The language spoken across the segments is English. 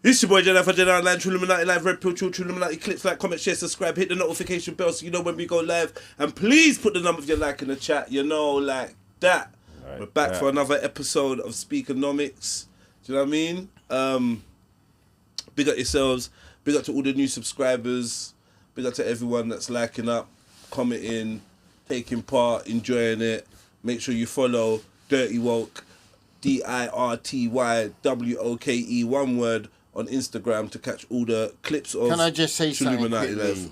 It's your boy Jedi for JEDIONLINE, True Illuminati Live, Red Pill, True Illuminati. Click, like, comment, share, subscribe, hit the notification bell so you know when we go live. And please put the number of your like in the chat, you know, like that. Right, we're back for another episode of Speakenomix. Do you know what I mean? Big up yourselves. Big up to all the new subscribers. Big up to everyone that's liking up, commenting, taking part, enjoying it. Make sure you follow Dirty Woke, DIRTYWOKE, one word, on Instagram to catch all the clips of. Can I just say something quickly?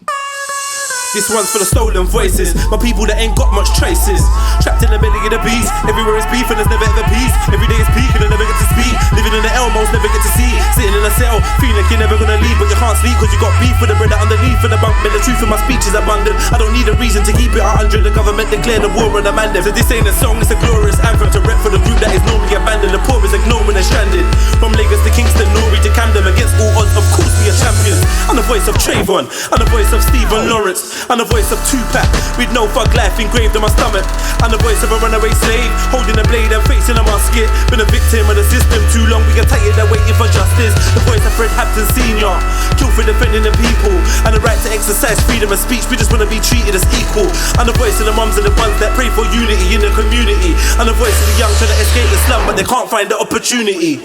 This one's for the stolen voices, my people that ain't got much traces. Trapped in the belly of the beast, everywhere is beef and there's never ever peace. Every day is peak and I never get to speak. Living in the Elmos, never get to see. Sitting in a cell, feeling like you're never gonna leave, but you can't sleep cause you got beef with the brother underneath of the bunk. But the truth of my speech is abundant. I don't need a reason to keep it 100. The government declared a war on the man. So this ain't a song, it's a glorious anthem to rep for the group that is normally abandoned. The poor is ignored when they're stranded. From Lagos to Kingston, Nori to Camden, against all odds, of course we are champions. I'm the voice of Trayvon, I'm the voice of Stephen Lawrence, I'm the voice of Tupac, with no thug life engraved on my stomach. I'm the voice of a runaway slave, holding a blade and facing a musket. Been a victim of the system too long, we get tired of waiting for justice. The voice of Fred Hampton Sr., killed for defending the people and the right to exercise freedom of speech. We just want to be treated as equal. I'm the voice of the mums and the ones that pray for unity in the community. I'm the voice of the young trying to escape the slum, but they can't find the opportunity.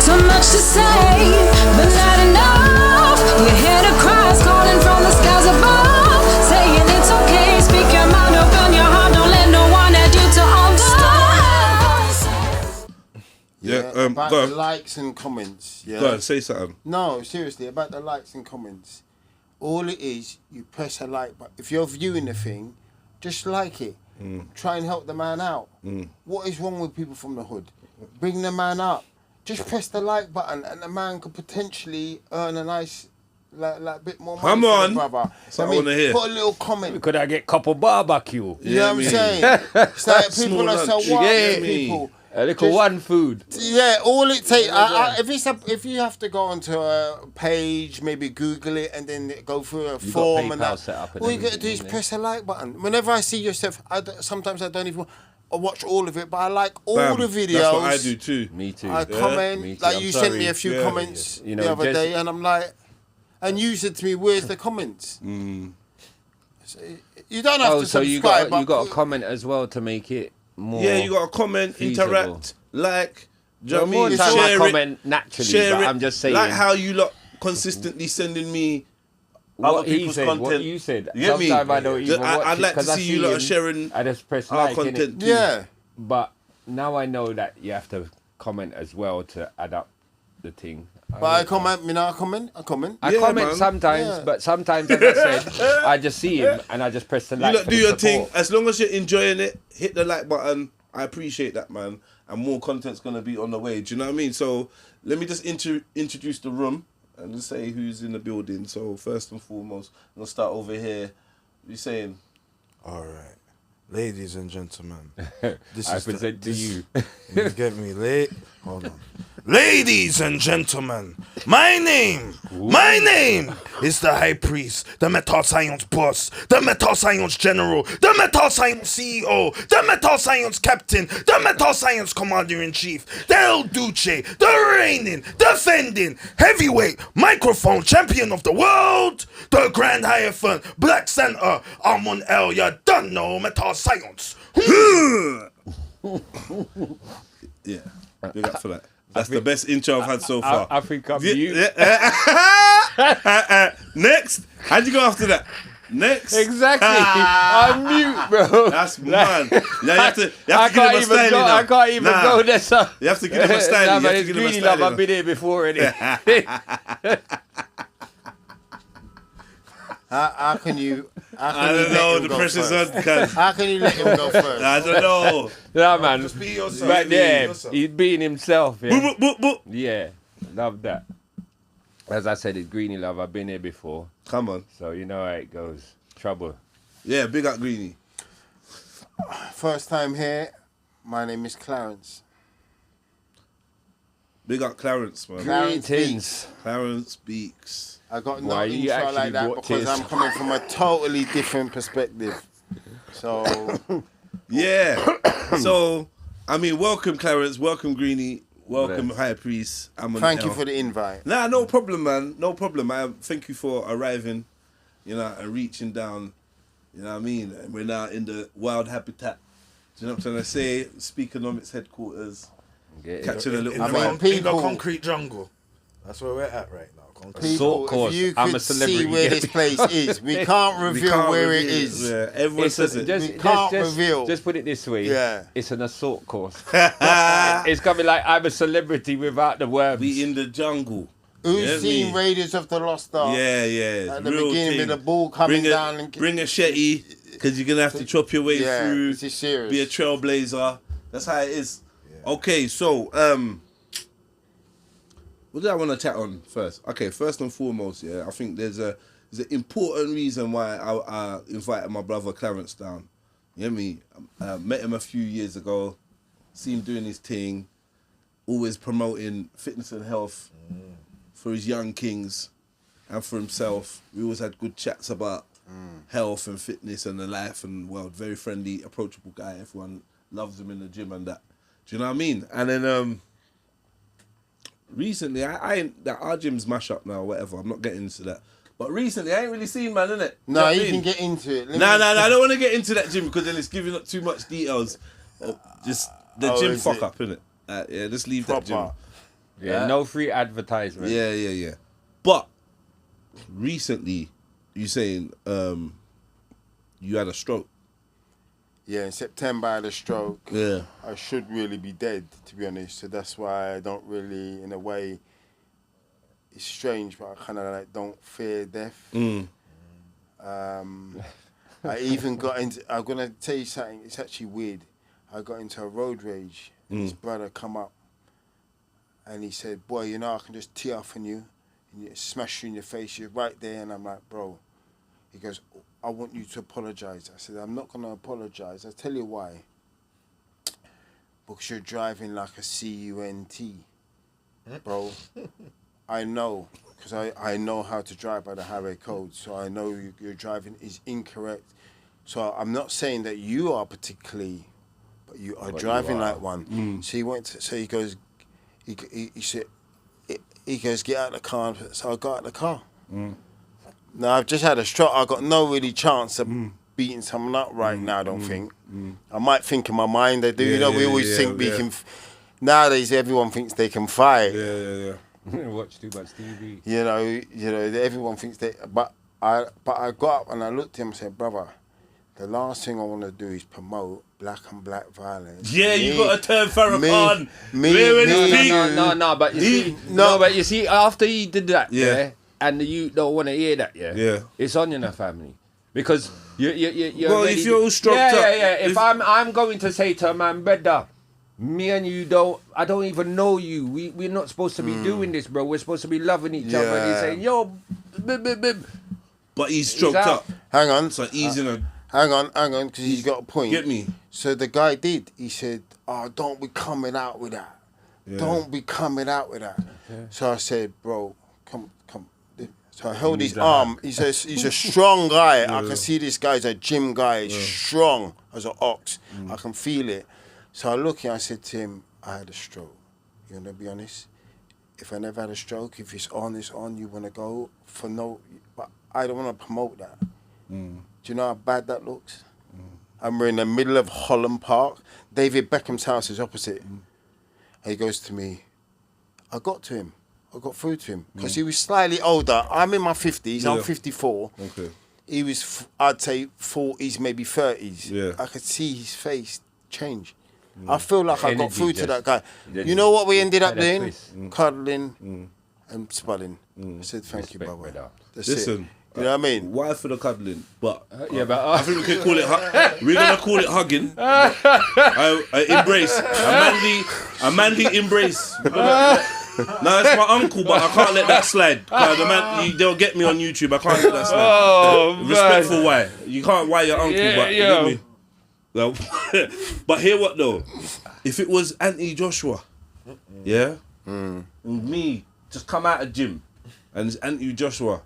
So much to say, but not enough. We hear the cries calling from the skies above, saying it's okay, speak your mind, open your heart, don't let no one add you to all the about the likes and comments. Yeah. Go on, say something. No, seriously, about the likes and comments. All it is, you press a like button. If you're viewing the thing, just like it. Try and help the man out. What is wrong with people from the hood? Bring the man up. Just press the like button and the man could potentially earn a nice like bit more money. Come on, brother. that's what I want to hear. Put a little comment. Could I get couple barbecue? You know what I'm saying? It's like people are so wild. People. A little one food. Yeah, all it takes. If you have to go onto a page, maybe Google it and then go through a form and that. All you got to do is press a like button. Whenever I see your stuff, sometimes I don't even watch all of it, but I like all the videos. That's what I do too. Me too. I comment. Like you sent me a few comments the other day, and I'm like, and you said to me, "Where's the comments?" So you don't have to subscribe. You got a comment as well to make it more. Yeah, you got to comment, feasible. interact, like. Do you know what I mean? More time I Share comment naturally, but I'm just saying. Like how you lot consistently sending me other people's content. What you said. You get me? Sometimes I don't even watch I'd like to it, see you lot are sharing I just press our like content too. Yeah. But now I know that you have to comment as well to add up the thing. But I comment. I comment. I comment sometimes, but sometimes, as I said, I just see him and I just press the like. You lot do your thing. As long as you're enjoying it, hit the like button. I appreciate that, man. And more content's gonna be on the way. Do you know what I mean? So let me just introduce the room and just say who's in the building. So first and foremost, I'm gonna start over here. What you saying? All right, ladies and gentlemen, this I is present to you. You get me late? Hold on. Ladies and gentlemen, my name is the High Priest, the Metal Science Boss, the Metal Science General, the Metal Science CEO, the Metal Science Captain, the Metal Science Commander-in-Chief, the El Duce, the reigning, defending, heavyweight, microphone champion of the world, the Grand Hierophant, Black Center, Amun El, you done know Metal Science. Yeah, big up for that. That's the best intro I've had so far. I think I'm mute. Next. How'd you go after that? Next. Exactly. I'm mute, bro. That's man. Now you have to I give them a styling now. I can't even go there, sir. You have to give them a styling. But it's Greenie Love. I've been here before already. How can you? I don't know. The pressure's on. How can you let him go first? I don't know. Nah, man. Just be yourself. But yeah, he's being himself. Yeah. Boop, boop, boop. Yeah, love that. As I said, it's Greenie Love. I've been here before. Come on. So you know how it goes. Trouble. Yeah, big up Greenie. First time here. My name is Clarence. Big up Clarence, man. Clarence Beeks. Clarence Beeks. I got no Why, you intro like actually that brought because tears. I'm coming from a totally different perspective. So Yeah. So, I mean, welcome Clarence, welcome Greenie. welcome, High Priest. Amun. Thank you for the invite. Nah, no problem, man. No problem. Thank you for arriving, you know, and reaching down, you know what I mean? And we're now in the wild habitat. Do you know what I'm trying to say? Speakenomix headquarters. Catching a little vibe. In the concrete jungle. That's where we're at right now. People, if you could see where this place is, we can't reveal where it is. Yeah, everyone says it. We can't reveal. Just put it this way. Yeah. It's an assault course. It's gonna be like I'm a celebrity without the worms. We in the jungle. Who's seen Raiders of the Lost Ark? Yeah. At the Real beginning thing. with the ball coming down. And bring a shetty, because you're going to have to chop your way through. This is serious. Be a trailblazer. That's how it is. Yeah. Okay, so, what do I want to chat on first? Okay, first and foremost, yeah, I think there's an important reason why I invited my brother Clarence down. You know me? Met him a few years ago, see him doing his thing, always promoting fitness and health for his young kings and for himself. We always had good chats about health and fitness and the life and world. Very friendly, approachable guy. Everyone loves him in the gym and that. Do you know what I mean? And then recently, I ain't that our gym's mash up now, whatever. I'm not getting into that. But recently, I ain't really seen man, innit? No, you can get into it. No, I don't want to get into that gym because then it's giving up too much details. Just the gym fuck up, innit? Yeah, just leave that gym. Yeah, no free advertisement. Yeah. But recently, you saying you had a stroke. Yeah, in September I had a stroke. Yeah. I should really be dead, to be honest. So that's why I don't really, in a way, it's strange, but I kind of like don't fear death. I even got into, I'm going to tell you something, it's actually weird. I got into a road rage. And his brother come up and he said, boy, you know, I can just tee off on you and smash you in your face. You're right there. And I'm like, bro. He goes, I want you to apologise. I said, I'm not going to apologise. I'll tell you why. Because you're driving like a C-U-N-T, bro. I know, because I know how to drive by the highway code. So I know your driving is incorrect. So I'm not saying that you are particularly, but you are driving like one. So he went to, so he goes, he said, he goes, get out of the car. So I got out of the car. Now, I've just had a stroke. I got no really chance of beating someone up right now, I don't think. I might think in my mind they do. You know, we always think we can... Nowadays, everyone thinks they can fight. Yeah. Watch too much TV. You know, everyone thinks they... But I got up and I looked at him and said, brother, the last thing I want to do is promote black on black violence. Yeah, you got to turn Farrakhan. No, but you see, after he did that, and you don't want to hear that, it's on in the family. Because you're well, ready if you're all stroked up. If I'm going to say to a man, brother, me and you I don't even know you. We're not supposed to be doing this, bro. We're supposed to be loving each other. And he's saying, yo, But he's stroked up. Hang on. So he's in a... Hang on, because he's got a point. Get me. So the guy did. He said, oh, don't be coming out with that. Yeah. Don't be coming out with that. Yeah. So I said, bro, come. So I held his arm. He's a strong guy. I can see this guy's a gym guy. He's strong as an ox. I can feel it. So I look and I said to him, I had a stroke. You want to be honest? If I never had a stroke, if it's on, you want to go for no... But I don't want to promote that. Do you know how bad that looks? And we're in the middle of Holland Park. David Beckham's house is opposite. And he goes to me, I got to him. I got through to him. Because he was slightly older. I'm in my 50s. I'm 54. Okay. He was, I'd say, 40s, maybe 30s. Yeah. I could see his face change. I feel like I got through to that guy. You know what we ended up doing? Cuddling and spelling. I said, thank you, brother. Listen. It. You know what I mean? Why for the cuddling? But I think we can call it. We're gonna call it hugging. I embrace. A manly embrace. No, it's my uncle, but I can't let that slide. They'll get me on YouTube. I can't let that slide. Oh, respectful why? You can't why your uncle, but you get me. Well, but hear what though? If it was Anthony Joshua, and me just come out of gym, and it's Anthony Joshua.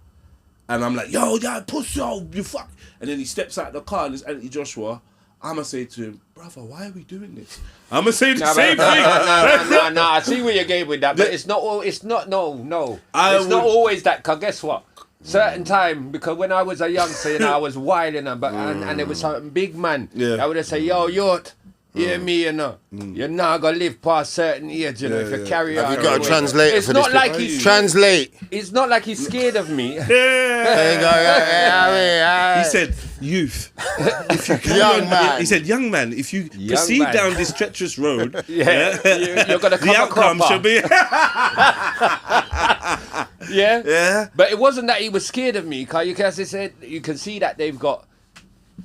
And I'm like, yo, pussy, yo, you fuck. And then he steps out the car and it's Anthony Joshua. I'm going to say to him, brother, why are we doing this? I'm going to say the No, same thing. no. I see where you're going with that, but it's not always that, because guess what? Certain time, because when I was a youngster, I was wilding, and there was some big man. I would have said, yo, yacht. Hear me, you know. You're not gonna live past certain age, you know. If you carry on, have you got a translator it's for not this like bit? he's Translate. It's not like he's scared of me. There you go. He said, youth. If you carry Young on, man. He said, young man, if you proceed man. down this treacherous road, You're gonna come the outcome a should be. Yeah. But it wasn't that he was scared of me, because as I said, you can see that they've got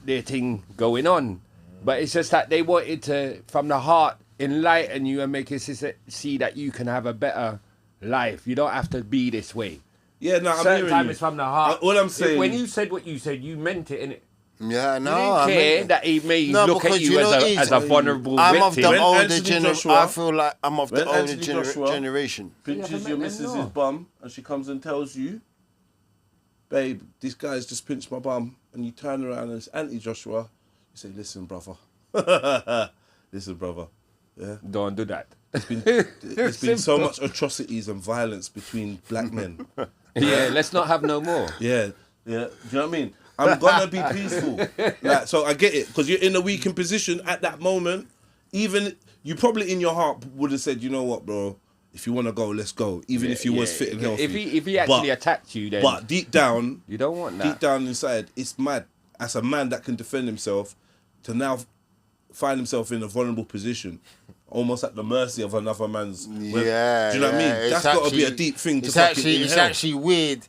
their thing going on. But it's just that they wanted to, from the heart, enlighten you and make you see that you can have a better life. You don't have to be this way. Yeah, no, I'm Certain hearing time you. it's from the heart. All I'm saying. When you said what you said, you meant it, innit? Yeah, no. You didn't I care mean, that he made no, look at because you know what it as is? a vulnerable I'm of victim. the older Anthony generation. Joshua- I feel like I'm of the when older Anthony Joshua- generation. Pinches your missus's bum, and she comes and tells you, babe, this guy's just pinched my bum, and you turn around and it's Auntie Joshua. You say, listen, brother. Listen, brother. Yeah. Don't do that. There's been so much atrocities and violence between black men. Yeah, let's not have no more. Yeah. Do you know what I mean? I'm gonna be peaceful. Like, so I get it, because you're in a weakened position at that moment. Even you probably in your heart would have said, you know what, bro, if you want to go, let's go. Even if you was fit and healthy. If he actually attacked you, then But deep down, you don't want that. deep down inside, it's mad. As a man that can defend himself, to now find himself in a vulnerable position, almost at the mercy of another man's. Yeah, do you know what I mean? it's That's got to be a deep thing to It's fucking actually, it's inhale. actually weird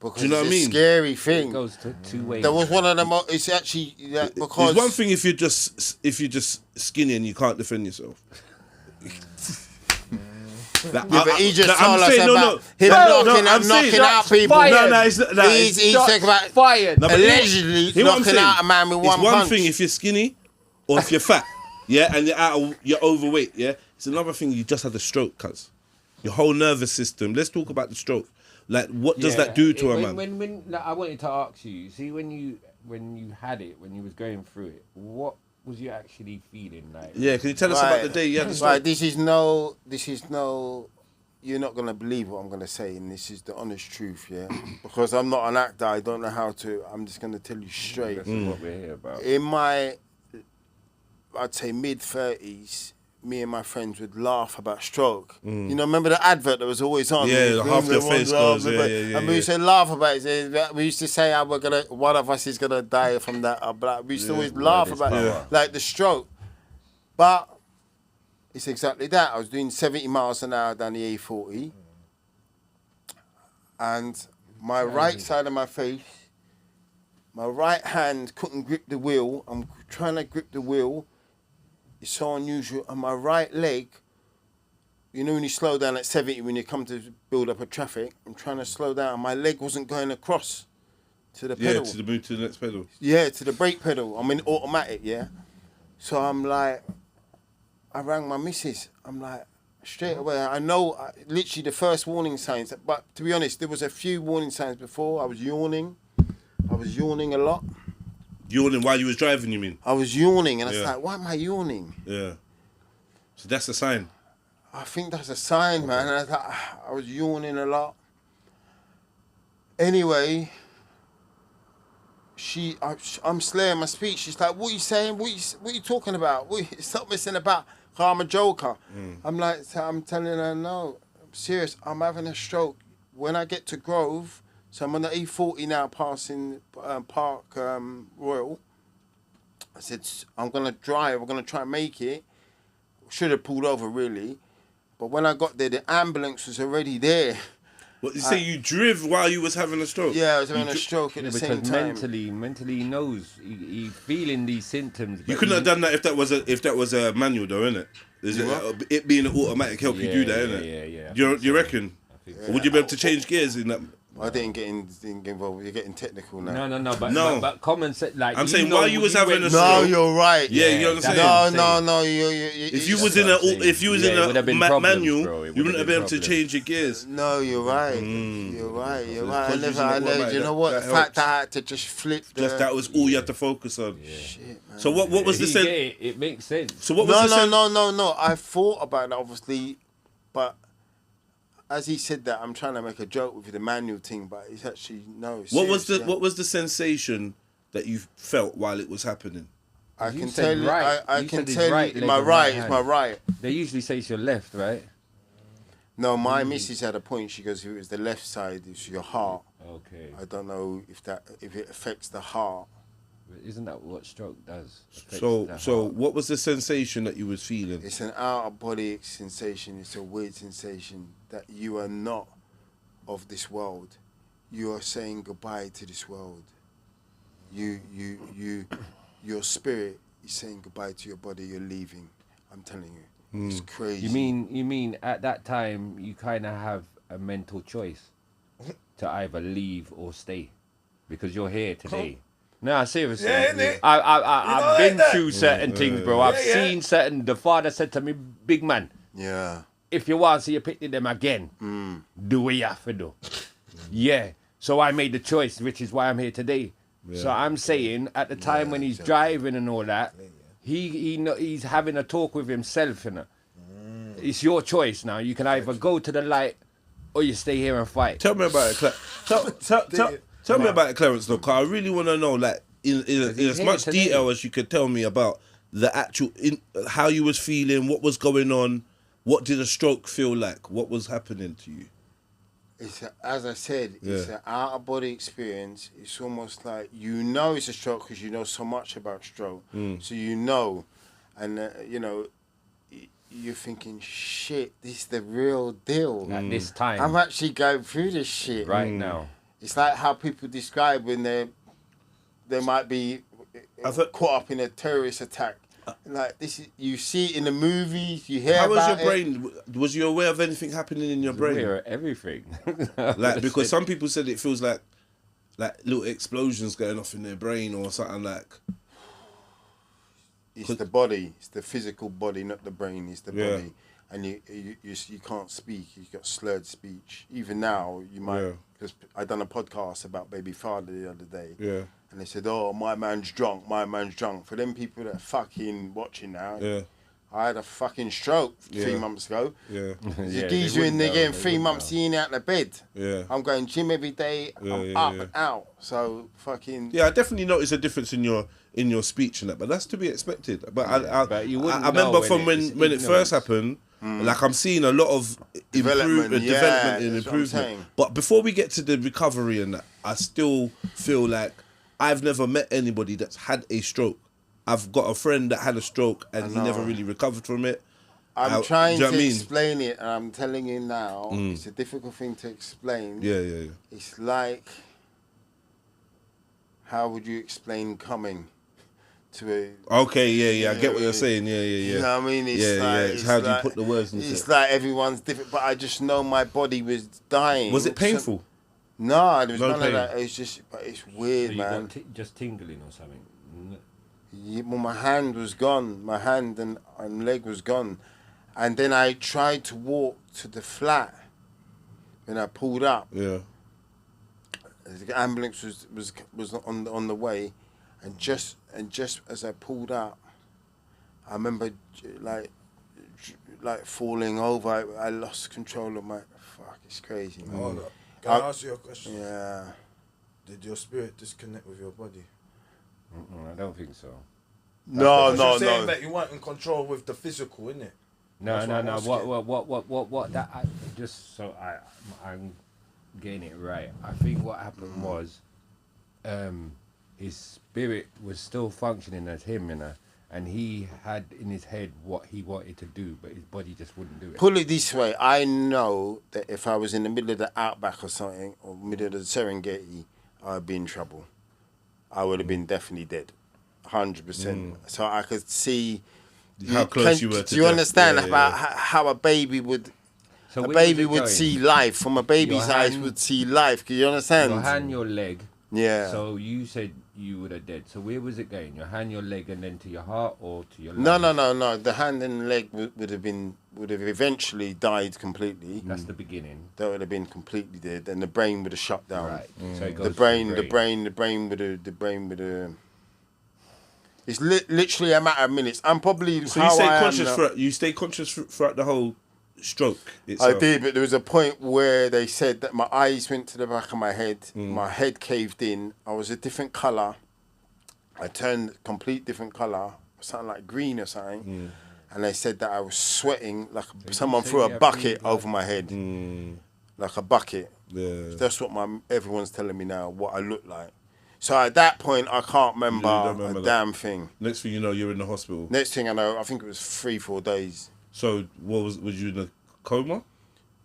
because Do you know it's what I mean? a scary It thing. goes to two ways. There was one of them. It's actually because It's one thing if you're just skinny and you can't defend yourself. Like, Yeah, but he just like, told I'm us saying, about him knocking out people. fired. No, it's not. He's talking about fired. No, but allegedly hear what I'm knocking saying. out a man with It's one one punch. thing if you're skinny or if you're fat, yeah, and you're overweight, yeah. It's another thing you just had a stroke, cuz. Your whole nervous system. Let's talk about the stroke. Like, what does that do to a man? When like, I wanted to ask you, see, when you had it, when you was going through it, what was you actually feeling like? Yeah, can you tell us about the day you had the stroke? Right, this is no. You're not gonna believe what I'm gonna say, and this is the honest truth, yeah. Because I'm not an actor, I don't know how to. I'm just gonna tell you straight. This is what we're here about. In my, I'd say mid-30s, me and my friends would laugh about stroke. You know, remember the advert that was always on? Yeah, half your face goes. Yeah. And we used to laugh about it. We used to say, one of us is gonna die from that. We used to always laugh about it, like the stroke. But it's exactly that. I was doing 70 miles an hour down the A40, and my right side of my face, my right hand couldn't grip the wheel. I'm trying to grip the wheel. It's so unusual. And my right leg, you know when you slow down at 70 when you come to build up a traffic, I'm trying to slow down. My leg wasn't going across to the pedal. Yeah, to the next pedal. Yeah, to the brake pedal. I'm in automatic, yeah. So I'm like, I rang my missus. I'm like, straight away, I know literally the first warning signs. But to be honest, there was a few warning signs before. I was yawning a lot. Yawning while you was driving, you mean? I was yawning, and I was like, why am I yawning? Yeah. So that's a sign. I think that's a sign, man. And I was yawning a lot. Anyway, I'm slurring my speech. She's like, what are you saying? What are you talking about? Stop messing about. I'm a joker. I'm telling her, no, I'm serious. I'm having a stroke. When I get to Grove, so I'm on the E40 now, passing Park Royal. I said, I'm going to drive. I'm going to try and make it. Should have pulled over, really. But when I got there, the ambulance was already there. What, you say you driv while you was having a stroke? Yeah, I was having a stroke at the same time. mentally he knows, he feeling these symptoms. You couldn't have done that if that was a manual, though, innit? It being an automatic help you do that, innit? Yeah. You reckon? Or would you be able to change gears in that I didn't get involved. You're getting technical now. No. But common sense, like I'm saying while you was having a No, stroke. you're right. Yeah, you know what I'm saying? No. If you was in a manual, you wouldn't have been able to change your gears. No, you're right. You're right. I never. You know what? The fact that I had to just flip. Just that was all you had to focus on. Shit, man. So what was the sense? It makes sense. So what was No. I thought about it obviously, but. As he said that, I'm trying to make a joke with the manual thing, but it's actually no. What was the sensation that you felt while it was happening? I can tell you. I can tell you. My right. They usually say it's your left, right? No, my missus had a point. She goes, if it was the left side, it's your heart. Okay. I don't know if it affects the heart. Isn't that what stroke does? So what was the sensation that you was feeling? It's an out of body sensation. It's a weird sensation that you are not of this world. You are saying goodbye to this world. Your spirit is saying goodbye to your body. You're leaving. I'm telling you, it's crazy. You mean at that time you kind of have a mental choice to either leave or stay because you're here today. No, seriously. Yeah, I've been through certain things, bro. I've seen certain. The father said to me, "Big man, if you want to see you picnic them again, do what you have to do." Yeah. So I made the choice, which is why I'm here today. Yeah. So I'm saying, at the time when he's driving and all that, he's having a talk with himself, you know. It's your choice now. You can either go to the light or you stay here and fight. Tell me about it, Tell me about it, Clarence, though, because I really want to know, like, in as much detail as you could tell me about the actual, how you was feeling, what was going on, what did a stroke feel like, what was happening to you? As I said, it's an out-of-body experience. It's almost like you know it's a stroke because you know so much about stroke. So you know, and you know, you're thinking, shit, this is the real deal. At this time. I'm actually going through this shit. Right now. It's like how people describe when they might be caught up in a terrorist attack. Like this, you see it in the movies, you hear about it. How was your brain? Was you aware of anything happening in your brain? Aware of everything. Like, because some people said it feels like little explosions going off in their brain or something like. It's the body. It's the physical body, not the brain. It's the body. And you can't speak. You've got slurred speech. Even now, you might. Because I done a podcast about baby father the other day. Yeah. And they said, "Oh, my man's drunk. My man's drunk." For them people that are fucking watching now. Yeah. I had a fucking stroke 3 months ago. Yeah. The geezer in there getting 3 months, he ain't out of bed. Yeah. I'm going gym every day. I'm up and out. So fucking. Yeah, I definitely noticed a difference in your speech and that, but that's to be expected. But I remember from when it first happened. Like, I'm seeing a lot of development and improvement. But before we get to the recovery and that, I still feel like I've never met anybody that's had a stroke. I've got a friend that had a stroke and he never really recovered from it. I'm trying to explain it, and I'm telling you now, it's a difficult thing to explain. Yeah. It's like, how would you explain coming to a... Okay, I get what you're saying. Yeah. You know what I mean? It's how do you put the words into it? It's like everyone's different, but I just know my body was dying. Was it painful? No, there was none of that. It's just, but it's weird, so man. Just tingling or something? Yeah, well, my hand was gone. My hand and leg was gone. And then I tried to walk to the flat. When I pulled up. Yeah. The ambulance was on the way. And just as I pulled up, I remember like falling over. I lost control of my... Fuck, it's crazy, man. Hold up. Can I ask you a question? Yeah. Did your spirit disconnect with your body? I don't think so. No. You're saying that you weren't in control with the physical, innit? No. What? That just so I'm getting it right. I think what happened was, his spirit was still functioning as him, you know, and he had in his head what he wanted to do, but his body just wouldn't do it. Put it this way, I know that if I was in the middle of the outback or something, or middle of the Serengeti, I'd be in trouble. I would have been definitely dead, 100%. So I could see how close you were to do you death. understand about how a baby would... So a where was baby it would going? see life. From a baby's Your eyes hand- would see life. Can you understand? Your hand, your leg. Yeah. So you said you would have dead. So where was it going? Your hand, your leg, and then to your heart or to your No, lungs? no. The hand and leg would have eventually died completely. That's the beginning. That would have been completely dead, and the brain would have shut down. Right. So it goes The to brain would have. It's literally a matter of minutes. I'm probably So how you stay I am conscious now. throughout. You stay conscious throughout the whole stroke. I Itself. did, but there was a point where they said that my eyes went to the back of my head, my head caved in, I was a different colour, I turned a complete different colour, something like green or something, and they said that I was sweating like someone say threw you a have bucket green over my head, like a bucket. Yeah. That's what everyone's telling me now, what I look like. So at that point, I can't remember, don't remember a that. damn thing. Next thing you know, you're in the hospital. Next thing I know, I think it was 3-4 days. So what was you in a coma?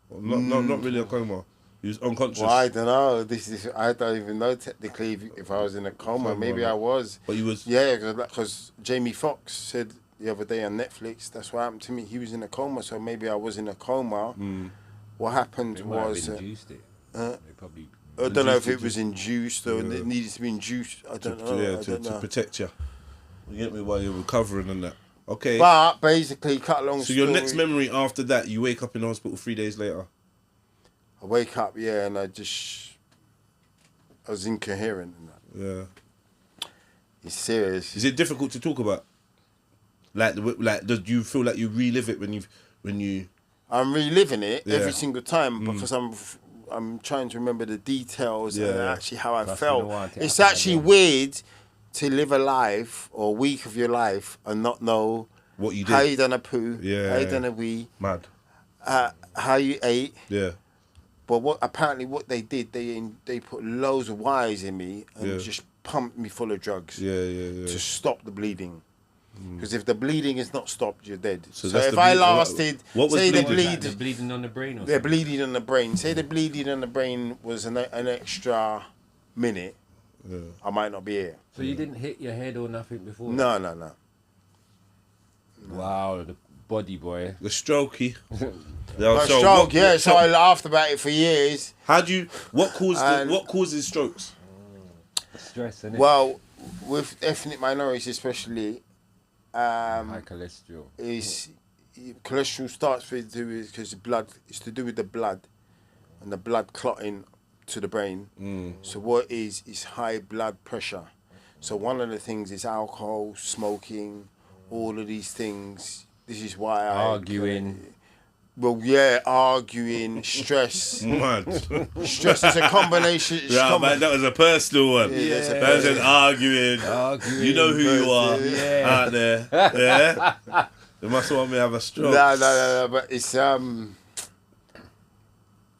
Or not really a coma. You was unconscious. Well, I don't know. I don't even know technically if I was in a coma. Maybe I was. But you was. Yeah, because Jamie Foxx said the other day on Netflix, that's what happened to me. He was in a coma, so maybe I was in a coma. What happened They might have was... induced it. They probably. I don't know if it was induced or it needed to be induced. I don't know. Yeah, I to don't know. protect you. You get me while you're recovering and that. Okay. But basically, cut a long So story. your next memory after that, you wake up in the hospital 3 days later. I wake up, and I was incoherent and that. Yeah. It's serious. Is it difficult to talk about? Like, do you feel like you relive it when you? I'm reliving it Yeah. every single time because I'm trying to remember the details and Yeah. actually how I That's been a felt. while to It's happen actually again. weird to live a life or a week of your life and not know What you how did? you done a poo, Yeah. how you done a wee, Mad. how you ate. Yeah. But what they did, they put loads of wires in me and just pumped me full of drugs Yeah. to stop the bleeding. Because if the bleeding is not stopped, you're dead. So that's if the I bleed- lasted, what was say the bleeding? bleed, The bleeding on the brain or they're something? bleeding on the brain. Say the bleeding on the brain was an extra minute, I might not be here. So you didn't hit your head or nothing before? No. Wow, the body boy. The strokey. My stroke, so I laughed about it for years. How do you? What And- causes strokes? Stress, innit? Well, with ethnic minorities especially, High cholesterol. is cholesterol starts with because blood. It's to do with the blood, and the blood clotting to the brain. So what is high blood pressure. So one of the things is alcohol, smoking, all of these things. This is why Arguing. Arguing, stress. Mad. Stress is a combination. it's Yeah, com- man, that was a personal one. Yeah, that's a That was an arguing. You know who you are out there. Yeah. They must want me to have a stroke. No, but it's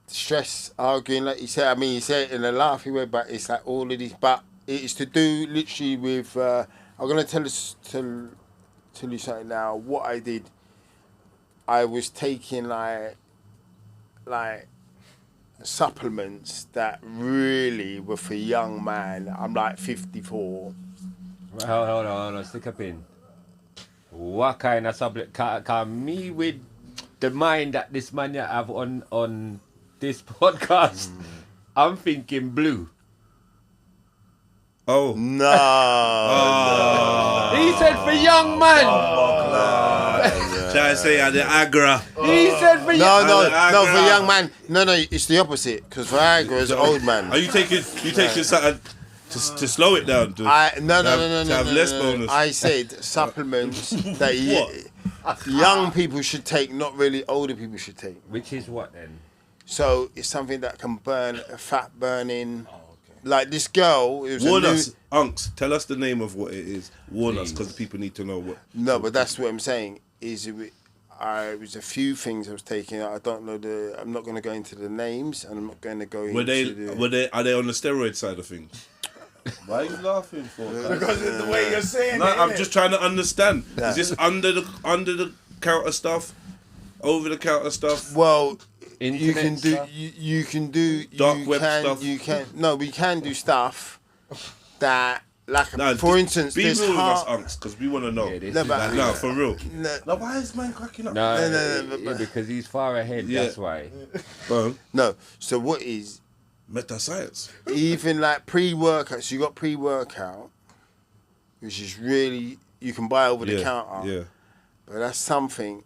stress, arguing, like you said. I mean, you say it in a laughy way, but it's like all of these. But it's to do literally with. I'm gonna tell you something now. What I did, I was taking like supplements that really were for young man. I'm like 54. Hold on, stick a pin. What kind of subject? Can me with the mind that this man you have on this podcast, I'm thinking blue. Oh. No. He said for young man. Try to say the Agra. He said for young. No, for young man. No, it's the opposite. Because Viagra is old man. Are you taking something to slow it down? No. To have less bonus. I said supplements that young people should take, not really older people should take. Which is what then? So it's something that can burn, fat burning. Like this girl. It was Warn us, Unks. Tell us the name of what it is. Warn us, because people need to know what. No, but that's what I'm saying. It was a few things I was taking. I don't know I'm not going to go into the names, and I'm not going to go into. Are they on the steroid side of things? Why are you laughing for? Because it's the way you're saying No, it. I'm innit? just trying to understand. Is this under the counter stuff, over the counter stuff? Well, Internet you can do stuff? you can do Dark web stuff? We can do stuff that for instance, be this real with us, heart. unks, because we want to know. Yeah, this No, is but- bad. No, for real. No. Now, why is man cracking up? No, because he's far ahead. Yeah. That's why. No. So what is Meta science. even like pre-workout? So you got pre-workout, which is really you can buy over the counter. Yeah. But that's something.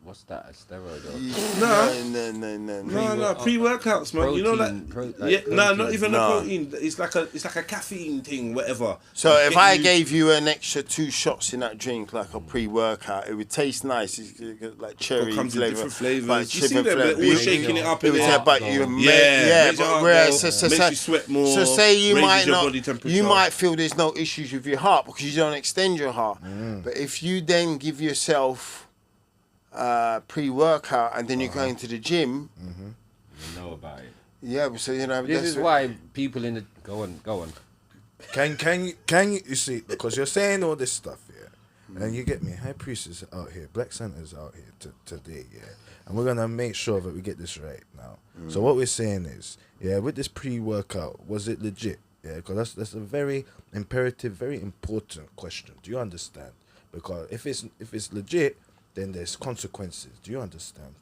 What's that? A steroid? Or No. Pre-workouts, man. You know, Protein, not even No. a protein. It's like a caffeine thing, whatever. So if Get I you- gave you an extra 2 shots in that drink, like a pre-workout, it would taste nice. It's like cherry It comes in flavour, different flavours. like You see different them, they're flavour. all shaking it up It in was there. about you. Yeah, makes your but heart whereas go, makes you sweat more, So say you raises might your not, body temperature. you might feel there's no issues with your heart because you don't extend your heart. Mm. But if you then give yourself pre-workout and then you're going to the gym, You know about it. yeah. So you know This that's is why people in the go on. Can you see, because you're saying all this stuff, yeah, and you get me, High Priest is out here, Black Santa's out here today, yeah, and we're gonna make sure that we get this right now. So what we're saying is, yeah, with this pre-workout, was it legit? Yeah, because that's a very imperative, very important question. Do you understand? Because if it's legit, then there's consequences. Do you understand?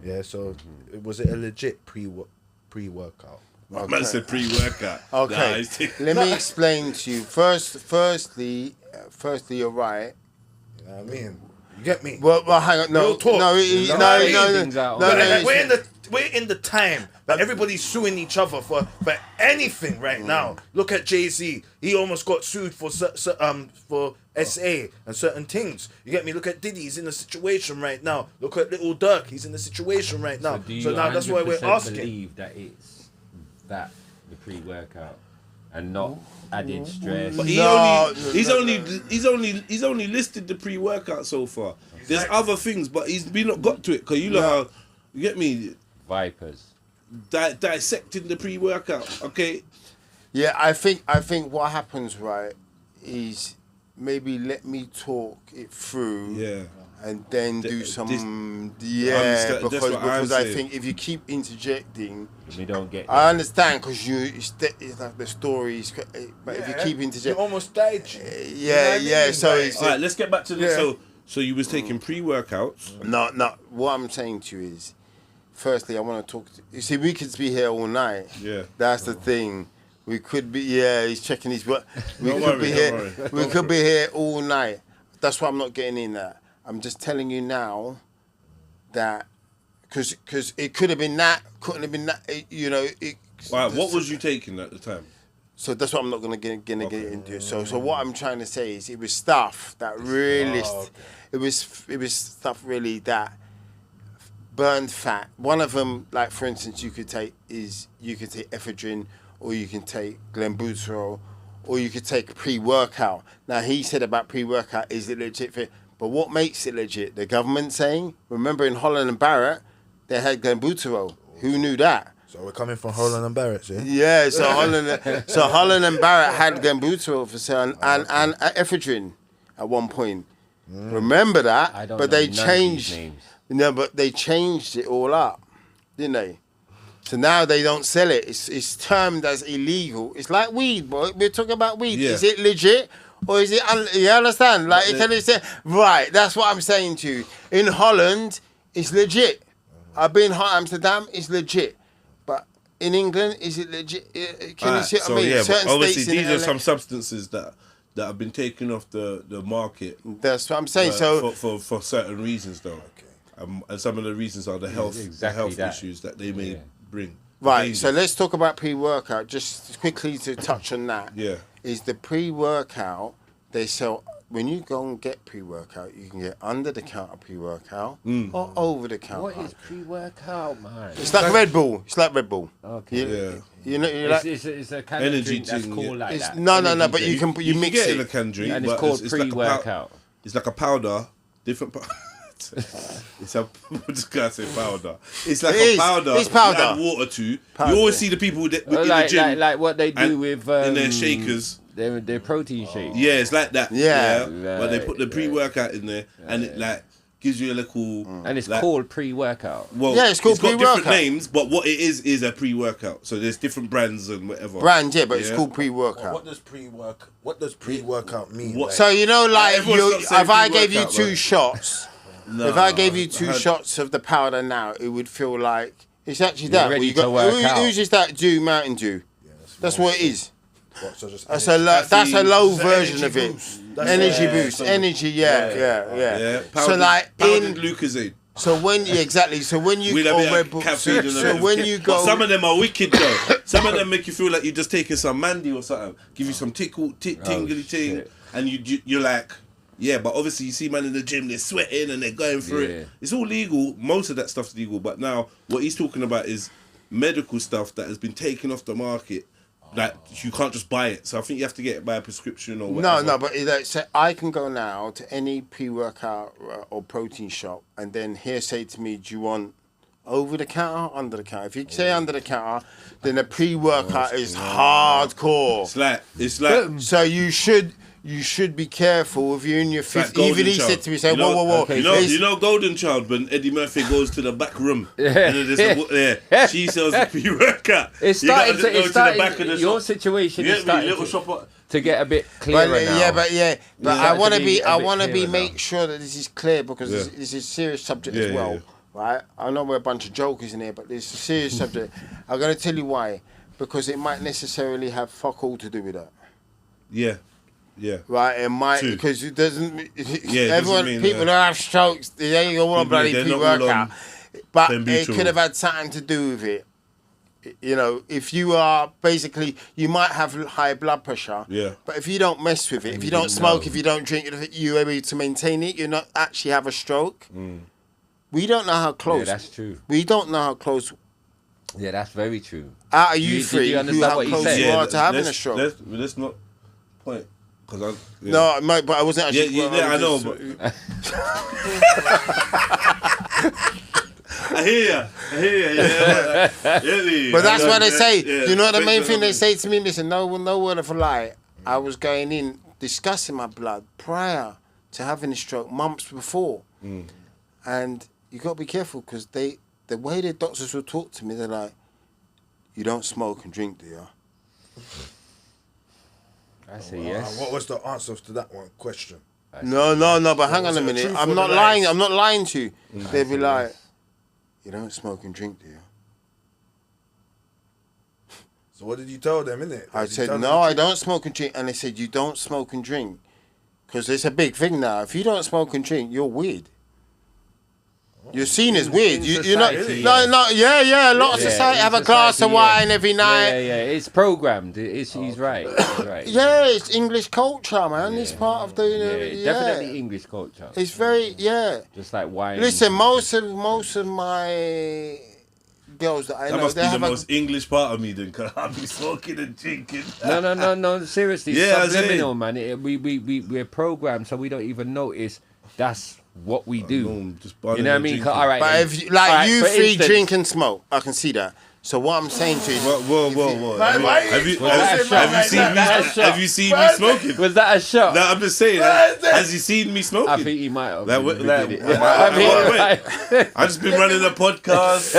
Yeah. So was it a legit pre-workout? My man said pre-workout. Okay. Let me explain to you. Firstly, you're right. You know what I mean? You get me? Well, hang on. No, Real talk. no, things out on no. We're in the time that everybody's suing each other for anything right now. Look at Jay-Z. He almost got sued for SA and certain things. You get me? Look at Diddy. He's in a situation right now. Look at Little Dirk. He's in a situation right now. Do you So now that's why we're 100% asking. believe that it's the pre-workout and not added stress? But he's only listed the pre-workout so far. There's other things, but he's not got to it because you know how you get me Vipers. dissecting the pre-workout. Okay, Yeah, I think what happens, right, is maybe let me talk it through. yeah. And then do This- some, that's because what I'm I saying. think if you keep interjecting, We don't get. I understand because it's like the stories, but if you keep You interjecting, almost died. G. yeah. So it's All right, let's get back to this. Yeah. So you was taking pre-workouts. no. What I'm saying to you is, firstly, I want to talk. You see, we could be here all night. Yeah. That's the thing. We could be. Yeah, he's checking his work. We Don't could worry, be don't here. worry. We could be here all night. That's why I'm not getting in that. I'm just telling you now that because it could have been that, couldn't have been that. You know. All right, what was you taking at the time? So that's what I'm not gonna get into. So what I'm trying to say is it was stuff that really, it was stuff really that burned fat. One of them, like for instance, you could take ephedrine, or you can take glenbuterol, or you could take pre-workout. Now he said about pre-workout, is it legit fit? But what makes it legit? The government saying. Remember in Holland and Barrett, they had glenbuterol. Who knew that? So we're coming from Holland and Barrett, yeah? Yeah, so Holland and Barrett had glenbuterol for certain and ephedrine at one point. Remember that? I don't but know they none of changed. these names. No, but they changed it all up, didn't they? So now they don't sell it. It's termed as illegal. It's like weed, boy. We're talking about weed. Yeah. Is it legit? Or is it, you understand? Like, can you say, right, that's what I'm saying to you. In Holland, it's legit. I've been to Amsterdam, it's legit. But in England, is it legit? Can you see what I mean? but Certain obviously states in these are LA some substances that have been taken off the market That's what I'm saying. So, for certain reasons though. And some of the reasons are the health exactly that. issues that they may bring. right, so let's talk about pre-workout. Just quickly to touch on that. Yeah. Is the pre-workout, they sell, when you go and get pre-workout, you can get under-the-counter pre-workout or over-the-counter. What is pre-workout, man? It's like Red Bull. It's like Red Bull. Okay. Yeah. You know, you're like, It's a kind Energy of drink that's thing, called yeah. like it's, that. no, Energy but you drink. can You mix get it. in a can drink, And it's but called like pre-workout. it's like a powder, different. It's a just gonna say powder. It's like It a is. powder. It's powder. You add water to. Powder. You always see the people that in the Like, gym like what they do and with in their shakers. their protein shake. Yeah, it's like that. Yeah. But they put the pre-workout in there, and it like gives you a little... And it's called pre-workout. Well, Yeah, it's called got pre-workout. different names, but what it is a pre-workout. So there's different brands and whatever. Brand, yeah, but it's called pre-workout. What does pre-workout mean? What- Like, So you know, like everyone's got if I same gave you pre-workout, two man. shots, if I gave you two shots of the powder now, it would feel like it's actually that. ready Where you to got, work out. who's just that Dew Mountain Dew? That's what it is. what, so just That's energy- a low It's an version energy of it. boost. That's Energy it. boost, energy, yeah. Yeah, So like powdered in, Lucozade. so when exactly, so when you With a go bit Red of Bull, caffeine and a so bit of when kick. you But go, some of them are wicked though. Some of them make you feel like you're just taking some Mandy or something. Give you some tingly ting, shit. and you're like, yeah. But obviously you see man in the gym, they're sweating and they're going through Yeah. it. It's all legal. Most of that stuff's legal. But now what he's talking about is medical stuff that has been taken off the market. Like you can't just buy it. So I think you have to get it by a prescription or whatever. no, but so I can go now to any pre-workout or protein shop, and then here say to me, do you want over the counter or under the counter? If you say under the counter, then the pre-workout is hardcore. It's like So you should be careful if you're in your It's like 50s. Even Golden he Child. said to me, say, You know- whoa. okay, You know Golden Child when Eddie Murphy goes to the back room and then there's she sells a pre-workout. It's You gotta starting to. go It's the back of starting. the Your shop. situation You is get me? starting Little shop. to get a bit clearer But, now. but I starting want to to be be, a I bit want to be clearer make now. sure that this is clear because Yeah. this is a serious subject Yeah, as well, yeah. right? I know we're a bunch of jokers in here, but it's a serious subject. I'm going to tell you why, because it might necessarily have fuck all to do with that. Yeah. Right, it might True. because it doesn't. doesn't Everyone, mean, people that have strokes, they ain't all on bloody they're not all pre-workout, on but it Pembuterol. could have had something to do with it. You know, if you are basically, you might have high blood pressure. Yeah. But if you don't mess with it, if you don't smoke, if you don't drink, if you're able to maintain it, you're not actually have a stroke. We don't know how close. Yeah, that's true. We don't know how close. Yeah, that's very true. Out of Did you you three, who understand how what he close said? you are to having a let's- stroke? Let's not point because No, mate, but I wasn't actually. I know, but I hear you. Yeah. But that's why they say. Yeah, You know what the main based thing on- they say to me? Listen, no word of a lie. I was going in discussing my blood prior to having a stroke months before, and you got to be careful because the way the doctors will talk to me, they're like, "You don't smoke and drink, do you?" I say yes. What was the answer to that one question? No. But hang on was a it a minute. truth I'm or not the lying. lies? I'm not lying to you. They'd be like, "You don't smoke and drink, do you?" So what did you tell them, innit? I Did you said, tell them no, the I truth? don't smoke and drink. And they said, you don't smoke and drink. Because it's a big thing now. If you don't smoke and drink, you're weird. You're seen as weird. You're not. society, No. Yeah. A lot of Yeah, society in have a glass of society, wine every night. Yeah. It's programmed. He's right. He's right. Yeah, it's English culture, man. It's part of the. Yeah, definitely English culture. It's very Just like wine. Listen, most of my girls that I That know, must they be the have most English part of me then, because I'll be smoking and drinking. No. Seriously, Yeah, it's I subliminal, see. man. We're programmed, so we don't even notice that's what we do. No, just You know what I mean? All right. But then. if you, All right, you for three instance- drink and smoke, I can see that. So what I'm saying to you, Whoa. Have you that a seen me smoking? Was that a shot? No, I'm just saying. Has he seen me smoking? I think he might have. Like, in the like, beginning. wait. I just been running a podcast.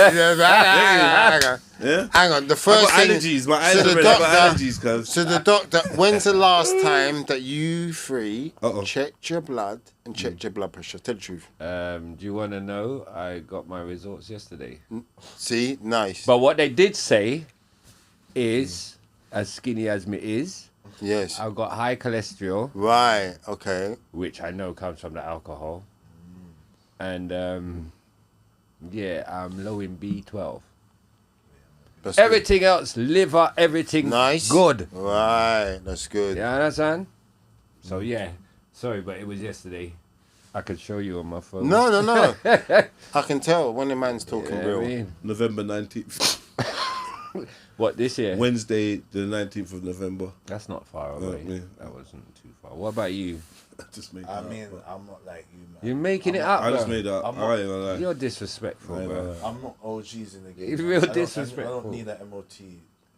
Yeah. hang on. The I first got thing. allergies. My eyes so are the red. I got doctor- allergies, cuz. So the doctor, when's the last time that you three checked your blood and checked your blood pressure? Tell the truth. Do you want to know? I got my results yesterday. See, nice. But what they did say is, as skinny as me is, Yes. I've got high cholesterol, Right. Okay. which I know comes from the alcohol. And I'm low in B12. That's good. Everything else, liver, everything Nice. good. Right. That's good. You understand? So yeah, sorry, but it was yesterday. I could show you on my phone. No. I can tell when the man's talking Yeah, real. I mean, November 19th. what this year? Wednesday, the 19th of November. That's not far away. yeah. That wasn't too far. What about you? I just made I that mean, up, I'm not like you, man. You're making it up, I just bro. made that up. I'm not- I ain't gonna lie. You're disrespectful, Right, bro. right. I'm not OGs in the game. It's man. real I don't disrespectful. need an MOT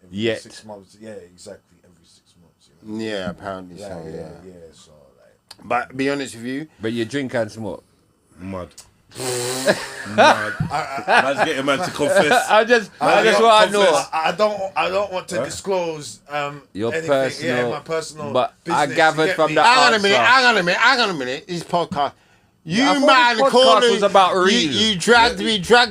every Yet. 6 months. Yeah, exactly. Every 6 months. You know? Yeah. Apparently so. Yeah. Yeah. So like, But be honest with you, But you drink and smoke. Mud. Man's getting man to confess. I just want to know. I don't want to disclose your anything, personal, my personal but business, I gathered from the Hang answer. on a minute. This podcast. You I thought man this podcast calling was about real. You dragged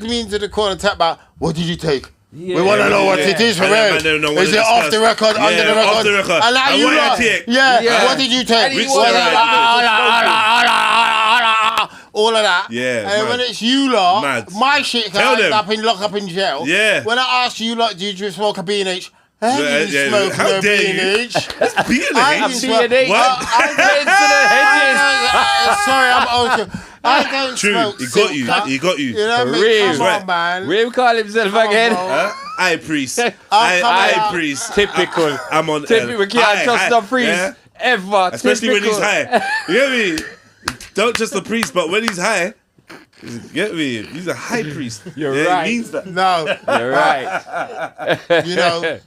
me into the corner and talked about what did you take? Yeah. We want to know what it is for And real. man don't know what Is to it off discuss. the record, under the record? Off the record. And now And you what lot, you take? yeah. What did you take? And he Which was steroid? all of that. Yeah, And mad. when it's you lot, Mad. my shit Tell can them. lock up in jail. Yeah. When I asked you lot, did you smoke a B&H? I didn't Yeah, smoke how no dare you? B&H. B&H? I I'm didn't seeing smoke. it. What? Sorry, I'm old. I don't True, smoke. he got you. silk. He got you. You know what I mean? Real. Come Right. on, man. Will call himself Come on, again. bro. High priest. coming High out. priest. Typical. I'm on Typical. We can't trust the priest yeah? ever. Especially when he's Typical. high. You get me? Don't trust the priest, but when he's high, you get me? He's a high priest. You're yeah, right. It means that. No, You're right. you know,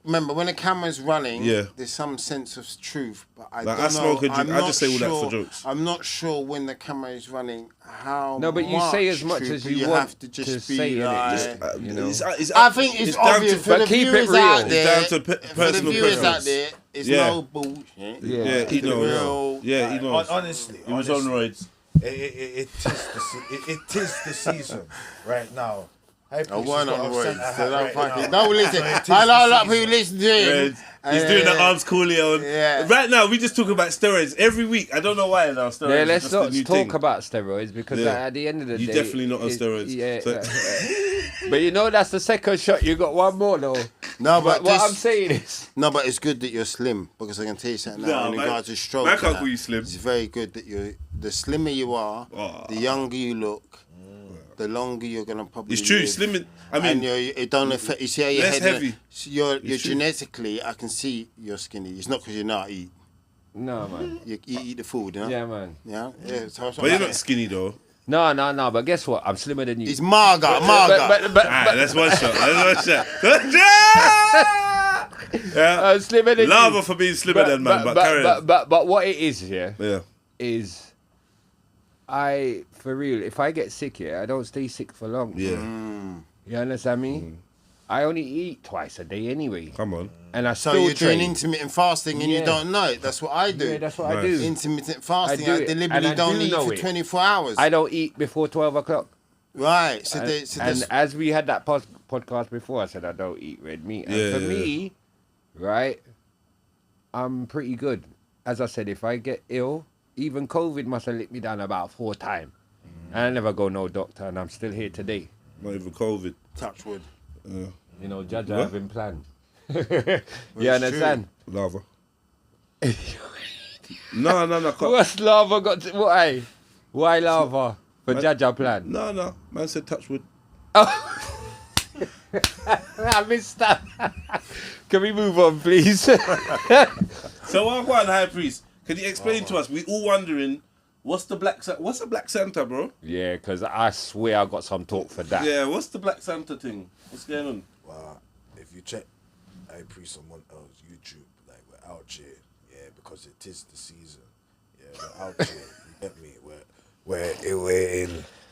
remember when the camera's running, Yeah. there's some sense of truth, but I Like, don't I smoke know. a drink, I'm I not just say all that sure, for jokes. I'm not sure when the camera is running how No, but you say as much truth, as but you you want have to just to be say it, like, just, you know. I think it's down obvious to- for but the keep it viewers real. out It's there. down to For the personal viewers preference. out there, it's Yeah. no bullshit. Yeah, he Keep it knows. real. Yeah, he knows. Honestly, He was on roids. It is the season right now. Hey, I won on the words, so right don't fucking now. don't listen. So it is I know a the lot of season. people listen to him. He's doing the arms coolio. Yeah. Right now, we just talk about steroids every week. I don't know why now. Steroids. Yeah, is let's just the not new talk thing. about steroids because Yeah. at the end of the You're day, definitely not on steroids. Yeah, So- but you know that's the second shot. You got one more though. No, But but what I'm this, saying is, no, but it's good that you're slim because I can tell you something now. Nah, In man. regards to stroke, Man and can't that, call you slim. It's very good that you're. The slimmer you are, the younger you look, the longer you're gonna probably. It's true. live. Slimming. I And mean, it don't affect. You see how your less head. heavy. You're true. genetically. I can see you're skinny. It's not because you're not eat. no man. You eat the food, you know? Yeah, man. Yeah. So it's but you're like not that. skinny though. No. But guess what? I'm slimmer than you. It's Marga. But Alright, that's one shot. That's one shot. yeah. I'm slimmer than Lava you. for being slimmer than man, but carry on. But what it is here Yeah. is, I for real. If I get sick here, I don't stay sick for long. Yeah. You understand me? I only eat twice a day anyway, Come on. and I So still you're train. doing intermittent fasting and Yeah. you don't know it. That's what I do. Yeah, that's what I Nice. do. Intermittent fasting. I I, do it, deliberately and I don't do eat know for it. 24 hours. I don't eat before 12 o'clock. Right. So, And, that's as we had that podcast before, I said I don't eat red meat. And Yeah, for me, right, I'm pretty good. As I said, if I get ill, even COVID must have licked me down about 4 times. And I never go no doctor, and I'm still here today. Not even COVID. touch wood. You know, Judge, What? having planned. You it's understand? Lava. No. What's lava got to... Why lava? For Jaja plan? No. Man said touch wood. I missed that. Can we move on, please? So what one high priest? Can you explain to us? We all wondering what's a black Santa, bro? Yeah, because I swear I got some talk for that. Yeah, what's the black Santa thing? What's going on? If you check High Priest on one YouTube, like we're out here, yeah, because it is the season. Yeah, we're out here. You get me?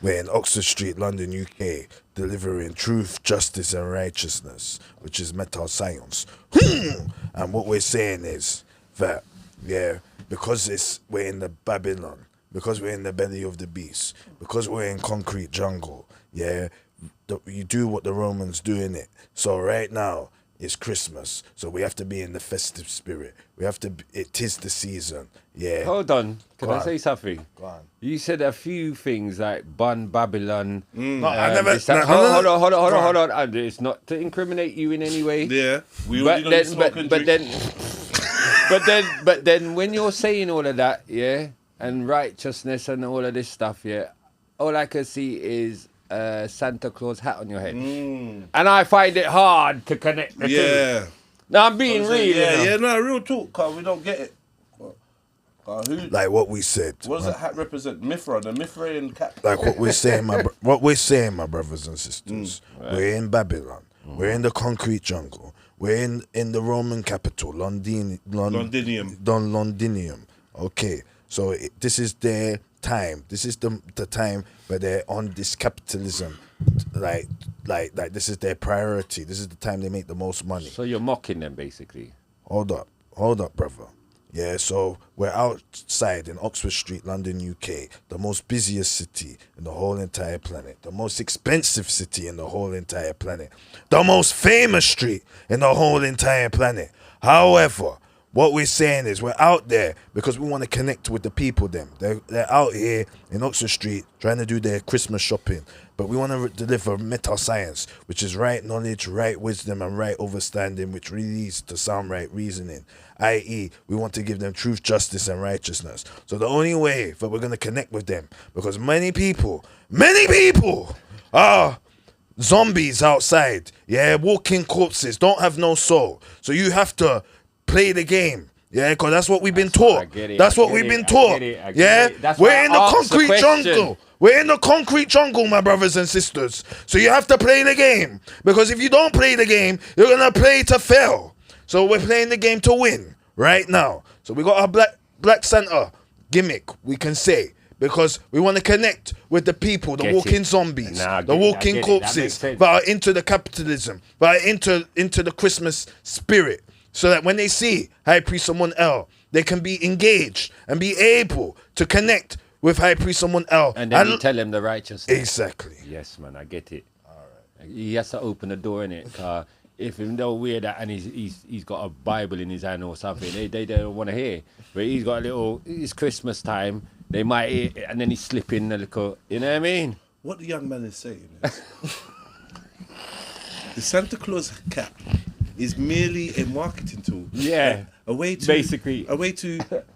We're in Oxford Street, London, UK, delivering truth, justice, and righteousness, which is metal science. And what we're saying is that, yeah, because we're in the Babylon, because we're in the belly of the beast, because we're in concrete jungle, yeah, you do what the Romans do in it. So right now, it's Christmas, so we have to be in the festive spirit. It is the season, yeah. Hold on. Can Go I on. say something? Go on. You said a few things like Bun Babylon. No, I never. this, that. no. Hold on. And it's not to incriminate you in any way. Yeah, we But already know then, you smoke and drink. but then, when you're saying all of that, yeah, and righteousness and all of this stuff, yeah, all I can see is a Santa Claus hat on your head, and I find it hard to connect the two. Yeah. No, I'm being real. Yeah, you know? no, real talk, Carl. We don't get it. Who? Like what we said. What does that hat represent? Mithra, the Mithraean cap. Like what we're saying, my brothers and sisters. We're in Babylon. We're in the concrete jungle. We're in the Roman capital, Londinium. Londinium. Okay, so this is their time. This is the time where they're on this capitalism. Like this is their priority. This is the time they make the most money. So you're mocking them, basically. Hold up, brother. Yeah, so we're outside in Oxford Street, London, UK, the most busiest city in the whole entire planet, the most expensive city in the whole entire planet, the most famous street in the whole entire planet. However, what we're saying is we're out there because we want to connect with the people. They're out here in Oxford Street trying to do their Christmas shopping, but we want to deliver meta science, which is right knowledge, right wisdom, and right understanding, which really leads to sound right reasoning. I.e., we want to give them truth, justice, and righteousness. So the only way that we're going to connect with them, because many people are zombies outside, walking corpses, don't have no soul. So you have to play the game, because that's what we've been taught. That's what we've been taught. We're in the concrete jungle. We're in the concrete jungle, my brothers and sisters. So you have to play the game, because if you don't play the game, you're gonna play to fail. So we're playing the game to win right now. So we got our Black Santa gimmick, we can say, because we want to connect with the people, the walking zombies, the walking corpses that are into the capitalism, that are into the Christmas spirit. So that when they see High Priest Someone L, they can be engaged and be able to connect with High Priest Someone L. And then you tell him the righteousness. Exactly. Yes, man, I get it. All right. He has to open the door, innit? If him don't wear that and he's got a Bible in his hand or something, they don't want to hear. But he's got it's Christmas time, they might hear it, and then he's slipping a little, you know what I mean? What the young man is saying is, the Santa Claus cap is merely a marketing tool. Yeah. A way to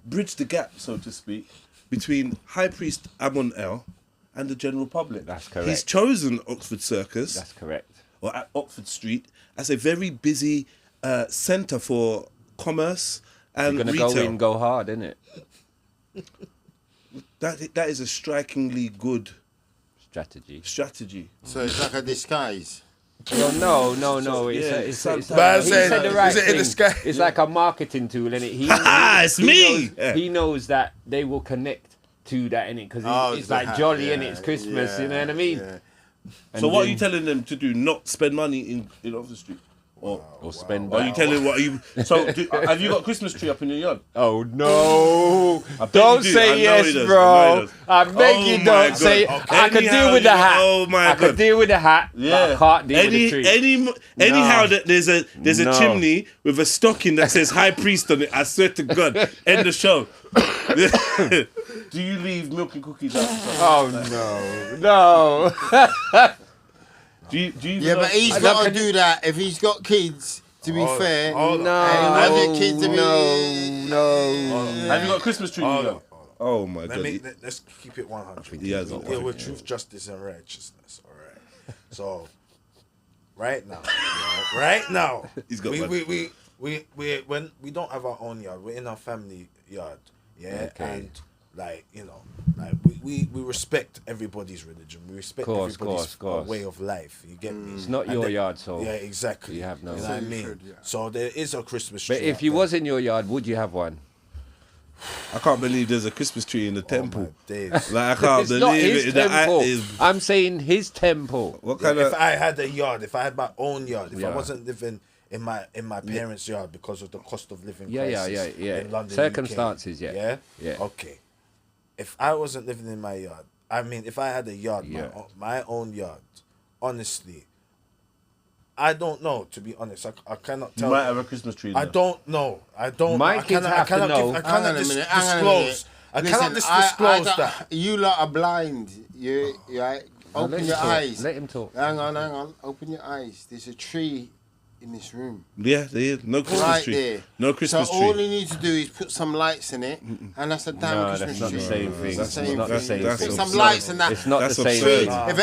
bridge the gap, so to speak, between High Priest Amun L and the general public. That's correct. He's chosen Oxford Circus. That's correct. Or at Oxford Street as a very busy centre for commerce and You're retail. gonna go in, go hard, innit? That is a strikingly good strategy. So it's like a disguise. No. It's he said the right thing. It's like a marketing tool, innit? It's me. He knows that they will connect to that, innit? Because it's like jolly, innit? It's Christmas, you know what I mean? Yeah. So what are you telling them to do? Not spend money in Oxford Street? Or spend. Are you telling what are you? So have you got a Christmas tree up in your yard? Oh no! Don't say yes, bro. I beg you, don't say. I could deal with the hat. Oh my God! I could deal with the hat. Yeah. But I can't deal with the tree. Anyhow, that there's a chimney with a stocking that says High Priest on it. I swear to God, end the show. Do you leave milk and cookies out? Oh no! Do you but he's got to do that if he's got kids. To be fair, no. Have you got a Christmas tree? Oh my God! Let's keep it 100. Yeah, with truth, justice, and righteousness. All right. So, right now, he's got we when we don't have our own yard, we're in our family yard. Yeah, and we respect everybody's religion. We respect everybody's way of life. You get me? It's not your yard, so yeah, exactly. You have no. You know what I mean? So there is a Christmas tree. But if you was in your yard, would you have one? I can't believe there's a Christmas tree in the temple. Days. Like I can't It's not believe his it. temple. I'm saying his temple. What kind of? If I had a yard, if I had my own yard, if I wasn't living in my parents' yard because of the cost of living crisis in London, circumstances, UK, yeah. Okay. If I wasn't living in my yard, I mean, if I had a yard, my own yard, honestly, I don't know. To be honest, I cannot tell. You might have a Christmas tree. I don't know. I don't. My I kids have to know. I cannot disclose. I cannot disclose that. You lot are blind. You open your eyes. Let him talk. Hang on. Open your eyes. There's a tree in this room. Yeah, there is. No Christmas tree. There. No Christmas tree. So all you need to do is put some lights in it, and that's a damn Christmas tree. That's not the same thing. That's not the same thing. Put some lights in that. It's not the same absurd. thing. If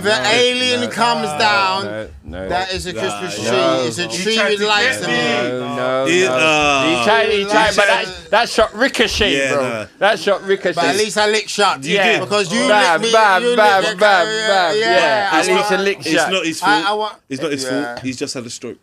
an alien comes down, that is a Christmas tree. It's a tree with lights in it. No. He tried, but that shot ricochet, bro. That shot ricochet. But at least I lick shot. Yeah. Because you bam, lick me. bam. Yeah. At least a lick shot. It's not his fault. He's just had a stroke.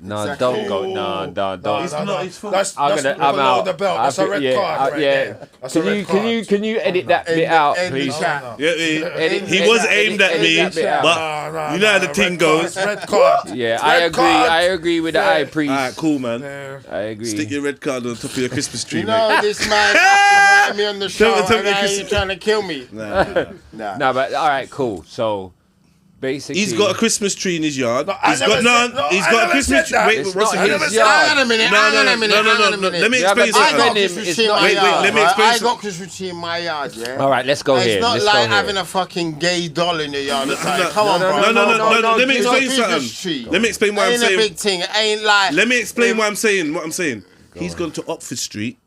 No, Exactly. don't go. No, don't. It's not his fault. That's I'm below out. the belt. That's a red card right there. That's a red card. Can you edit that bit out, please? No. Yeah, he was aimed at me, that bit out. but you know how the thing goes. Red card. Yeah, I Red agree. card. I agree with the high priest. Alright, cool, man. Yeah. I agree. Stick your red card on top of your Christmas tree, You mate. know this man had me on the show Don't and now me he's trying to kill me. Nah. No, but all right, cool. So basically, He's got a Christmas tree in his yard. I He's never got said- no, He's I got a never Christmas said tree. that. Wait, It's what's not it? his Hang on a minute, hang on a minute, hang on a minute. Let me Yeah, but explain I I got something. him, Christmas it's tree in not- my Wait, yard. let me right? explain I some- got Christmas tree in my yard, yeah. all right. Let's go It's here. not Let's like go having here. a fucking gay doll in the yard. It's like, come on, no, bro. No. Let me It's a explain Christmas something. tree. Let me explain what I'm Ain't a saying. big thing. It ain't like. Let me explain what I'm saying. What I'm saying. He's gone to Oxford Street,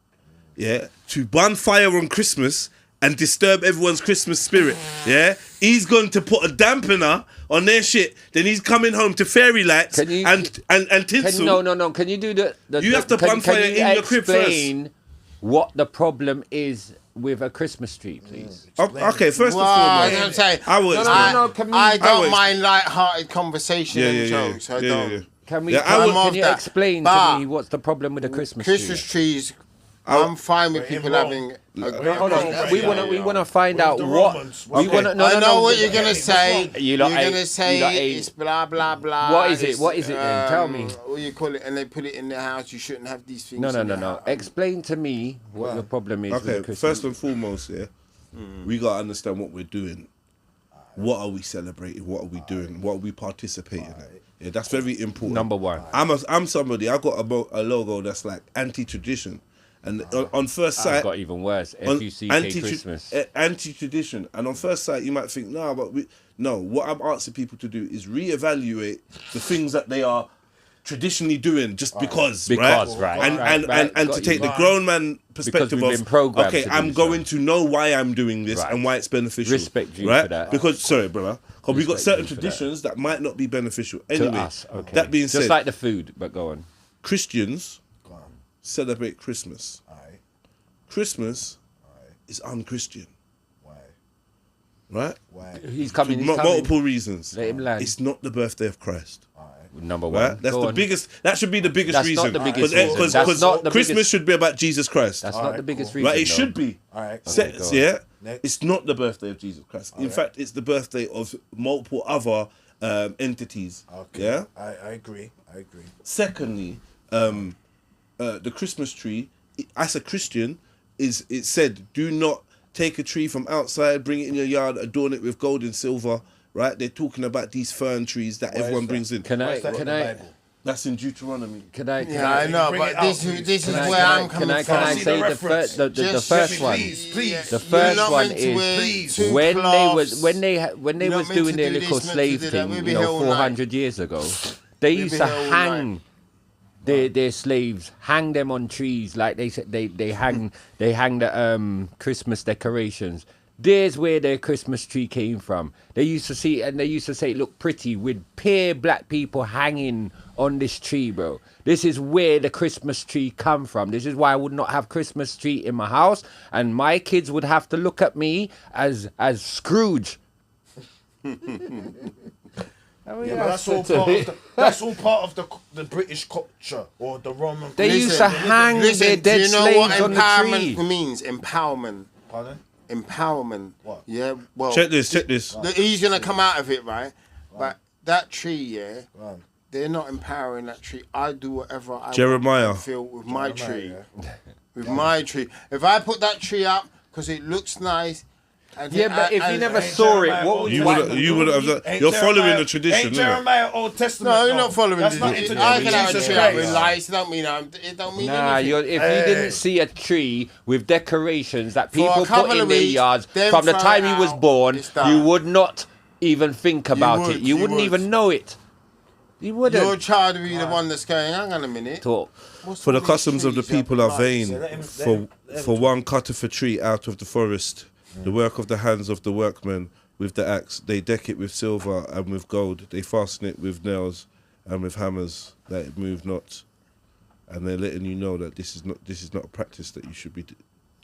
yeah, to burn fire on Christmas and disturb everyone's Christmas spirit. Yeah, he's gone to put a dampener on their shit. Then he's coming home to fairy lights Can you- and tinsel. No. Can you do the You have to can bonfire you in your crib first. explain what the problem is with a Christmas tree, please? Okay, first Well, and I'm foremost, saying, I will No, explain. no, can we- I I don't will- mind light-hearted conversation and jokes. I don't. Can we? Yeah, I would- can you that. explain But to me what's the problem with the Christmas Christmas tree? trees, I'm fine with in people Rome. having. Hold on. We want to find out the what Romans. we want to. No, I no, know no. what you're gonna say. You lot You're ain't- gonna say you lot ain't- it's blah blah blah. What is it? It's, What is it then? Tell me. What do you call it? And they put it in their house. You shouldn't have these things. No. in the house. Explain to me what your problem is with the Okay, Christmas. first and foremost, yeah, we gotta understand what we're doing. What are we celebrating? What are we doing? What are we participating in? Yeah, that's very important. Number one. I'm somebody. I got a logo that's like anti-tradition, and on first I've sight, got even worse. on FUCK Christmas. anti-tradition, and on first sight, you might think, no, but no. What I'm asking people to do is reevaluate the things that they are traditionally doing just because, Because, right? right, And right. and Got to you. take the grown man perspective we've of, been programmed okay, to I'm do going so. to know why I'm doing this Right. and why it's beneficial. Respect you right? for that. Because, sorry, brother, because we've got Respect certain you for that. traditions that might not be beneficial. To Anyway, us, okay. that being just said, like the food, but go on. Christians celebrate Christmas. Aye. Christmas is unchristian, Why? right? Why? He's coming. He's coming. Multiple reasons. Let him land. It's not the birthday of Christ. Number one. Right? That's Go the on. biggest. That should be the biggest That's reason. not the biggest Because reason. That's not the Christmas biggest- should be about Jesus Christ. That's not the biggest cool. reason. Right? It though. should be. All right. Se- go on. yeah. Next. It's not the birthday of Jesus Christ. In fact, it's the birthday of multiple other entities. Okay. Yeah. I agree. Secondly, the Christmas tree, as a Christian, it said, do not take a tree from outside, bring it in your yard, adorn it with gold and silver. Right? They're talking about these fern trees that everyone brings in. Can I? Where's that in Can the I? Bible? That's in Deuteronomy. Can I? Yeah, I know, bring but it out, this please? is Can I- where can I- I'm coming can I from. say See the the reference. the Just first one? Please. The You're first not one meant to is wear please. two when cloths. they You're not was meant doing to their do little this, meant slave to do that. thing, We'll you be here know, all 400 years ago, they used be to here all hang their slaves, hang them on trees, like they said they hang the Christmas decorations. There's where their Christmas tree came from. They used to see and they used to say it looked pretty with pure black people hanging on this tree, bro. This is where the Christmas tree come from. This is why I would not have Christmas tree in my house, and my kids would have to look at me as Scrooge. Yeah, but that's all part of the British culture or the Roman. They used to hang their do dead you know what slaves on the empowerment tree. means? Empowerment. Pardon? Empowerment. What? Yeah. Well, Check this. he's gonna come out of it, right? But that tree, yeah, Right. they're not empowering that tree. I do whatever I Jeremiah. want to feel with my tree. Yeah. With my tree. If I put that tree up because it looks nice. And Yeah, but if you and- never Ain't saw it, Jeremiah what Old would You you would Testament. you would have. Ain't You're following Jeremiah- the tradition, Ain't innit? Jeremiah Old Testament. No, you're not following That's it. not I introducing can have a Jesus tree up with Christ. lights. It don't mean Nah, anything. if you didn't see a tree with decorations that For a people couple put in of their weeks, yards then from the throw time it you was out, born, it's done. you would not even think about would, it. You you wouldn't would. even know it. You wouldn't. Your child will be the one that's going, hang on a minute. Talk. What's For all the these customs of the trees people up are lights? vain. let him- For one cutteth a tree out of the forest, the work of the hands of the workmen with the axe. They deck it with silver and with gold. They fasten it with nails and with hammers that it move not. And they're letting you know that this is not a practice that you should be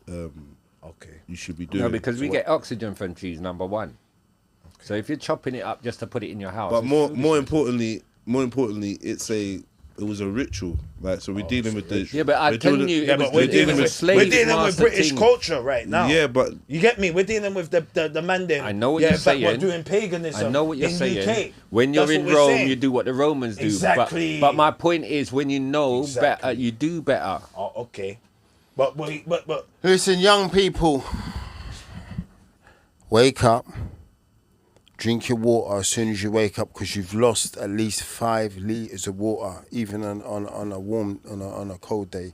Okay. doing. No, because we get oxygen from trees, number one. So if you're chopping it up just to put it in your house, But it's more foolishness. importantly, it's a it was a ritual. Like, so we're dealing with the. Yeah, but I'm telling you, Yeah, but we're dealing with British culture right now. Yeah, but you get me. We're dealing with the man there. I know what you're saying. We're doing paganism. I know what you're saying. UK. When you're That's in what we're Rome, saying. you do what the Romans do. Exactly. But my point is, when you know better, Exactly. you do better. Oh, okay. But Listen, young people, wake up. Drink your water as soon as you wake up, because you've lost at least 5 liters of water, even on a cold day.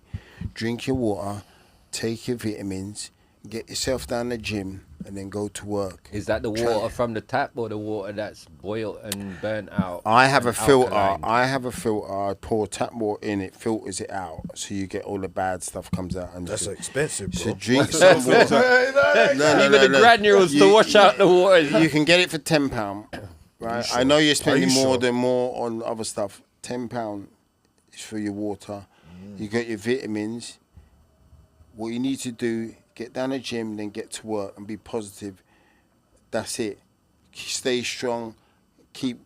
Drink your water, take your vitamins, get yourself down the gym, and then go to work. Is that the water from the tap or the water that's boiled and burnt out? I have a filter. alkaline? I pour tap water in, it filters it out, so you get all the bad stuff comes out. And that's expensive, bro. So drink some water. Even the granules to wash out the water. You can get it for £10, right? I know you're spending sure? more on other stuff. £10 is for your water. You got your vitamins. What you need to do, get down the gym, then get to work and be positive. That's it. Stay strong. Keep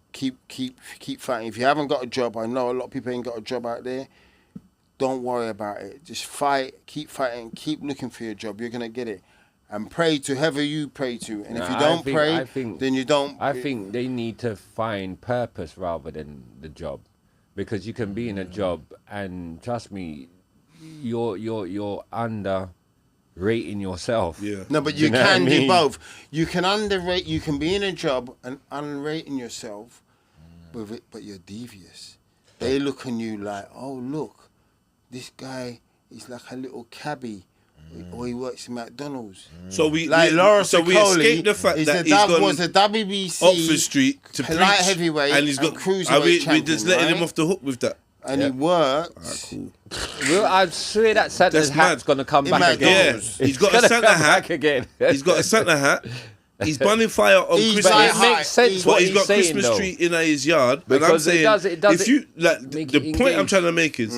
fighting. If you haven't got a job, I know a lot of people ain't got a job out there. Don't worry about it. Just fight. Keep fighting. Keep looking for your job. You're gonna get it. And pray to whoever you pray to. And if you don't pray, then you don't. I think they need to find purpose rather than the job, because you can be in a job and trust me, you're underrating yourself. yeah. No, but you can do both. You can underrate. You can be in a job and unrating yourself, but you're devious. They look on you like, oh look, this guy is like a little cabbie, or he works in McDonald's. So we Sicoli escaped the fact is that the he's gone was a WBC Oxford Street to preach, light heavyweight and he's got cruiserweight we just champion, letting right? him off the hook with that. And he works. Cool. Well, I swear that Santa's That's hat's mad. going to come In back again. Yeah, McDonald's. he's got a gonna Santa come hat. back again. He's got a Santa hat. He's burning fire on He's Christmas. like It makes sense But what he's got saying, Christmas though. tree in his yard. Because and I'm saying, it does if you like, make the it point I'm engage. trying to make is,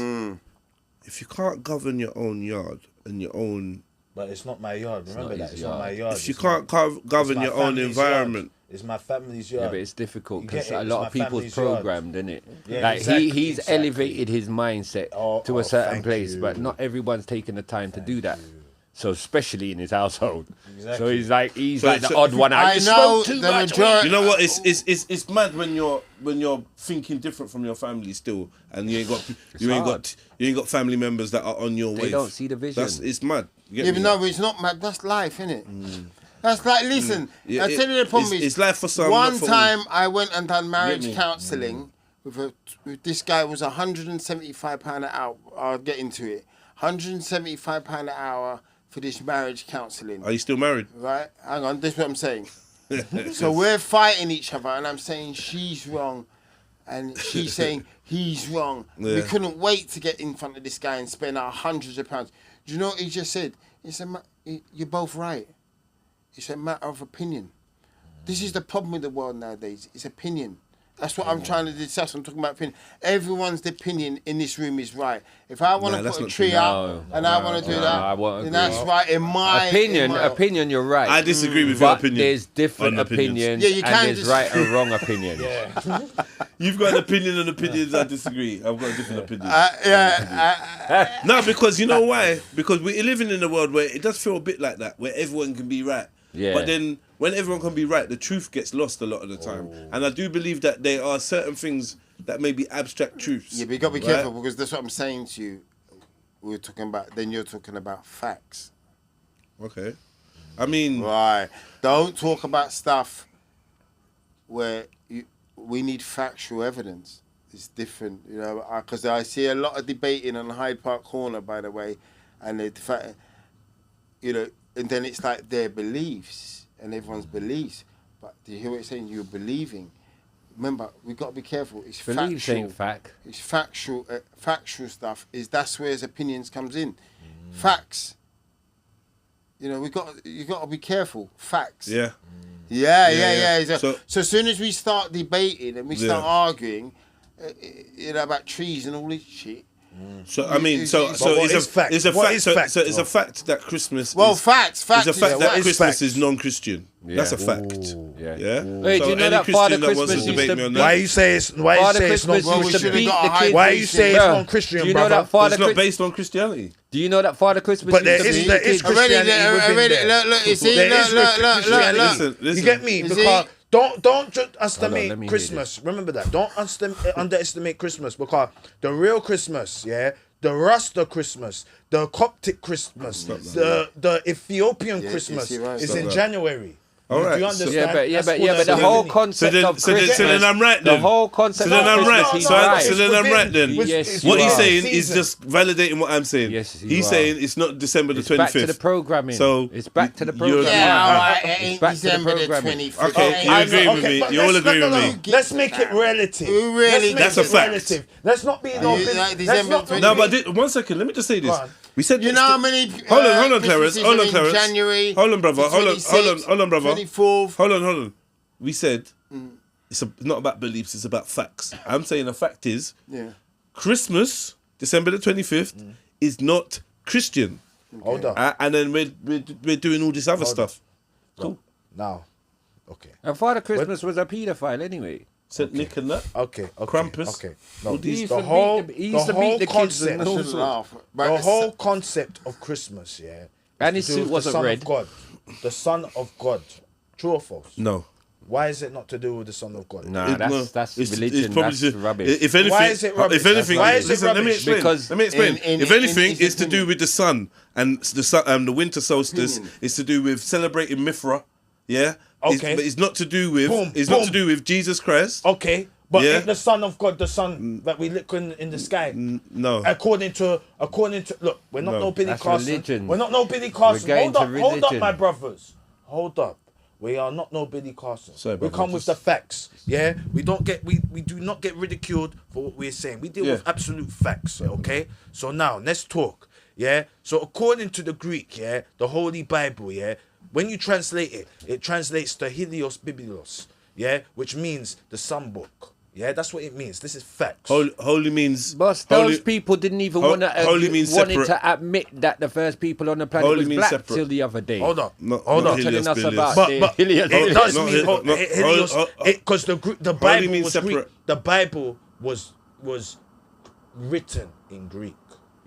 if you can't govern your own yard and your own, But it's not my yard. Remember not that. his It's not my yard. yard. if you It's can't my- govern it's my your own family's environment, yard. It's my family's yard. Yeah, but it's difficult You because get it? a It's lot my of people's family's yard. programmed, isn't it? Yeah, like exactly, he's exactly. elevated his mindset to a certain thank place, you. but not everyone's taking the time to do that. So especially in his household. So Exactly. he's like the so odd one out. I You know smoke too the much. majority. you know what? It's mad when you're thinking different from your family still, and you ain't got family members that are on your They wave. don't see the vision. It's mad. You get Yeah, me? but no, it's not mad. That's life, innit? That's like, listen, Yeah, I tell you the problem is, it's life for some. one not for time I went and done marriage me? counselling with this guy. Was £175 an hour. I'll get into it. £175 an hour for this marriage counselling. all. Are you still married? Right? Hang on, this is what I'm saying. So we're fighting each other, and I'm saying she's wrong, and she's saying he's wrong. We Yeah. couldn't wait to get in front of this guy and spend our hundreds of pounds. Do you know what he just said? He said, you're both right. It's a matter of opinion. This is the problem with the world nowadays. It's opinion. That's what I'm trying to discuss. I'm talking about opinion. Everyone's opinion in this room is right. If I want Nah, to that's put a not tree true. up and I want to do that, I won't then agree. that's right in my Opinion, you're right. I disagree with your but opinion. there's different on opinions. opinions Yeah, you and can there's just- right and wrong opinions. You've got an opinion on opinions. I disagree. I've got a different opinion. Yeah, No, because you know why? Because we're living in a world where it does feel a bit like that, where everyone can be right. Yeah. But then when everyone can be right, the truth gets lost a lot of the time. And I do believe that there are certain things that may be abstract truths. yeah, but you got to be right? careful because that's what I'm saying to you. We're talking about, then you're talking about facts. Okay. I mean, Right. Don't talk about stuff where we need factual evidence. It's different, you know, because I see a lot of debating on Hyde Park Corner, by the way, and the fact, you know, and then it's like their beliefs and everyone's beliefs. But do you hear what it's saying? You're believing. Remember, we've got to be careful. It's Beliefs factual. ain't fact. It's factual. Factual stuff that's where his opinions comes in. Facts. You know, you got to be careful. Facts. yeah. Yeah. So- So as soon as we start debating and we start Yeah. arguing, you know, about trees and all this shit, So I mean, so But so what it's is fact? it's a What fact. is So, fact, so it's though? a fact that Christmas. Well, is, facts. It's a fact is that what is Christmas fact. is non-Christian. That's a fact. Yeah. Yeah. Hey, do you know any that Father Christian that wants to Christmas used debate to me on beat- that, Why you say it's not? Father Christmas Well, we used to should've beat got the a high kids. Why you say it's Bro, non-Christian, do you know brother? that Father it's not Christmas? based on Christianity. Do you know that Father Christmas But used to there is beat there the is kids? Christianity within Already, there. look, you see, There is look. Christianity. Listen. You get me? You Because see? don't just let me underestimate hear Christmas. Remember that. Don't underestimate Christmas, because the real Christmas, the Rasta Christmas, the Coptic Christmas, the Ethiopian Christmas see, right. is Stop in that. January. All Do right, you so- understand? Yeah, That's but called the a whole divinity. concept of So Christmas. then I'm right The then. whole concept So then of I'm Christmas, right. he's So right. then I'm right then. Yes, What you he's are. saying is Season. just validating what I'm saying. Yes, you he's are. saying it's not December the It's back 25th. to the programming. So It's back to the you're- programming. Yeah, all right. It's It ain't back to the December the programming. 25th. Okay, you agree with me. but You all let's- agree with me. Let's make it relative. Who really- Let's make That's a it fact. relative. Let's not be no. like Let's December not 25th. No, but 1 second. Let me just say this. Go on. We said You know how many? Hold on, Clarence. Christmases Hold are on, in Clarence. January. Hold on, brother. the Hold on, 26th, brother. 24th. Hold on. We said it's not about beliefs. It's about facts. I'm saying the fact is Yeah. Christmas, December the 25th, is not Christian. Hold on. And then we're doing all this other stuff. Cool. Now. Okay. And Father Christmas was a paedophile anyway. Saint Nick and that. Okay. Krampus. Okay. All No, these- He used the to whole beat the- he used to beat the kids and concept. all Shouldn't sorts. laugh. But The it's- whole concept of Christmas, And is his to do suit with wasn't the Son red. of God. The Son of God. True or false? No. Why is it not to do with the Son of God? Nah, that's It's religion. probably That's just- rubbish. If anything, Why is it rubbish? If anything, Why is it listen, let me rubbish? explain. Because let me explain. in- If anything, in his it's to do opinion. with the sun, and the sun, the winter solstice Opinion. is to do with celebrating Mithra. Yeah. Okay. But it's not to do with. Boom, It's not boom. to do with Jesus Christ. Okay, but Yeah. ain't the Son of God the Son that we look in the sky? No. According to look, we're not No. no Billy That's Carson. religion. We're not no Billy Carson. We're Hold getting up, to hold up, religion. my brothers. Hold up. We are not no Billy Carson. Sorry, we brother, come with just- the facts. Yeah, we do not get ridiculed for what we're saying. We deal Yeah. with absolute facts. Okay. So now let's talk. Yeah. So according to the Greek, the Holy Bible, when you translate it, it translates to Helios Biblos, which means the Sun Book. Yeah, that's what it means. This is facts. Holy means. But holy, those people didn't even Hol- want to holy means wanted separate. to admit that the first people on the planet Holy was means black separate. till the other day. Hold up. Not- Hold not up. Helios Telling us Bilios. about But the Helios it does not mean Hel- not- Helios hold- because the Bible means was separate. Greek. The Bible was written in Greek.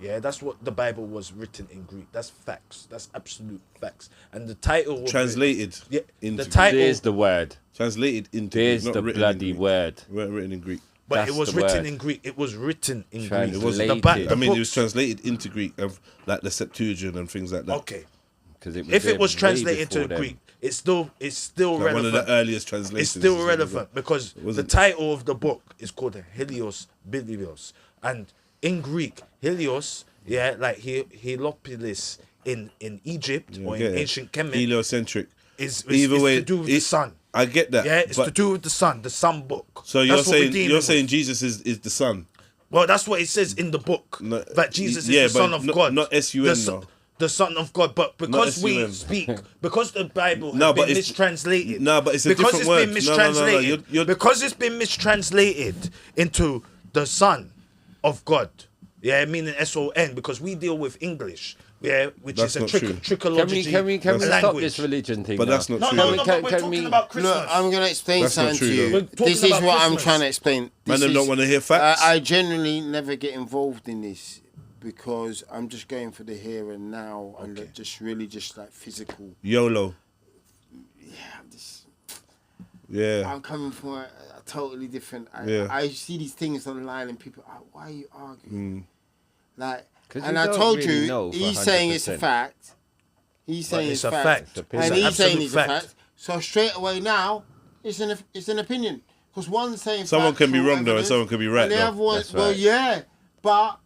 Yeah, that's what the Bible was written in Greek. That's facts. That's absolute facts. And the title was Translated. Yeah, into the title, There's the word. Translated into. There's Greek, the not written in bloody Greek. word. Weren't written in Greek. but that's it was the written word. in Greek. It was written in Greek. Translated. It wasn't. The back- I mean, it was books- translated into Greek, of like the Septuagint and things like that. Okay. Because it was If there it was way translated before to them. Greek, it's still Like one relevant. of the earliest translations. It's still is relevant because the wasn't- title of the book is called Helios Bilios, and in Greek, Helios, like Heliopolis in Egypt or Okay. in ancient Kemet, heliocentric. is Either way, to do with the sun. I get that. Yeah, it's but- to do with the sun book. So you're That's what we're saying dealing you're with. saying Jesus is the Son. Well, that's what it says in the book, No, that Jesus is yeah, the Son but of not- God. not S-U-N The Son- though. The Son of God, but because we S-U-N. speak, because the Bible has No, been but it's- mistranslated. No, but it's a because different it's word. been No, no, no, no, mistranslated. you're- Because it's been mistranslated into the Son of God. Yeah, meaning SON, because we deal with English. Yeah, which That's is a not true. trichology Can we stop language. this religion thing? But now? that's not No, true. no, though. no, Can- but we're can talking we- about Christmas. Look, I'm going to explain That's not something to true, you. though. We're talking This is about what I'm Christmas. trying to explain. Man, This them is- don't want to hear facts. I generally never get involved in this because I'm just going for the here and now and just really just like physical. YOLO. I'm just. Yeah. I'm coming from a totally different. Yeah. I see these things online and people are, why are you arguing? Like, 'Cause and you I don't told really know you, for he's saying it's a 100%. fact. He's saying it's it's a a fact. fact. It's And an he's saying absolute it's fact. a fact. So straight away now, it's an opinion. Because one's saying Someone can be factual wrong though, and evidence, someone can be right and the though. other one, That's well, right. yeah, but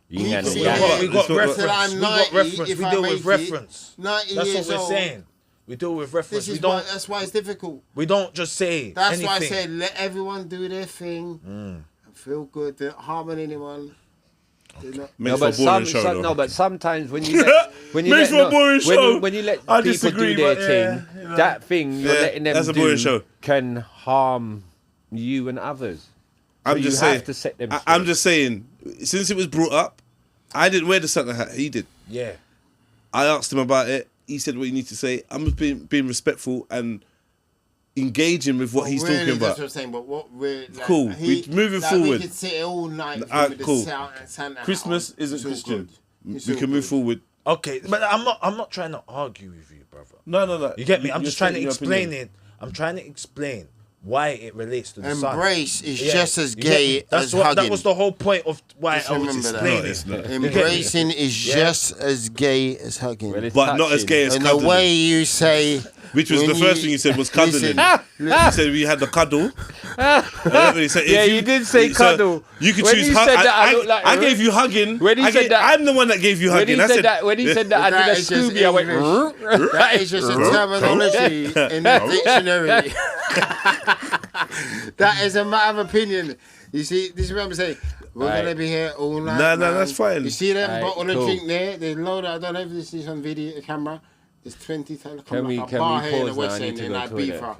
Yin and See, yang. yeah. We got It's not- reference. Till I'm We got 90, reference. if We I deal make with it, reference. 90 That's years what we're old. saying. We deal with reference. This We is why, don't. that's why it's difficult. We don't just say That's anything. why I said let everyone do their thing and feel good. Don't harm anyone. Do not- Makes for a boring show though. no, but sometimes when you let, Makes for a boring show. when you let I people disagree, do their but thing, yeah, you know. that thing you're Yeah, letting them that's a do boring show. can harm you and others. I'm just saying. Have to set them I'm just saying. Since it was brought up, I didn't wear the Santa hat. He did. Yeah. I asked him about it. He said what you need to say. I'm just being respectful and engaging with what he's talking about. That's what I'm saying. But what we're like, Cool. We're moving forward. We could sit all night. Cool. Santa Christmas isn't It's all Christian. good. We can move forward. Okay, but I'm not trying to argue with you, brother. No. You get me? I'm You're just trying to stating your explain opinion. it. I'm trying to explain why it relates to the sun. Embrace is Yeah, just as you get me? gay That's as what, hugging. That was the whole point of why Just I was remember that. explaining. No, it's not. Embracing is just as gay as hugging. Well, it's But not as touching. gay as And the cuddling. way you say, Which was when the first thing you said was cuddling. Listen, You said we had the cuddle. He said, Yeah, if you did say cuddle. You could When choose you hug. said that, I looked like I gave you hugging. When he said that- I'm the one that gave you When hugging. he I said said that, when he said that, I That did a is just Scooby. I went. English. That is just a terminology in the dictionary. That is a matter of opinion. You see, this is what I'm saying. We're Right. gonna be here all night. No, man. that's fine. You see that Right, bottle cool. of drink there? There's load. I don't know if this is on video camera. There's 20. Can we like a bar here in the pause now? West I need End to in go Ibiza. toilet.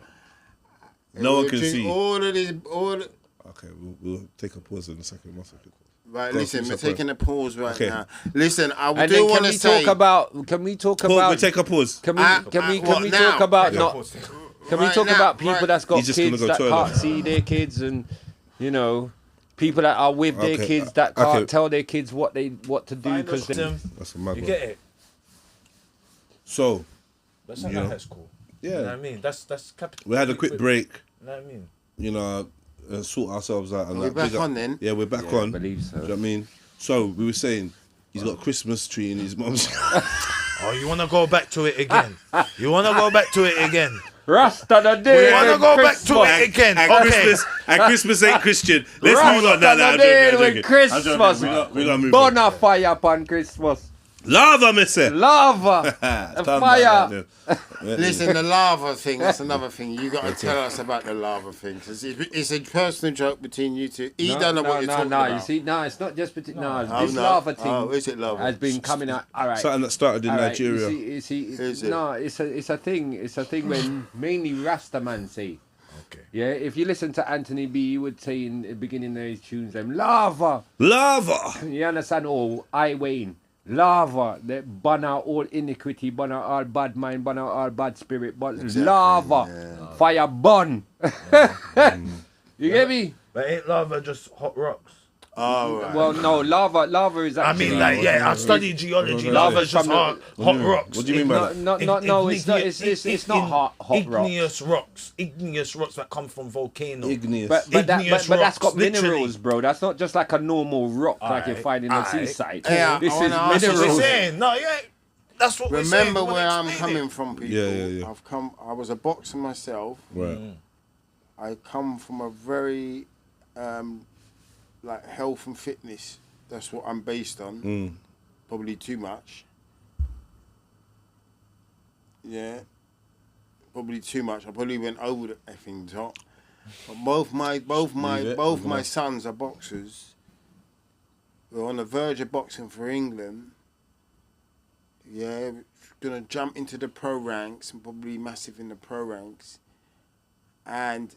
No one We'll can drink see. all of this. Okay, we'll take a pause in a second. 1 second. Right, Go on, listen, finish we're that point. taking a pause right Okay. now. Listen, I And do then want to say. Can we talk Pause, about? we'll take a pause. Can we what now? talk about Yeah. not? Can we Right talk now, about people right. that's got He's just gonna kids go that toilet. can't see their kids, and you know, people that are with their Okay, kids that can't okay. tell their kids what to do Find because us them. That's a mad You one. get it? So, But something Yeah. like that's cool. You know yeah, what I mean? That's capital. we had a quick break. You know what I mean? You know, sort ourselves out. And Are we that. back Big up- on then? Yeah, we're back Yeah, I on. believe so. Do you know what I mean? So we were saying he's got a Christmas tree in his mum's. Oh, you want to go back to it again? You want to go back to it again? Rasta the day. We want to go back to it again. And Okay. Christmas ain't Christian. Let's Rasta move on. No, the I'm day joking. with Christmas. We gotta move on. Bonfire upon Christmas. Lava, mister. Lava. Calm Fire. down, Listen, the lava thing, that's another thing. You got to tell us about the lava thing. 'Cause it's a personal joke between you two. He don't know what you're talking about. You see, no, it's not just between. No, Oh, this no. lava thing Oh, is it lava? has been coming out. All right. Something that started in All right, Nigeria. You see, Is it? no, it's a thing. It's a thing when mainly Rasta man say. Okay. Yeah, if you listen to Anthony B, he would say in the beginning of his tunes, them lava. Lava. You understand? Oh, I Wayne. Lava, that burn out all iniquity, burn out all bad mind, burn out all bad spirit, but lava, fire burn. You get me? But ain't lava just hot rocks? Oh, right. Well, no, lava is I actually. mean, like, yeah, I studied geology. Lava's just from hot the- rocks. What do you mean by that? No, it's not. It's not hot rocks. Igneous rocks that come from volcanoes. Igneous. But igneous that's got rocks, literally. minerals, bro. That's not just like a normal rock like you Aight, find in the aight. seaside. Yeah, This I is wanna ask you That's what we're minerals. saying. No, yeah, that's what we're saying. Remember We where wanna I'm explain coming it. from, people. Yeah. I was a boxer myself. Right. I come from a very, like health and fitness. That's what I'm based on. Probably too much. Yeah. Probably too much. I probably went over the effing top. But both my sons are boxers. We're on the verge of boxing for England. Yeah, gonna jump into the pro ranks and probably massive in the pro ranks. And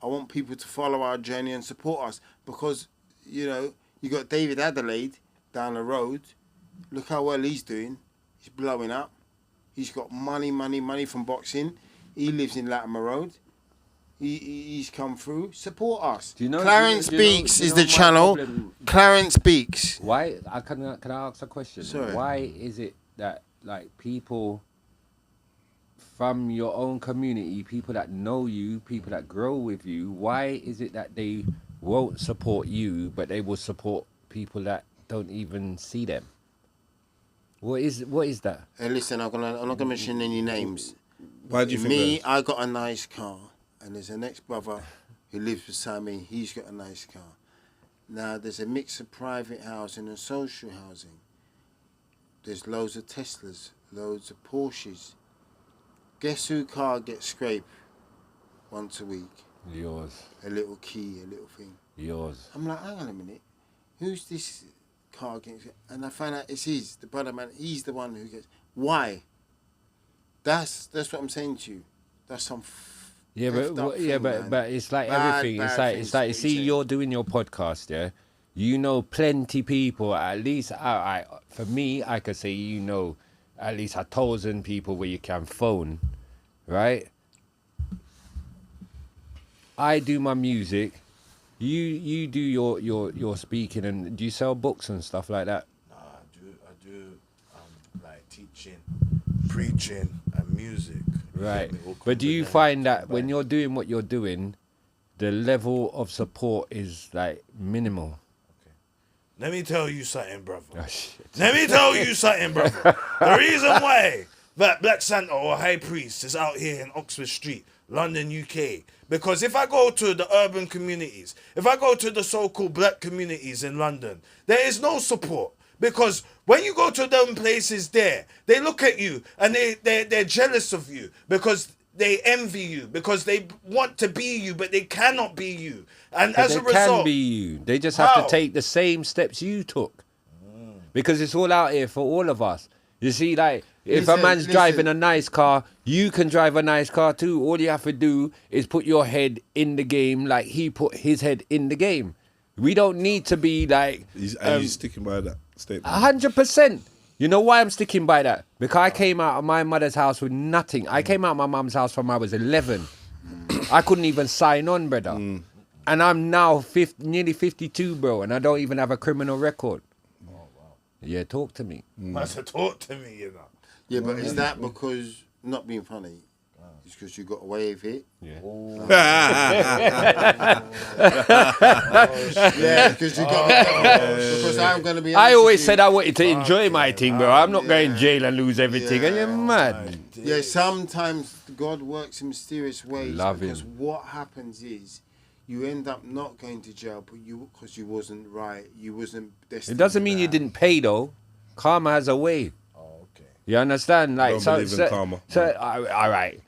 I want people to follow our journey and support us because, you know, you got David Adelaide down the road. Look how well he's doing. He's blowing up. He's got money from boxing. He lives in Latimer Road. He's come through. Support us. Do you know- Clarence do you know- Beeks do you is know the my channel. problem? Clarence Beeks. Why? Can I ask a question? Sorry. Why is it that like people from your own community, people that know you, people that grow with you, why is it that they won't support you, but they will support people that don't even see them? What is that? Hey, listen, I'm not gonna mention any names. Why do you think Me, that? I got a nice car, and there's a next brother who lives beside me. He's got a nice car. Now there's a mix of private housing and social housing. There's loads of Teslas, loads of Porsches. Guess who car gets scraped once a week? Yours. A little key, a little thing. Yours. I'm like, hang on a minute, who's this car getting scraped? And I find out it's his, the brother man. He's the one who gets. Why? That's what I'm saying to you. That's some Yeah, effed up thing, man. but it's like Bad, everything. It's bad like things you to see, say. you're doing your podcast, yeah. You know plenty people. At least for me, I could say you know at least 1,000 people where you can phone, right? I do my music. You do your speaking, and do you sell books and stuff like that? Nah, I do like teaching, preaching, and music. You Right. get me? All But do you combined, find that when combined. you're doing what you're doing, the level of support is like minimal? Let me tell you something, brother. Oh, shit. Let me tell you something, brother. The reason why that Black Santa or High Priest is out here in Oxford Street, London, UK, because if I go to the urban communities, if I go to the so-called black communities in London, there is no support. Because when you go to them places there, they look at you and they're jealous of you because they envy you, because they want to be you, but they cannot be you. And But as they a result... can be you. They just have How? to take the same steps you took. Because it's all out here for all of us. You see, like, if a man's driving a nice car, you can drive a nice car too. All you have to do is put your head in the game like he put his head in the game. We don't need to be like... Are you sticking by that statement? 100%. You know why I'm sticking by that? Because I came out of my mother's house with nothing. I came out of my mum's house from I was 11. I couldn't even sign on, brother. And I'm now nearly 52, bro, and I don't even have a criminal record. Oh, wow. Yeah, talk to me. That's a talk to me, you know. Yeah, but is that because, not being funny, it's because you got away with it? Yeah. Yeah, because you got because I'm going to be honest I always with said you. I wanted to enjoy my thing, bro. I'm not going to jail and lose everything. Yeah. Are you mad? Yeah, sometimes God works in mysterious ways. Love because him. what happens is you end up not going to jail, but because you wasn't right, you wasn't destined. It doesn't for mean you that. didn't pay, though. Karma has a way. Oh, okay. You understand? Like, don't believe in karma. All right.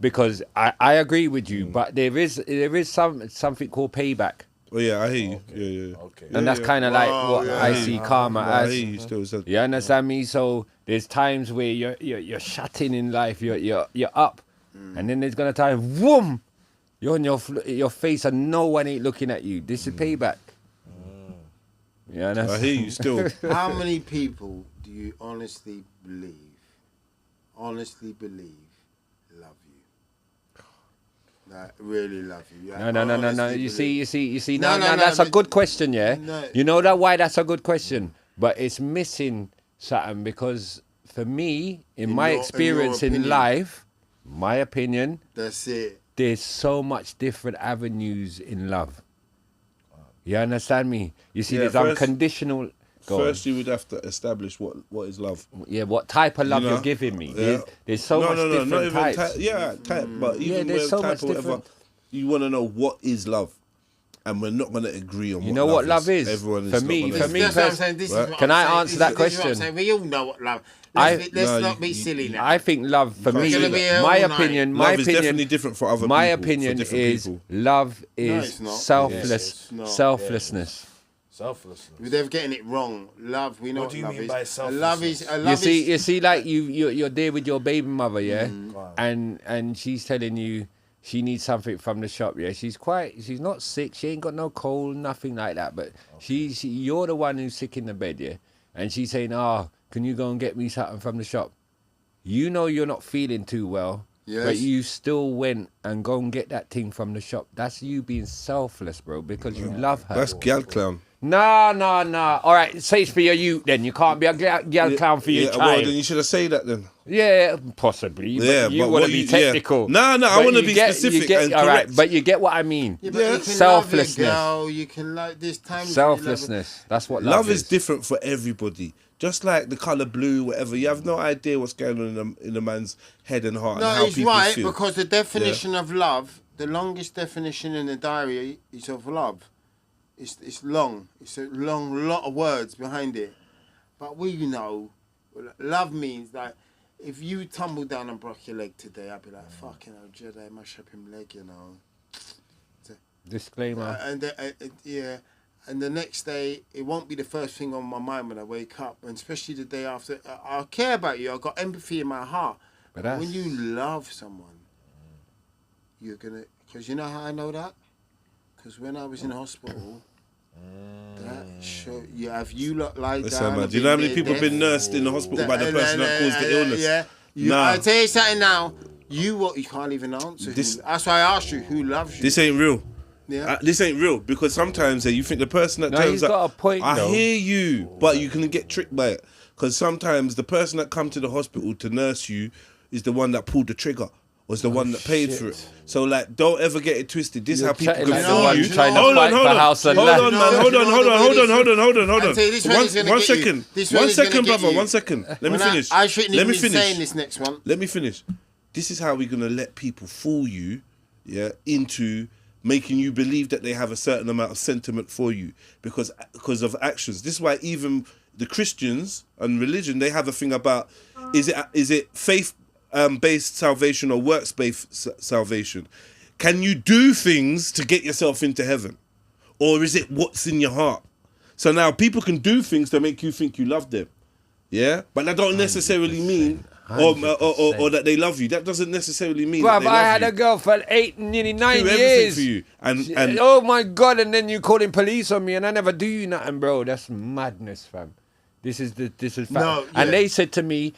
Because I agree with you, but there is something called payback. Oh yeah, I hear you. Yeah. Okay. And that's kind of like what yeah. I see karma I as. hear you still. So, You understand me? So there's times where you're shutting in life, you're up, and then there's gonna time, whoom, you're on your face and no one ain't looking at you. This is payback. You understand? I hear you still. How many people do you honestly believe love you? That really love you? No. Honestly You believe. see. No, No, no, that's a but- good question, yeah. No. You know why that's a good question, but it's missing something because for me, in my your experience in opinion. life, my opinion, That's it. there's so much different avenues in love. You understand me? You see, Yeah, there's first- unconditional. Go on. First, you would have to establish what is love. Yeah, what type of love You know? you're giving me? Yeah. There's so much different not even types. type, but even there's with so type much or whatever, different- you want to know what is love, and we're not going to agree on. You know what love is? Everyone For is me- not for gonna me agree. That's what I'm pers- saying. This is Right. what Can I'm I saying. answer This that is what I'm question? saying. We all know what love. I- Let's No, not be you- silly now. I think love for can't me, say Gonna be here my all night. opinion, Love is definitely different for other my people, for opinion different is people. love No, is it's not. selfless, Yes, it's not. selflessness. Selflessness. They're getting it wrong. Love, we know What what do you love mean is. by A selflessness? love is. A You love see, is. you see, like you're there with your baby mother, yeah, Wow. and she's telling you she needs something from the shop, yeah. She's not sick, she ain't got no cold, nothing like that, but you're the one who's sick in the bed, yeah, and she's saying, "Oh, can you go and get me something from the shop?" You know you're not feeling too well, Yes. but you still went and go and get that thing from the shop. That's you being selfless, bro, because you love her. That's gal clown. No. All right, say it's for your youth then. You can't be a gal clown for your Well, child. then you should have said that then. Yeah, possibly. Yeah, but you but want what to be you- yeah. technical. No, I But wanna you be get- specific you get, and all right, correct. but you get what I mean. Yeah, but you can Selflessness. love your girl, you can like this time. Selflessness. That's what Love is different for everybody. Just like the colour blue, whatever. You have no idea what's going on in a man's head and heart and No, how it's people right feel. because the definition of love, the longest definition in the diary is of love. It's long. It's a lot of words behind it. But we know, love means like if you tumble down and broke your leg today, I'd be like, fucking hell, Jedi, mash up him leg, you know. Disclaimer. Yeah. And the next day, it won't be the first thing on my mind when I wake up, and especially the day after. I care about you. I've got empathy in my heart. But But when you love someone, you're gonna, because you know how I know that? Because when I was in hospital, that show you have you lot lie down. Man, do you know how many people have been nursed in the hospital by the person that caused the illness? Yeah. I'll tell you something now. You can't even answer. That's why I asked you who loves you. This ain't real. Yeah. This ain't real because sometimes you think the person that No, turns he's up. got a point, I though. hear you, but you can get tricked by it because sometimes the person that come to the hospital to nurse you is the one that pulled the trigger. Was the one that paid for it. So like, don't ever get it twisted. This is how people can like fool the you. one trying to Hold fight on, for house and hold land. on, man. Hold on. I'll tell you, this one is gonna One get you. second. This one One is gonna second, get brother. you. 1 second. Let me finish. I shouldn't Let even me be finish. saying this next one. Let me finish. This is how we're gonna let people fool you, into making you believe that they have a certain amount of sentiment for you because of actions. This is why even the Christians and religion, they have a thing about is it faith based salvation or works based salvation? Can you do things to get yourself into heaven, or is it what's in your heart? So now people can do things to make you think you love them, but that don't necessarily mean or that they love you. That doesn't necessarily mean that Bruv, they love I had you. a girl for 8, nearly 9 Do everything years. for you, and Oh my God! And then you calling police on me, and I never do you nothing, bro. That's madness, fam. This is fact. No, And yeah. they said to me,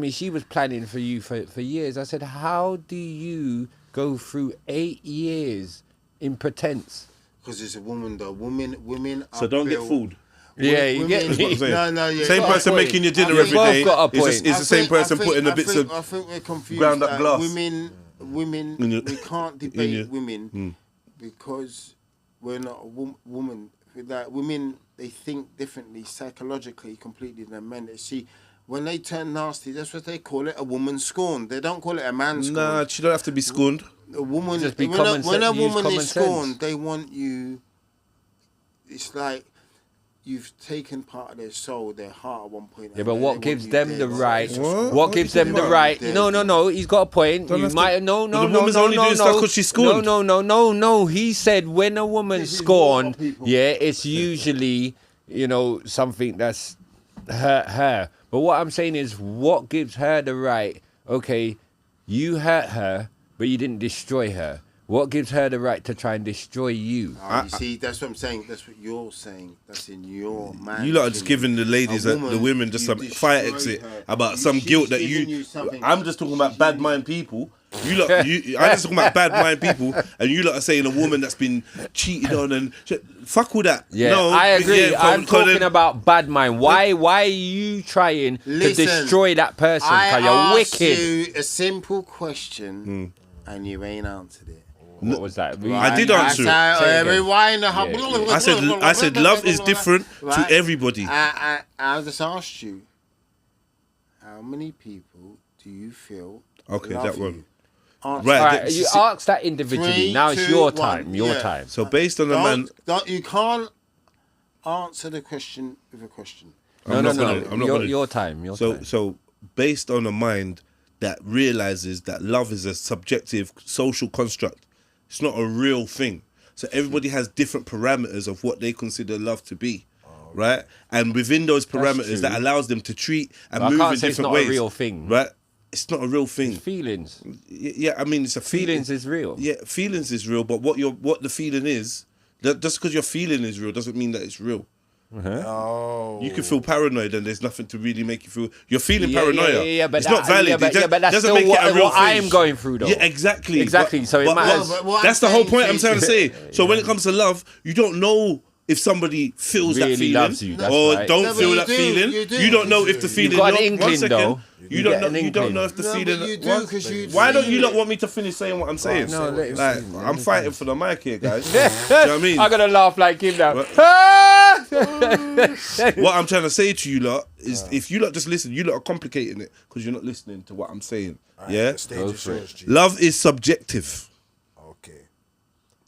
she was planning for you for years. I said, how do you go through 8 years in pretense? Because it's a woman, though. Women are so don't get built- fooled. Yeah, you get That's what I'm me. saying. No, yeah. Same got a person point. making your dinner I every think- day Both got a is point. the same person I putting the think- bits of I think we're confused. ground up that glass. Women, In your- we can't in debate your- women because we're not a woman. That women, they think differently psychologically, completely than men. They see. When they turn nasty, that's what they call it, a woman scorned. They don't call it a man scorned. Nah, she don't have to be scorned. A woman, Just be when common a sense, use woman common is sense. scorned, they want you. It's like you've taken part of their soul, their heart at one point. Yeah, and but they what want gives you them dead. the right? What? What gives them the about? right? Dead. No. He's got a point. Don't You have to- might no. the woman's only doing stuff 'cause she's scorned. No. He said when a woman's This is scorned, what people- it's usually something that's hurt her. But what I'm saying is, what gives her the right? Okay, you hurt her, but you didn't destroy her. What gives her the right to try and destroy you? You see, that's what I'm saying. That's what you're saying. That's in your mind. You lot are just giving the ladies, the women, just some fire exit about some guilt that you. I'm just talking about bad mind people. You lot, I'm just talking about bad mind people, and you lot are saying a woman that's been cheated on and fuck all that. Yeah, no, I agree. yeah, I'm talking about bad mind. Why are you trying to Listen, destroy that person? I Because you're asked wicked. you a simple question, and you ain't answered it. What was that? I did answer it. Say it again. Rewind. I said love is different to everybody. I just asked you, how many people do you feel Okay, love that one. you? Answer. Right. All right, you asked that individually. Three, Now it's two, your one. time. Your Yeah. time. So based on the man, You can't answer the question with a question. I'm not gonna- Your time. Your time. So based on a mind that realizes that love is a subjective social construct, it's not a real thing. So everybody has different parameters of what they consider love to be, right? And within those parameters, true. that allows them to treat and But I move can't in say it's different not a ways. real thing. Right? It's not a real thing. Feelings. Yeah, I mean, it's a Feelings is real. Yeah, feelings is real, but what the feeling is, just because your feeling is real doesn't mean that it's real. Oh. You can feel paranoid and there's nothing to really make you feel. You're feeling Yeah, paranoia. yeah, but it's not valid. Yeah, but, It but that's doesn't still make it a real what thing. I am going through, though. Yeah, exactly. Exactly, so it matters. That's the whole point I'm trying to say. So when it comes to love, you don't know if somebody feels Really that feeling loves you, that's or right. don't No, but feel you that do, feeling. you do. You don't know if the You've feeling. got an One inkling, second. though. You You don't get know. an You don't inkling. know if the No, but feeling. you do, What? 'cause you Why don't feel you it. lot want me to finish saying what I'm saying? No, let him like finish. I'm fighting for the mic here, guys. Do you know what I mean? I'm gonna laugh like him now. What? What I'm trying to say to you lot is, if you lot just listen, you lot are complicating it because you're not listening to what I'm saying. Yeah, The stage is yours, G. love is subjective. Okay.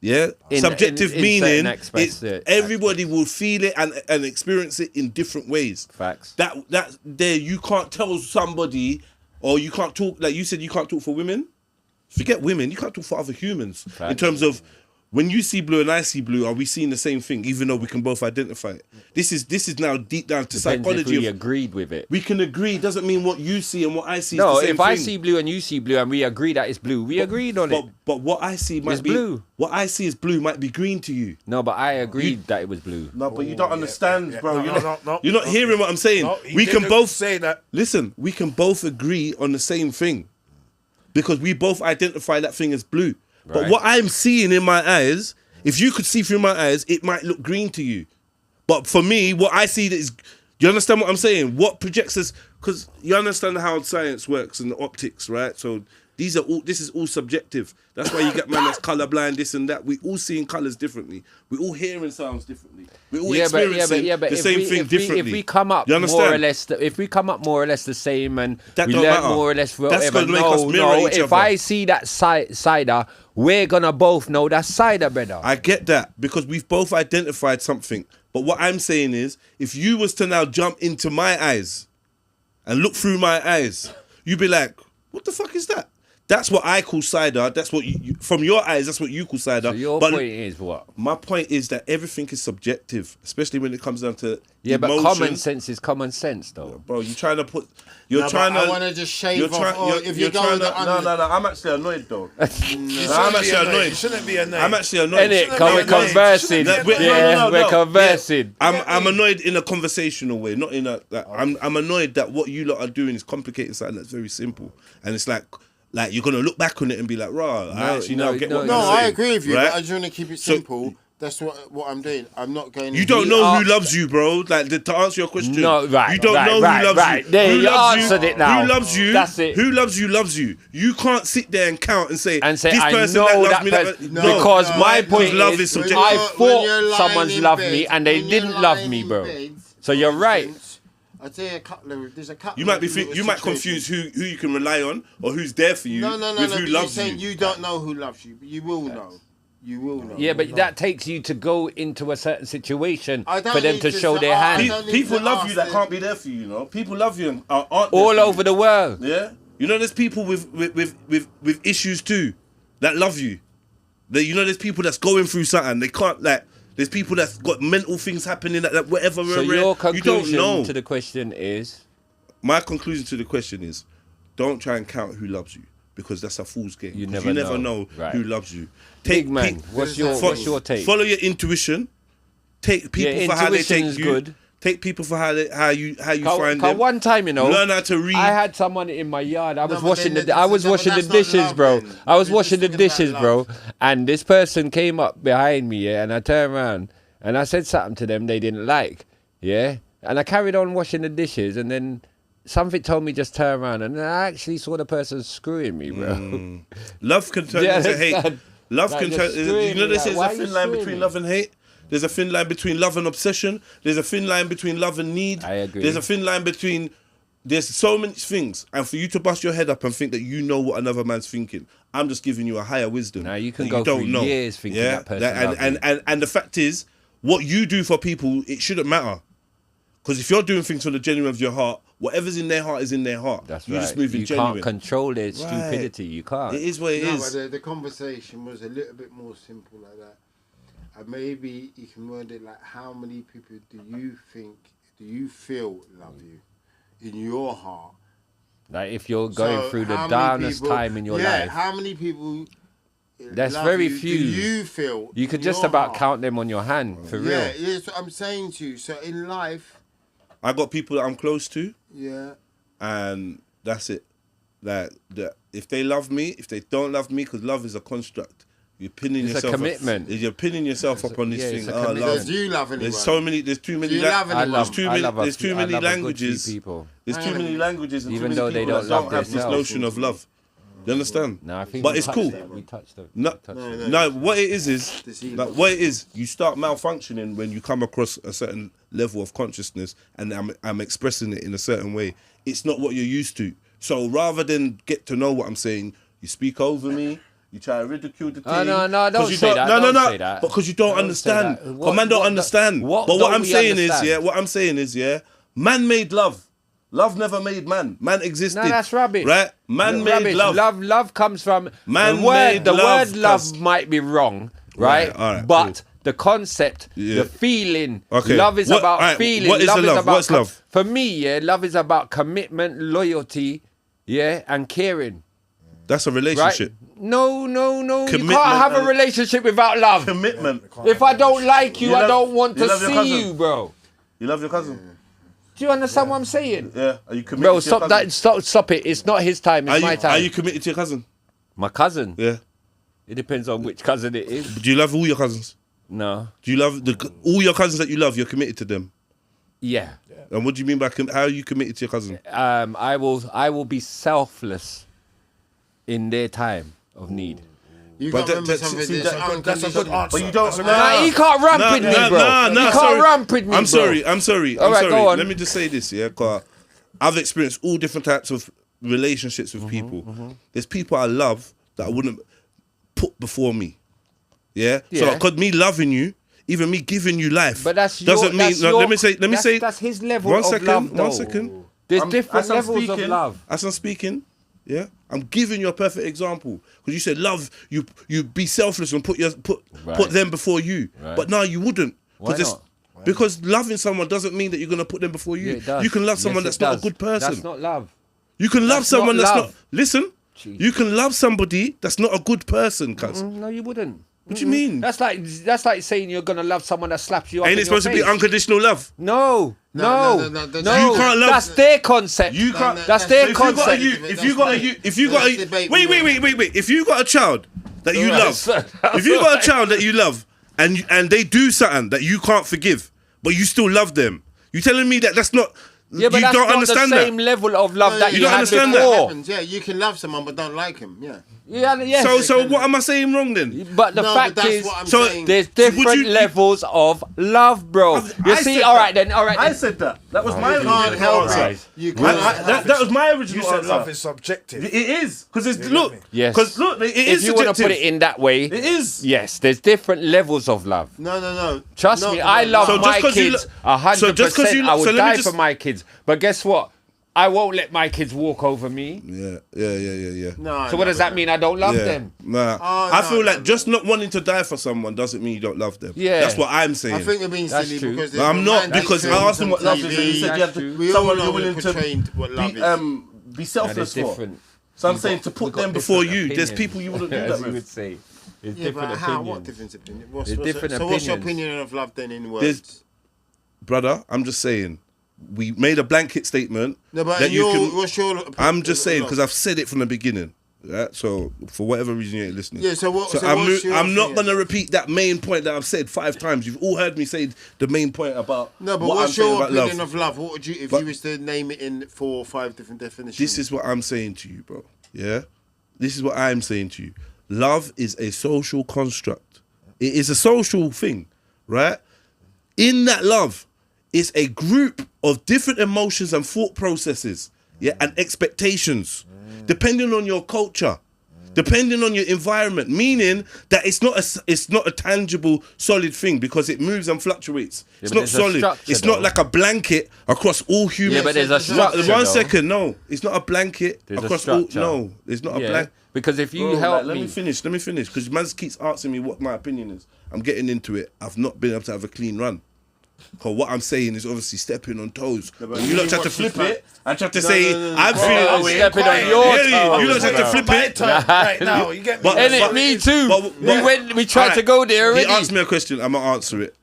Yeah, subjective in meaning certain aspects, everybody will feel it and experience it in different ways. Facts. That there you can't tell somebody, or you can't talk, like you said, you can't talk for women. Forget women, you can't talk for other humans in terms of when you see blue and I see blue, are we seeing the same thing? Even though we can both identify it. This is now deep down to Depends psychology. if we agreed with it. We can agree. Doesn't mean what you see and what I see. No, is the same if I thing. see blue and you see blue and we agree that it's blue, we agreed on it. But what I see might It's be blue. What I see is blue might be green to you. No, but I agreed that it was blue. No, but you don't understand, bro. No, You're not hearing what I'm saying. No, we can both say that. Listen, we can both agree on the same thing because we both identify that thing as blue. But Right. what I'm seeing in my eyes, if you could see through my eyes, it might look green to you. But for me, what I see is, you understand what I'm saying? What projects us? Because you understand how science works and the optics, right? So this is all subjective. That's why you get man that's colorblind, this and that. We all seeing colors differently. We all hearing sounds differently. We all experiencing the same thing differently. If we come up You understand? more or less, if we come up more or less the same, and That we don't learn matter. more or less That's whatever. gonna make us mirror each if other. I see that cider, we're gonna both know that's cider, brother. I get that because we've both identified something. But what I'm saying is, if you was to now jump into my eyes and look through my eyes, you'd be like, what the fuck is that? That's what I call cider. That's what you from your eyes, that's what you call cider. So your but point is what? my point is that everything is subjective, especially when it comes down to Yeah, emotion. but common sense is common sense, though. Bro, you're trying to put... You're No, trying but to... I want to just shave you're off. trying- Or you're- if you're you go trying with to- the No, I'm actually annoyed, though. You I'm shouldn't actually be annoyed. annoyed. You shouldn't be annoyed. I'm actually annoyed. Innit? Shouldn't Cause be we're annoyed. conversing. Shouldn't be No, Yeah, we're conversing. I'm annoyed in a conversational way, not in a. Like, I'm annoyed that what you lot are doing is complicating something that's very simple, and it's like you're gonna look back on it and be like, "Rah, I actually now get what No, you're I saying," agree with you, right? but I just want to keep it So- simple. That's what I'm doing. I'm not going. You don't know who loves you, bro. Like to answer your question, No, right, You don't right, know right, who loves right. you. There, who you loves answered it now. Who loves you? That's it. Who loves you? Loves you. You can't sit there and count and say And say, this I person know that loves that me. person. No, because no, my no, point love is, is subjective. I When you're thought lying someone's in loved bed, me and they when you're didn't love lying me, in bro. bed, So you're for right. instance, I'll tell you a couple of. There's a couple. You might be of little you might situations. confuse who you can rely on or who's there for you No, with but who you're loves saying you. you don't know who loves you, but you will know. You will know. Yeah, but that takes you to go into a certain situation I don't for them need to to show say, their I hand. don't need People to love ask you that them. can't be there for you. You know, people love you and aren't there All for over you. the world. Yeah, you know, there's people with issues too that love you. You know, there's people that's going through something they can't like. There's people that's got mental things happening that whatever. So your you don't conclusion know. to the question is? My conclusion to the question is, don't try and count who loves you because that's a fool's game. You 'Cause never know. know Right. who loves you. Big man, what's your take? Follow your intuition. Take people for how they take intuition's you. good. Take people for how you find them. One time, you know, learn how to read. I had someone in my yard. I was but washing then the. I was that's washing the not dishes, love bro. then. I was We're washing the just talking dishes, about bro. love. And this person came up behind me, yeah, and I turned around and I said something to them they didn't like, yeah, and I carried on washing the dishes, and then something told me just turn around, and I actually saw the person screwing me, bro. Love can turn Yeah, into hate. understand. Love Like, can you're turn. screwing You know, me, this like, is why a are you thin line screwing between me? love and hate. There's a thin line between love and obsession. There's a thin line between love and need. I agree. There's a thin line between. There's so many things, and for you to bust your head up and think that you know what another man's thinking, I'm just giving you a higher wisdom. Now, you can that go don't through know. years thinking that person loves you. and the fact is, what you do for people, it shouldn't matter. Because if you're doing things from the genuine of your heart, whatever's in their heart is in their heart. That's you right. just moving You genuine. can't control their stupidity. You can't. It is what it No, is. but the conversation was a little bit more simple like that. And maybe you can word it like, how many people do you feel love you in your heart? Like if you're going So through the how many downest people- time in your yeah, life, how many people? That's love very you, few. Do you feel? you could in just your about heart? count them on your hand, for real. Yeah, that's what I'm saying to you. So in life, I got people that I'm close to, yeah. and that's it. Like, if they love me, if they don't love me, because love is a construct. You're pinning It's a yourself. commitment. You're pinning yourself up on this yeah, thing. it's a Oh, commitment. love. Does you love anyone? There's so many. There's too many. Do you love anyone? There's too many. There's too many I love a good few languages. people. There's too many languages, and Even too though many they people don't that love don't have this themselves. notion of love. You understand? No, I think But we it's touched cool. it. We touched it. No, We touched it. no. What it is This ego. like, what it is. You start malfunctioning when you come across a certain level of consciousness, and I'm expressing it in a certain way. It's not what you're used to. So rather than get to know what I'm saying, you speak over me. You try to ridicule the thing. Oh, no, 'cause don't you say that. No, Don't say that. Because you don't Don't say understand. that. What- Man don't what understand. what But what don't I'm we saying understand? is, what I'm saying is, man made love. Love never made man. Man existed. No, that's rubbish. Right? Man made Rubbish. love. Love comes from Man the word. made The love, word love cuz. might be wrong, right? All right, but cool. the concept, Yeah. the feeling, Okay. love is What- about all right, feeling. what is love the love? about What's love? For me, yeah, love is about commitment, loyalty, yeah, and caring. That's a Right? relationship. No. You Commitment can't have a and- relationship without love. Commitment. If I don't like you, You I love- don't want you to love your see cousin? you, bro. You love your cousin? Do you understand what I'm saying? Yeah. Are you committed Bro, to your stop cousin? that. Stop it. It's not his time. It's my time. Are you committed to your cousin? My cousin. Yeah. It depends on which cousin it is. Do you love all your cousins? No. Do you love all your cousins that you love? You're committed to them. Yeah. And what do you mean by how are you committed to your cousin? I will be selfless in their time of need. You But got to remember something. see, There's That's a good unconditional- answer. But you don't. That's a good Nah, he can't ramp with me, bro. He can't ramp with me, I'm bro. sorry. All right, go on. Let me just say this, yeah, because I've experienced all different types of relationships with people. There's people I love that I wouldn't put before me. Yeah. So Yeah. because me loving you, even me giving you life, But that's doesn't your, mean. Let me say. That's his level One of second. love, though. 1 second. There's different as I'm levels of speaking- love. As I'm speaking, yeah, I'm giving you a perfect example because you said love. You be selfless and put Right. them before you. Right. But now you wouldn't. Why not? Because loving someone doesn't mean that you're gonna put them before you. Yeah, it does. You can love someone Yes, that's it not a does. good person. That's not love. You can love That's someone not that's love. not. Listen, Jeez. you can love somebody that's not a good person, cuz. No, you wouldn't. What do you mean? That's like saying you're gonna love someone that slaps you up. Ain't in it supposed your to be face. unconditional love? No. No. You can't love- That's their concept. You can't. That's their So if you got a concept. you, if you got a you, if you got That's a debate, wait, if you got a child that you Right, love, so- if you got a child that you love, and they do something that you can't forgive, but you still love them, you telling me that that's not? Yeah, but you that's don't not understand the that. same level of love that you you don't had understand that. before. Happens, yeah, you can love someone but don't like him. Yeah. Yeah, yes. So what am I saying wrong then? But the No, fact but that's is, what I'm so saying. there's So would different you- levels of love, bro. You see, all right then. I said that. That was my You can't help answer. it. You can't. That was my You original said answer. love is subjective. It is because it's get look. me? Yes. Because look, it is If you want to subjective. put it in that way, It is. Yes, there's different levels of love. No. Trust No, me, no, I no. love So just my 'cause you kids lo- so just 'cause 100%. you lo- I would so let me die just- for my kids. But guess what? I won't let my kids walk over me. Yeah. No. So what does that mean? I don't love Yeah. them. Nah. Oh, I no, feel like no, just not wanting to die for someone doesn't mean you don't love them. Yeah. That's what I'm saying. I think you're being That's silly true. because No, there's I'm not romantic because I films asked him on what love is. TV. And he said you have That's to, We all someone know you're we're willing to portraying what love be, is. be selfless That is for. different. So I'm saying to put them before you. There's opinions. people you wouldn't do As that you would with. say. There's Yeah, different but how? opinions. What different opinion? There's different So what's your opinions. opinion of love then in There's- words? Brother, I'm just saying. We made a blanket statement No, but that you can. what's your opinion I'm just saying of because love? I've said it from the beginning. Right? So for whatever reason you ain't listening. Yeah, so what- so I'm, what's your I'm not opinion? gonna repeat that main point that I've said 5 times. You've all heard me say the main point about. No, but what what's I'm saying your about opinion love. of love? What would you, if But- you was to name it in 4 or 5 different definitions? This is what I'm saying to you, bro. Yeah? This is what I'm saying to you. Love is a social construct. It is a social thing, right? In that love, it's a group of different emotions and thought processes, yeah, and expectations, depending on your culture, depending on your environment, meaning that it's not a tangible, solid thing because it moves and fluctuates. It's but not there's a solid. structure, It's not though. like a blanket across all humans. Yeah, but there's a One structure. One though. second, no, it's not a blanket There's a across all. structure. No, it's not a Yeah, blanket. because if you Bro, help like, let me finish, because man keeps asking me what my opinion is. I'm getting into it. I've not been able to have a clean run. Because what I'm saying is obviously stepping on toes. but you you lot try to watch flip this, it and try to No, say, no, no, I'm no. feeling Oh, away. stepping on Yeah, your you toes, lot try to bro. flip My it. turn right now. You get me? But- And me too. but- we tried Alright, to go there already. He asked me a question. I'm gonna answer it.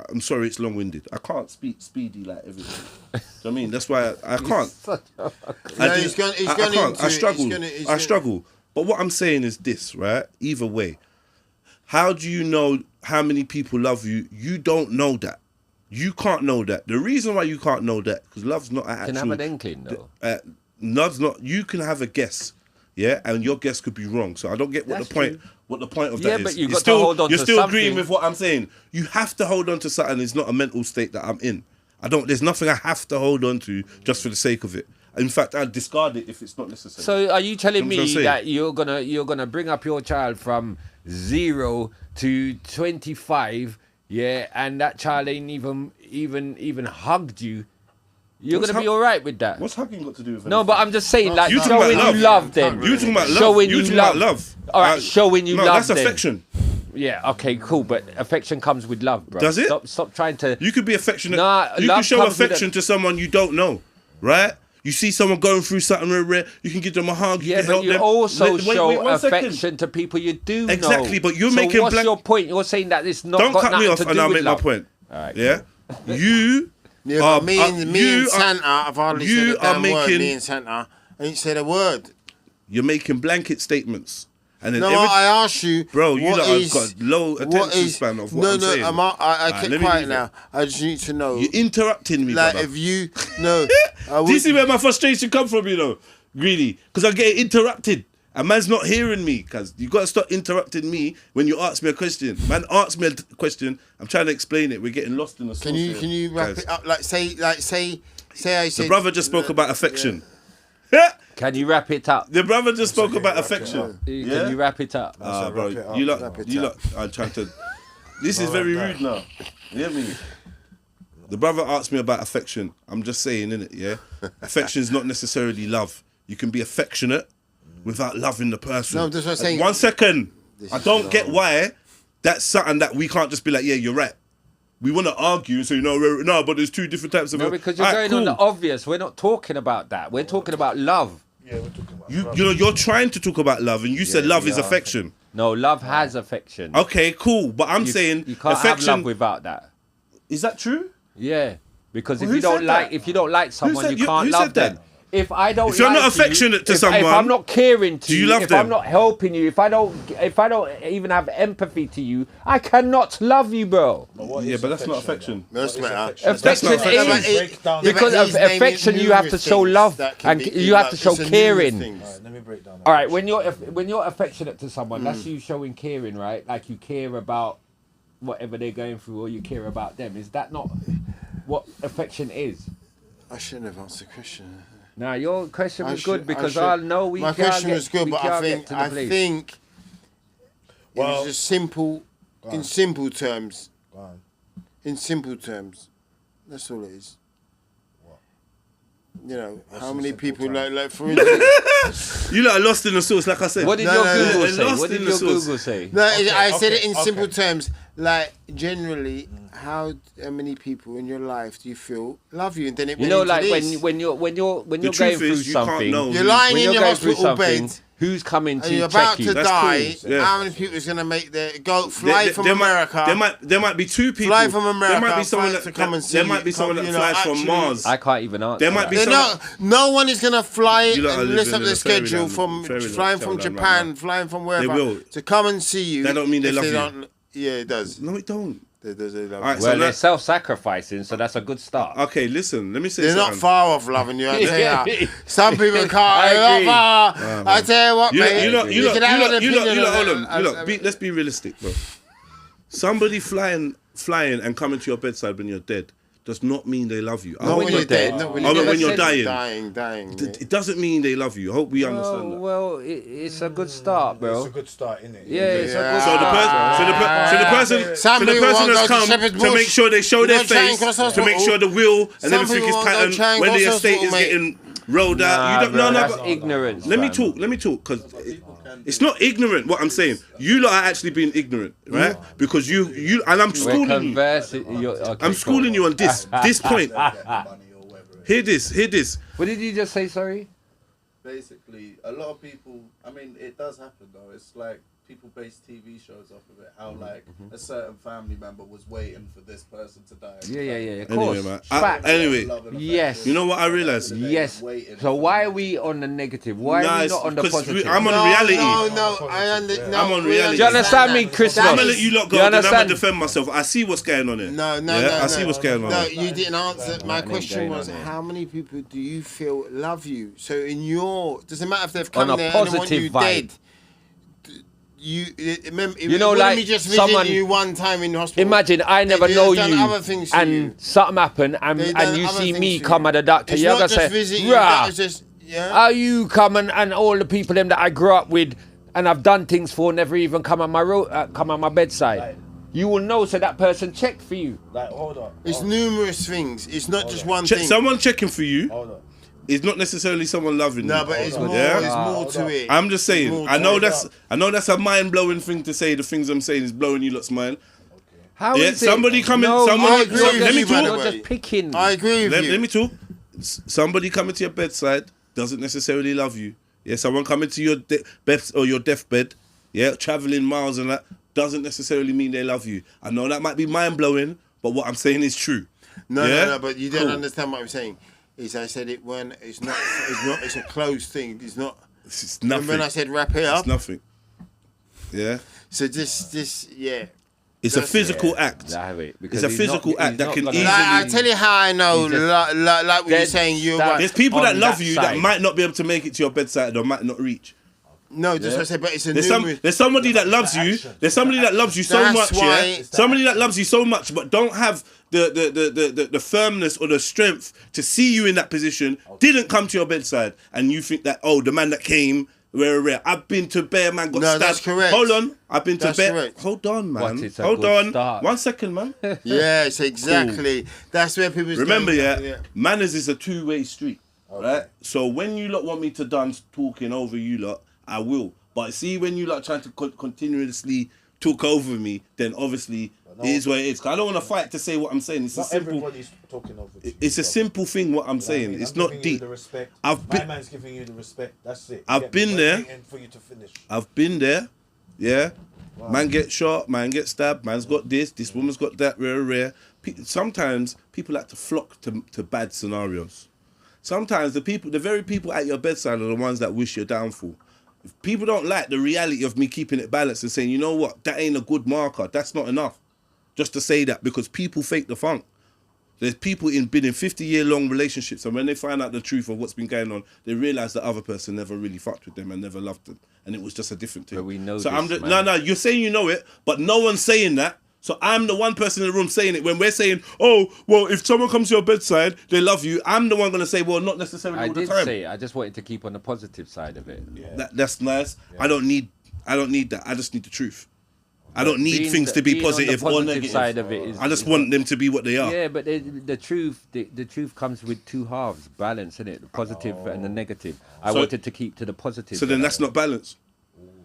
I'm sorry, it's long-winded. I can't speak speedy like everything. Do you know what I mean? That's why I can't. No, he's gone I into can't. I it. struggle. He's I gonna- struggle. But what I'm saying is this, right? Either way, how do you know how many people love you? You don't know that. You can't know that. The reason why you can't know that because love's not an actual. Can have an inkling though. Love's not. You can have a guess, yeah, and your guess could be wrong. So I don't get what That's the point. true. What the point of Yeah, that is? but you've You're got to still, hold on You're to still agreeing something. with what I'm saying. You have to hold on to something. It's not a mental state that I'm in. There's nothing I have to hold on to just for the sake of it. In fact, I'd discard it if it's not necessary. So are you telling You know what I'm me saying? that you're gonna bring up your child from 0 to 25, yeah, and that child ain't even hugged you? You're What's gonna be hug- all right with that? What's hugging got to do with it? No, but I'm just saying, like, You talking about showing love. you love them. You talking about love. Showing You you talking love. about love. All right, showing you no, love that's them. affection. Yeah, okay, cool, but affection comes with love, bro. Does it? Stop trying to... You could be affectionate. Nah, you love can show comes with affection to someone you don't know, right? You see someone going through something rare, you can give them a hug. Yeah, you can but help you them. also Wait, show one affection second. to people you do know. Exactly, but you're so making what's blank- your point? You're saying that it's not Don't got cut me nothing off to and do I'll with make my love. point. All right, Yeah? You Yeah, are... but me and Santa, I've hardly you said a damn are word. making- Me and Santa, I ain't said a word. You're making blanket statements. And then No, I asked you, Bro, you what lot have is- got low what attention is- span of what I'm saying. I Alright, kept let me quiet leave now. it. I just need to know. You're interrupting me, Like, brother. if you... No. Do you see where my frustration come from, you know, Greenie? Because I get interrupted. And man's not hearing me, cuz you got to stop interrupting me when you ask me a question. Man asks me a question, I'm trying to explain it. We're getting lost in the sauce Can you here, wrap guys. it up? Say I said... The brother just spoke about affection. Can you wrap it up? The brother just spoke about affection. Can you wrap it up? Bro, wrap it up, you wrap lot, it you up. lot are trying to... This is very rude now. You hear me? The brother asked me about affection. I'm just saying, innit, yeah? Affection is not necessarily love. You can be affectionate without loving the person. No, that's what I'm saying. 1 second. This I is don't wrong. get why that's something that we can't just be like, yeah, you're right. We want to argue and say, no, but there's two different types of... No, because you're Alright, going on cool. the obvious. We're not talking about that. We're talking about love. Yeah, we're talking about You know, you're trying to talk about love and you said love is affection. No, love has affection. Okay, cool. But I'm saying You can't affection... have love without that. Is that true? Yeah, because Well, if who you don't said like, that? if you don't like someone, said- you can't who love said that? them. If I don't, If you're like not affectionate to if someone, I'm not caring to do you love if them? I'm not helping you, if I don't even have empathy to you, I cannot love you, bro. Yeah, but that's not affection. That's better. Affection not affection. is Break down because Yeah, but of he's naming affection. You have to numerous show things love that can and be- you have to show it's a numerous caring. things. Alright, let me break down. All right, when you're affectionate to someone, that's you showing caring, right? Like you care about whatever they're going through, or you care about them. Is that not what affection is? I shouldn't have answered the question. Now your question was should- good because should- I know we My can't question get, was good, we but can't get to the place. think it Well- was just simple, in simple terms. Go on. In simple terms, that's all it is. You know, how in many simple people terms? like for instance? You lot are lost in the sauce, like I said. What did No, your no, Google they're say? lost What in did the your sauce. Google say? No, I said it in okay. simple terms. Like generally, how many people in your life do you feel love you? And then it You went know, into like this. when you're going truth through is, you can't something, know. You're lying when in you're your going through hospital something, bed who's coming and to you're check about you? to That's die. cool, yeah. How many people is gonna make the go fly from America? There might be two people. Fly from America, There might be someone fly that to come and There see might you, be someone come, that you know, flies from actually- Mars. I can't even answer. There might be that. some- No one is gonna fly You lot are and list living up in the a schedule fairyland, from fairyland flying from fairyland right Japan, now. flying from wherever will. to come and see you. That don't mean they if love you. don't- Yeah, it does. No, it don't. They love Alright, you. so Well, now- they're self-sacrificing, so that's a good start. Okay, listen. Let me say They're not something. far off loving you. I tell you. Yeah. Some people can't. I They're agree. not far. I tell you what, mate. You can have an opinion on hold that. on. Let's be realistic, bro. Somebody flying and coming to your bedside when you're dead does not mean they love you. Not when you're dead. Not when you're when you're dead. dying. Dying. Yeah. It doesn't mean they love you. I hope we understand that. Well, it's a good start, bro. It's a good start, innit? Yeah, it's a good So the start. person Some people has won't go to come Shepherd's to Bush. make sure they show You their don't try and face, cross to hospital. make sure the will and Some everything people is won't go patterned try and when the cross estate is hospital, mate. getting rolled out. You don't know. That's No, ignorance. let me fam. talk, because it's not ignorant what I'm saying. You lot are actually being ignorant, right? Because you and I'm We're schooling you. conversing. Okay, I'm schooling you on this point. Hear this. What did you just say? Sorry. Basically, a lot of people, I mean, it does happen though. It's like people base TV shows off of it. How like a certain family member was waiting for this person to die. Yeah. Of Anyway, course. man. Fact. Anyway, Love and Yes. affection. you know what I realized? Yes. So why are we on the negative? Why are we Nice, not on the because positive? I'm on reality. No, I understand. I'm on reality. Do you understand me, Chris? I'm gonna let you lot go. You Then I'm gonna understand? defend myself. I see what's going on here. No. I see what's going on. No, here. you didn't answer. My ain't question going was, on here. how many people do you feel love you? So in your, doesn't matter if they've On come a there and they want positive you vibe. dead. You know, like me just someone- visiting you one time in the hospital. Imagine I never They've know done you, other things to and you. something happen, and They've done you other see things me to come you. at the doctor. It's You're not gonna just say, visiting you. That "Rah, was just yeah. how you come and all the people them that I grew up with, and I've done things for, never even come on my bedside." You will know, so that person checked for you. Like, hold on. It's numerous things. It's not just one Check, thing. someone checking for you Hold on. is not necessarily someone loving you. No, but it's more. Yeah? It's more to it. I'm just saying. More I to know it. that's a mind blowing thing to say. The things I'm saying is blowing you lot's mind. How Yeah, is it? somebody coming. No, someone. I agree with Let me you, by the talk. way. You're just picking. I agree with you. Let me talk. Somebody coming to your bedside doesn't necessarily love you. Yeah, someone coming to your bed or your deathbed, yeah, traveling miles and that doesn't necessarily mean they love you. I know that might be mind blowing, but what I'm saying is true. No, but you don't understand what I'm saying. Is I said it when it's not, it's a closed thing. It's not. It's nothing. When I said wrap it up, it's nothing. Yeah. So just yeah. It's a physical act. Exactly, It's a physical act that can easily. I tell you how I know. Like what you're saying, you're right. There's people that love you side. that might not be able to make it to your bedside or might not reach. No, just what I said, but it's a There's somebody that loves you. There's somebody that loves you so That's much. why- Yeah. Somebody that loves you so much, but don't have the firmness or the strength to see you in that position. Didn't come to your bedside, and you think that the man that came. Rare. I've been to bear man got stabbed. That's correct. Hold on. I've been to That's bear. correct. Hold on, man. What, it's a Hold good on. start. 1 second, man. Yes, exactly. That's where people Remember, manners is a two-way street, right? So when you lot want me to dance talking over you lot, I will. But see, when you lot trying to continuously talk over me, then obviously it is what it is. 'Cause I don't want to fight to say what I'm saying. It's a simple. Everybody's talking over you. It's a simple thing. What I'm saying. It's not giving deep. You the respect. I've My been. man's giving you the respect. That's it. I've been there. Waiting for you to finish. I've been there. Yeah. Man get shot. Man get stabbed. Man's got this. This woman's got that. Rare. Sometimes people like to flock to bad scenarios. Sometimes the very people at your bedside are the ones that wish your downfall. If people don't like the reality of me keeping it balanced and saying, you know what, that ain't a good marker. That's not enough. Just to say that, because people fake the funk. There's people been in 50-year-long relationships, and when they find out the truth of what's been going on, they realise the other person never really fucked with them and never loved them, and it was just a different thing. But we know so this, man. No, you're saying you know it, but no one's saying that. So I'm the one person in the room saying it when we're saying, oh, well, if someone comes to your bedside, they love you. I'm the one going to say, well, not necessarily all the time. I did say it. I just wanted to keep on the positive side of it. Yeah. That's nice. Yeah. I don't need that. I just need the truth. I don't need things to be positive or negative. Side of it is, I just want them to be what they are. Yeah, but the truth comes with two halves, balance, innit? The positive and the negative. I wanted to keep to the positive. So then that's not balance.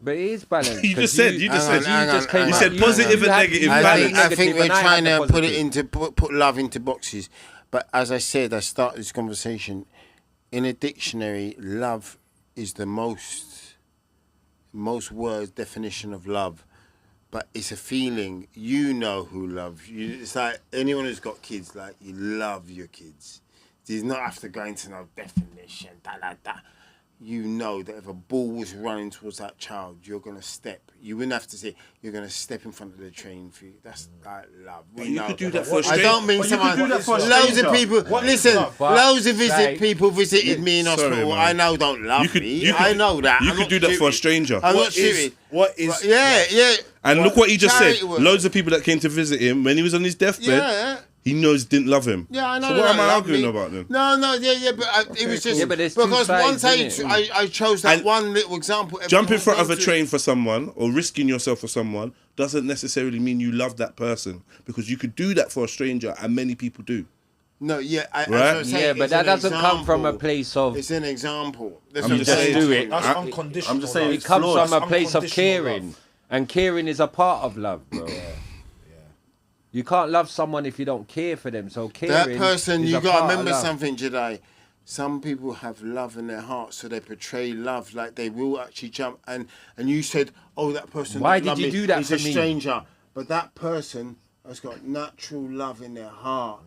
But it is balance. You just said. You said positive and negative. I think we're trying to put it into put love into boxes. But as I said, I started this conversation. In a dictionary, love is the most words definition of love. But it's a feeling. You know who loves you. It's like anyone who's got kids, like you love your kids. There's not after going to no definition, You know that if a ball was running towards that child, you're going to step. You wouldn't have to say, you're going to step in front of the train for you. That's like love. You could do that for a stranger. I don't mean someone. Loads of people, loads of people visited me in hospital. I know don't love me. I know that. You could do that for a stranger. I'm not serious. Yeah. And look what he just said. Loads of people that came to visit him when he was on his deathbed. He knows didn't love him. Yeah, I know. So what am I arguing about then? No, but it was just but there's because two sides, once I chose that one little example. Jump in front of a train for someone or risking yourself for someone doesn't necessarily mean you love that person, because you could do that for a stranger, and many people do. No, yeah, but that doesn't come from a place of. It's an example. I'm just saying. Do it. That's unconditional. I'm just saying It comes flawed. from a place of caring, and caring is a part of love, bro. You can't love someone if you don't care for them. So caring. That person, is you a got to part of remember love. something, Jedi. Some people have love in their heart, so they portray love like they will actually jump. And you said, oh, that person. Why that did you do that is for a me? stranger, but that person has got natural love in their heart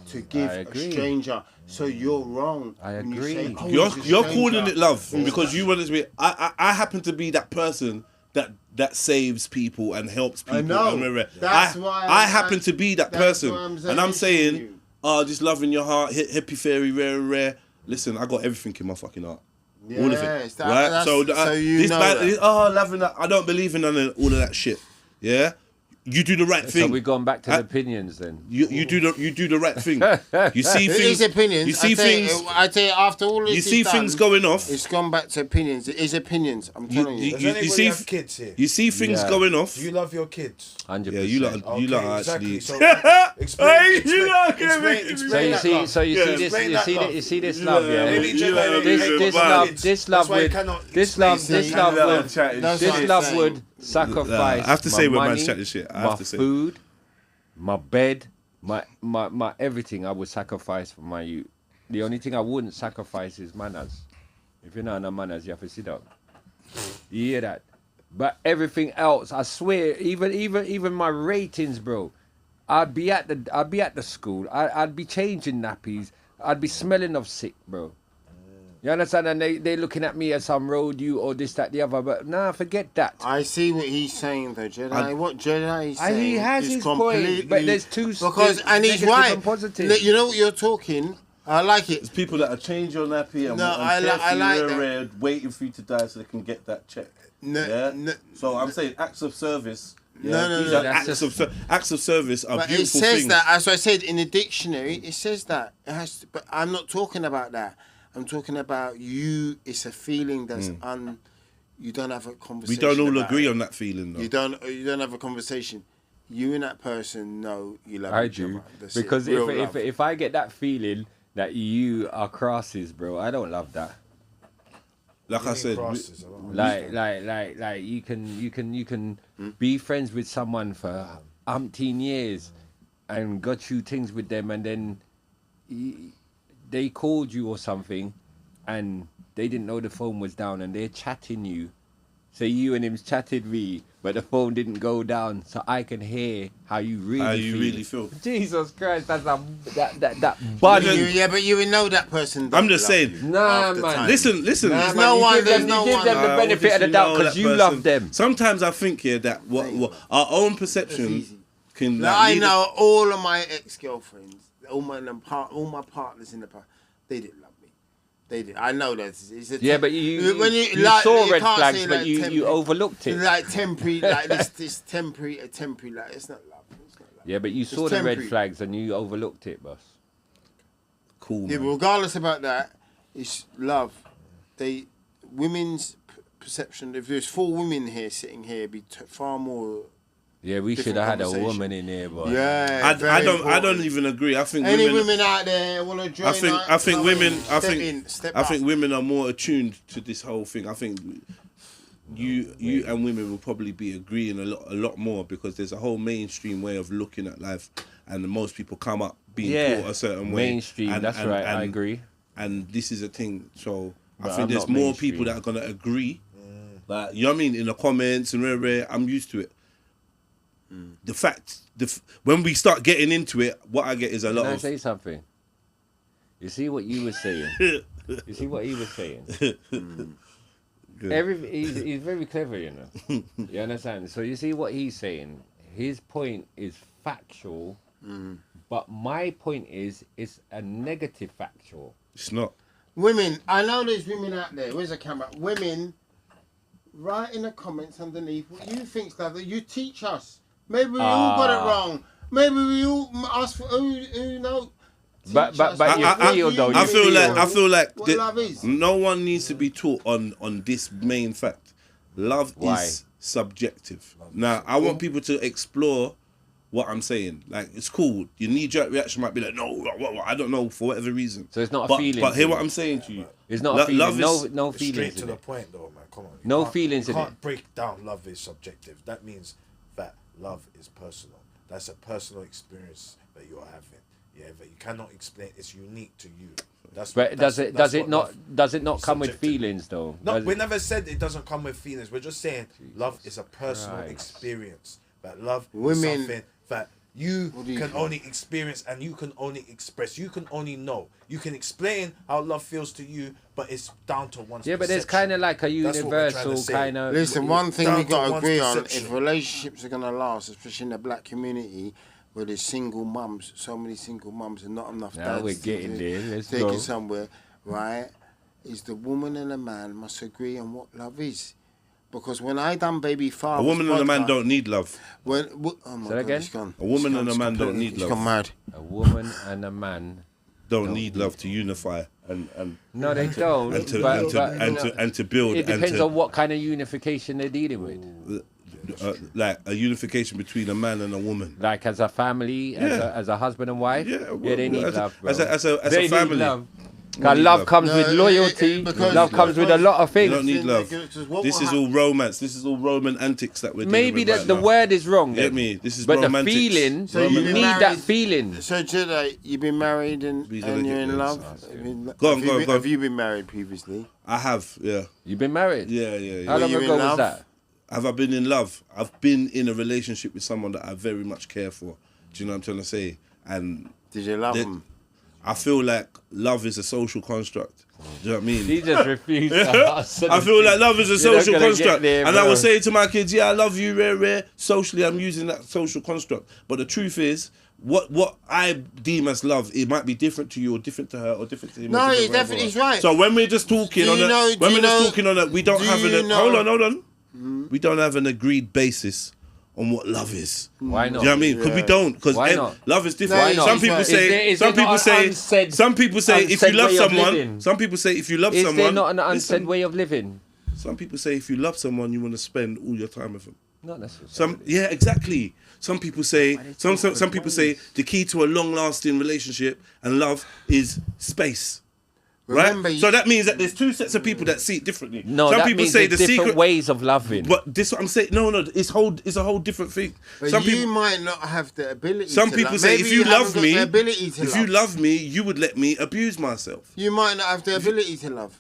to give a stranger. So you're wrong. I when agree. You say, oh, You're calling it love because you want it to be. I happen to be that person that saves people and helps people. I know. That's why I happen to be that person, and I'm saying, you. just love in your heart, hippie fairy, rare. Listen, I got everything in my fucking heart. All of it. Right? So you know that. that. Loving that. I don't believe in none of all of that shit. Yeah. you do the right thing. So we're going back to the opinions then. You do the right thing. You see It things. is opinions. You see things. I tell you, after all this You see is things done, going off. It's gone back to opinions. It is opinions. I'm telling you. Does anybody have kids here? You see things Yeah. going off. Do you love your kids? 100%. Yeah, you lot Exactly. actually. So Hey, explain you lot can explain make it. So that you love. see, so you Yeah, see this, explain you that see, love. you see this love, yeah. Maybe You Jedi lot hate this your love- kids. this love That's why he would- cannot this explain love things. would, That's this what I'm love saying. would sacrifice. I have to say my when money, man's chatting shit, I my have to say. food, my bed, my everything. I would sacrifice for my youth. The only thing I wouldn't sacrifice is manners. If you're not on manners, you have to sit down. You hear that? But everything else, I swear, even my ratings, bro. I'd be at the school. I'd be changing nappies. I'd be smelling of sick, bro. You understand? And they looking at me as some road you or this, that, the other. But nah, forget that. I see what he's saying though, Jedi. What Jedi is saying He has is his completely... point, but there's two because and he's negative right. and positive. You know what you're talking? I like it. There's people that are change your nappy and, No, and I like that. red, waiting for you to die so they can get that check. No, yeah? no. So I'm saying acts of service. Yeah? No, These no. are acts of service are But it beautiful says things. that, as I said in the dictionary, it says that. It has to, but I'm not talking about that. I'm talking about you. It's a feeling that's you don't have a We conversation. don't all about agree it. on that feeling though. You don't have a conversation. You and that person know you love I each do other. That's because it. Real love. if I get that feeling that you are crosses, bro, I don't love that. Like I said, Like you can be friends with someone for umpteen years and got through things with them, and then they called you or something, and they didn't know the phone was down, and they're chatting you. So you and him's chatted me, but the phone didn't go down, so I can hear how you really feel. Jesus Christ, that's that body. Yeah, but you would know that person. I'm just saying. Nah, the man. time. Listen. There's You no give one. them the benefit of the doubt because you love them. Sometimes I think that what our own perception can. Like, Like, I lead know all of my ex-girlfriends, all my partners in the past, they didn't love me. They did. I know that. It's a But you like, saw you red can't flags, say, but like, you temporary, overlooked it. like temporary, like this temporary, like it's not love. It's not love. Yeah, but you It's saw the red temporary. flags and you overlooked it, boss. Cool. Yeah, Man. but regardless about that, it's love. Women's perception. If there's 4 women here sitting here, it'd be far more. Yeah, we should Different have had a conversation. woman in here, boy. Yeah, I very don't important. even agree. I think Any women. women out there want to join? I think women. Step I up. think women are more attuned to this whole thing. I think you and women will probably be agreeing a lot more because there's a whole mainstream way of looking at life, and most people come up being taught a certain way. Mainstream, that's right. I agree. And this is a thing. So But I think I'm there's not more mainstream. people that are gonna agree. Like, you know what I mean, in the comments and where I'm used to it. The fact, when we start getting into it, what I get is a lot Can I of. say something? You see what you were saying? You see what he was saying? He's very clever, you know. You understand? So you see what he's saying? His point is factual, but my point is it's a negative factual. It's not. Women, I know there's women out there. Where's the camera? Women, write in the comments underneath what you think's that you teach us. Maybe we all got it wrong. Maybe we all us who know. But you feel though. I feel like what love is. no one needs to be taught on this main fact. Love is subjective. Now, I want people to explore what I'm saying. Like, it's cool. Your knee-jerk reaction might be like, no, I don't know, for whatever reason. So it's not a feeling. But hear what I'm saying to you. It's not a feeling. Love is No feelings Straight to in the it. point, though, man. Come on. You No can't- feelings You in can't it. break down love is subjective. That means that love is personal. That's a personal experience that you're having. Yeah, but you cannot explain. It's unique to you. But does it not come with subjective. feelings though? No, Does we it? never said it doesn't come with feelings. We're just saying love is a personal Christ. experience. That love Women- is something that you What do you can think? only experience and you can only express. You can only know. You can explain how love feels to you, but it's down to one's Yeah, but there's perception. kind of like a That's what we're trying to universal say. kind of. Listen, one thing down we to got to one's agree on: perception. if relationships are gonna last, especially in the black community, where there's single mums, so many single mums, and not enough Now dads we're to getting there. Let's take go. it somewhere, right? Is the woman and the man must agree on what love is. Because when I done Baby Father, A woman and a man don't need love. Oh my God, again? he's gone. A woman He's and a gone man don't completely. need He's love. gone mad. A woman and a man. Don't need love to unify and No, they don't. and to but, and to but, and you know, to and to build. It depends and to, on what kind of unification they're dealing with. like a unification between a man and a woman. Like as a family, as a husband and wife. Yeah, well, they need as a- love. Bro. as a They need family. love. need 'Cause love love. comes with loyalty. because- Love comes with a lot of You things. don't need love. What This will is all romance. This is all Roman antics that we're doing. Maybe with right the now. word is wrong. Get then. me? This is But the romantics. feeling, So you you've need been that married- feeling. So Jedi, you've been married and These are the you're in good love. ones. Go on, Have go you on, been- go on. Have you been married previously? I have, yeah. You've been married? Yeah, yeah, How yeah. long you in ago was love? that? Have I been in love? I've been in a relationship with someone that I very much care for. Do you know what I'm trying to say? And Did you love Did- him? I feel like love is a social construct. Do you know what I mean? He just refused to answer. I feel like love is a You're not social gonna get construct. there, And I bro. will say to my kids, yeah, I love you, rare. Socially, I'm using that social construct. But the truth is, what I deem as love, it might be different to you or different to her or different to him. No, or different he's whatever. definitely- he's right. So when we're just talking Do on you it, know- when do we're you just know- talking on it, we don't do have you an... know- Hold on. We don't have an agreed basis on what love is. Why Do not? you know what I mean? Because we don't. Because Why not? love is different. Why not? Some people Is say. is Some there people not say. an unsaid- Some people say if you unsaid love way of someone. living? Some people say if you love Is someone. there not an listen, unsaid way of living? Some people say if you love someone, you want to spend all your time with them. Not necessarily. Yeah, exactly. Some people say some people say the key to a long-lasting relationship and love is space. Remember, Right? So that means that there's two sets of people that see it differently. No, some that people means say there's the different secret ways of loving. But this what I'm saying. No, it's a whole different thing. But Some you people might not have the ability. Some to people love. say Maybe if you haven't love got me, the ability to if you love me, you would let me abuse myself. you might not have the ability to love.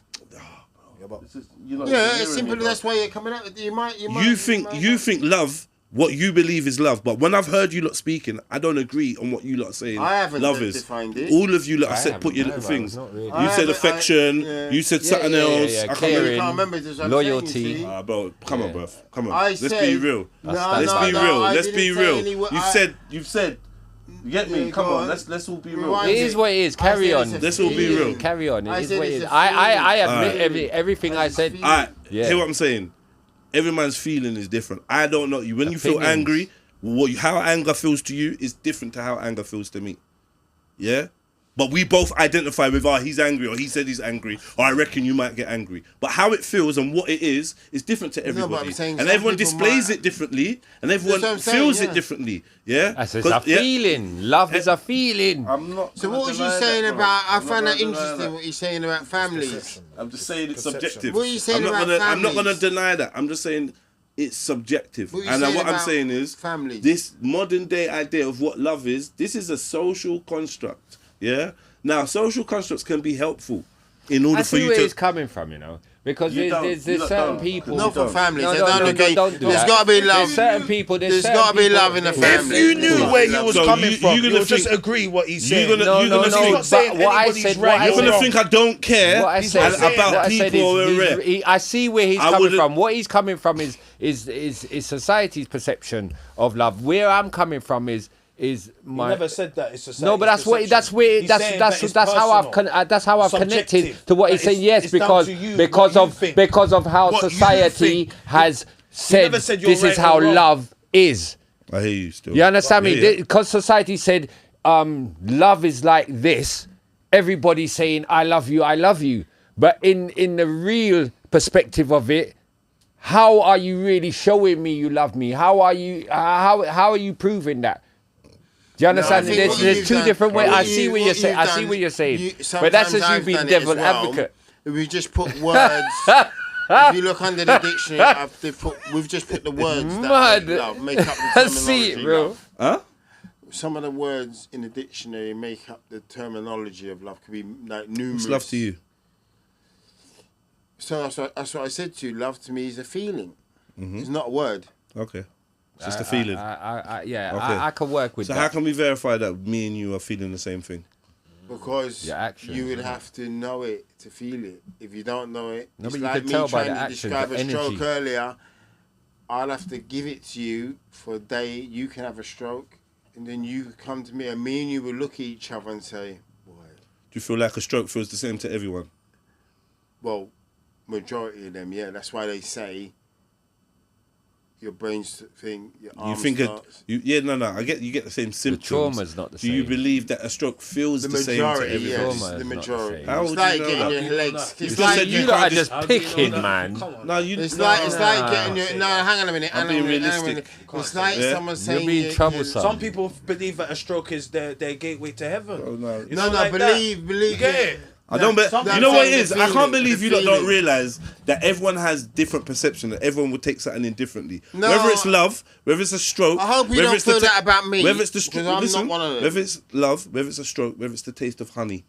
Yeah, it's simple. That's why you're coming out. You think love. What you believe is love, but when I've heard you lot speaking, I don't agree on what you lot are saying. I haven't love is. defined it. All of you lot have said haven't put your either, little things. not really. You I said haven't- affection. yeah. You said Yeah, something yeah, else. yeah, I can't caring. remember. You can't remember this. Loyalty. Bro, come on, bruv. Come on. I Let's said- be real. No, Let's no, be no, real. I Let's didn't be say real. any wo- You've said. You get me? Yeah, Come go on. on. Let's all be real. Rewind. It is what it is. Carry I on. said it's a Let's all be real. Carry on. It I is said what it it's is. a I feeling. admit everything I said. feeling. Alright, Yeah. hear what I'm saying. Every man's feeling is different. I don't know you. When you feel Opinions. angry, how anger feels to you is different to how anger feels to me. Yeah? But we both identify with, he's angry, or he said he's angry, or I reckon you might get angry. But how it feels and what it is different to but everybody. I'm saying And some everyone people displays might- it differently, and That's everyone what I'm saying, feels yeah. it differently. Yeah? It's a yeah, feeling. Love is a feeling. I'm not. So gonna what was you deny saying that, bro. about? I I'm not found that gonna deny interesting. that. What you're saying about families. I'm just saying it's Perception. subjective. What are you saying I'm not about I'm not gonna families? deny that. I'm just saying it's subjective. What are you And saying what I'm about saying is families? this modern day idea of what love is, this is a social construct. Yeah? Now social constructs can be helpful in order I for see you where to he's coming from, you know. Because You don't. there's You certain don't. people. Not for families. No, They no, don't no, agree. don't do There's that. got to be love. There's certain people. There's got to be love in the family. If you knew where he was So coming you- from, you're you gonna would just think- agree what he's you're saying. gonna- No, you're no, gonna no. think- not saying But what I anybody's said, right what I you're or gonna wrong. think I don't care What I said, about what I said people is, over there. I see where he's I coming wouldn't- from. What he's coming from is society's perception of love. Where I'm coming from is He my. never said that. It's society's No, but that's perception. that's where He's that's saying that's that it's that's how I've personal. that's how I've connected Subjective. to what That he's saying. it's- Yes, it's down because to you, because what you of think. because of how What you society think. has said never said you're this is right or how wrong. love is. I hear you still. You understand Yeah, me? yeah. Because society said love is like this. Everybody's saying I love you, I love you. But in the real perspective of it, how are you really showing me you love me? How are you proving that? Do you understand? I think what There's you've two done- different ways. what I see what you're saying. I see done, what you're saying. you- But that's sometimes just you I've being done it as devil well. advocate. We just put words. If you look under the dictionary, we've just put the words that Mad. make up the I terminology. see it, bro. love. Huh? Some of the words in the dictionary make up the terminology of love. Could be like numerous. What's love to you? So that's what I said to you. Love to me is a feeling. It's not a word. Okay. It's just a feeling. Yeah, Okay. I can work with So that. how can we verify that me and you are feeling the same thing? Because Your actions, you would isn't it? have to know it to feel it. If you don't know it, No, it's but you like can me tell by trying the to actions, describe the a stroke energy. earlier. I'll have to give it to you for a day. You can have a stroke, and then you could come to me, and me and you will look at each other and say, "Boy, Do you feel like a stroke feels the same to everyone? well, majority of them, yeah. That's why they say your brain's thing, your You arm think starts. I get you get the same symptoms. trauma's not the Do you same. believe that a stroke feels the same to majority, everyone? yes, Trauma the is not the majority. same. How It's would like you know getting that? your legs. You It's just like said You you lot are can't just How do you know picking, that? man. Come on. No, you. It's no, like no. getting your. No, hang on a minute. I'm being realistic. It's like Yeah. someone saying being you- troublesome. Some people believe that a stroke is their gateway to heaven. Oh, no. You No, know, no, like believe. You get it? I don't. But Some you know what it saying is? the I can't feeling, believe the you lot don't feeling. realize that everyone has different perception. That everyone will take something in differently. No. Whether it's love, whether it's a stroke. I hope you whether don't it's the feel that about me, Whether it's the 'cause I'm not one of them. Whether it's love, whether it's a stroke, whether it's the taste of honey.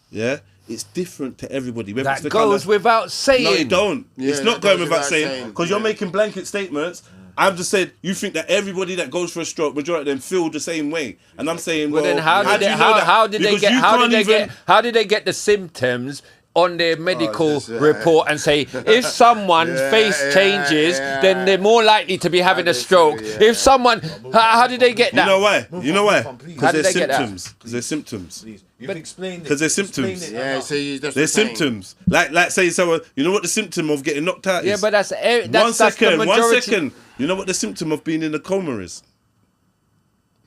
Yeah, it's different to everybody. Whether it's That the goes colour. without saying. No, it don't. Yeah, it's not that going goes without without saying saying. because you're Yeah. making blanket statements. I've just said you think that everybody that goes for a stroke, majority of them feel the same way, and I'm saying, Well, well, then how do did they, you know that? how did they Because get you how can't did they even- get how did they get the symptoms on their medical just, report and say if someone's face changes, then they're more likely to be having a stroke. If someone, how did they get that? You know why? You know why? How Because did there's they get that? symptoms. Because there's symptoms. Please. You've explained it. Because there's Explain symptoms. it Yeah, enough. so you just There's symptoms. Like say someone. You know what the symptom of getting knocked out is? Yeah, but that's One that's the second. majority. You know what the symptom of being in a coma is?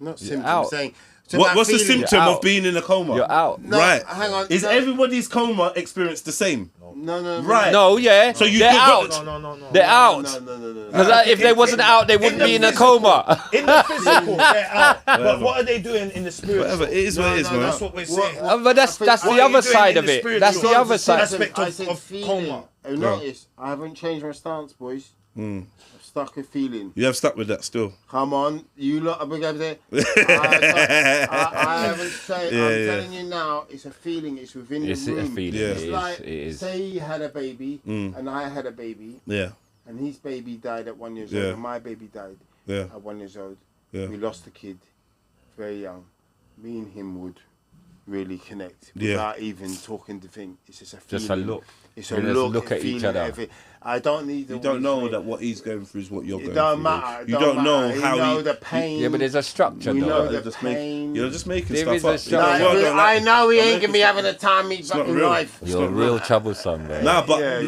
Not symptoms. out. Saying. What's the symptom You're of out. being in a coma? You're out. No, right. hang on, Is no. everybody's coma experience the same? No. Right. No, yeah. So you they're could- out. No. They're out. No. Because if they wasn't out, they wouldn't be in a coma. In the physical, they're out. But what are they doing in the spiritual? Whatever. It is what it is, man. That's what we're saying. But that's What the are you other doing side in of the it. spiritual? That's the other side. Aspect I said of feeling. coma. Oh, notice, I haven't changed my stance, boys. I'm stuck with feeling. You have stuck with that still. Come on, you lot are big over there. I haven't said. I'm telling you now, it's a feeling. It's within It's the a room. feeling. Yeah. It's like, It is. say he had a baby and I had a baby, Yeah. and his baby died at 1 year Yeah. old, and my baby died Yeah. at 1 year old. Yeah. We lost the kid very young. Me and him would really connect Yeah. without even talking to think. It's just a feeling. Just a look. It's a You just look. look at each feeling, other. everything. I don't need. You don't know that what he's going through is what you're It going don't through. matter. You don't know You how know he. the pain. Yeah, but there's a structure We know though. You're the just pain. you're just making There stuff is a up. structure. Like, Well, don't I like- know he don't ain't make gonna be it- having a time he's not fucking real. life. You're real troublesome, man. Nah, but Yeah.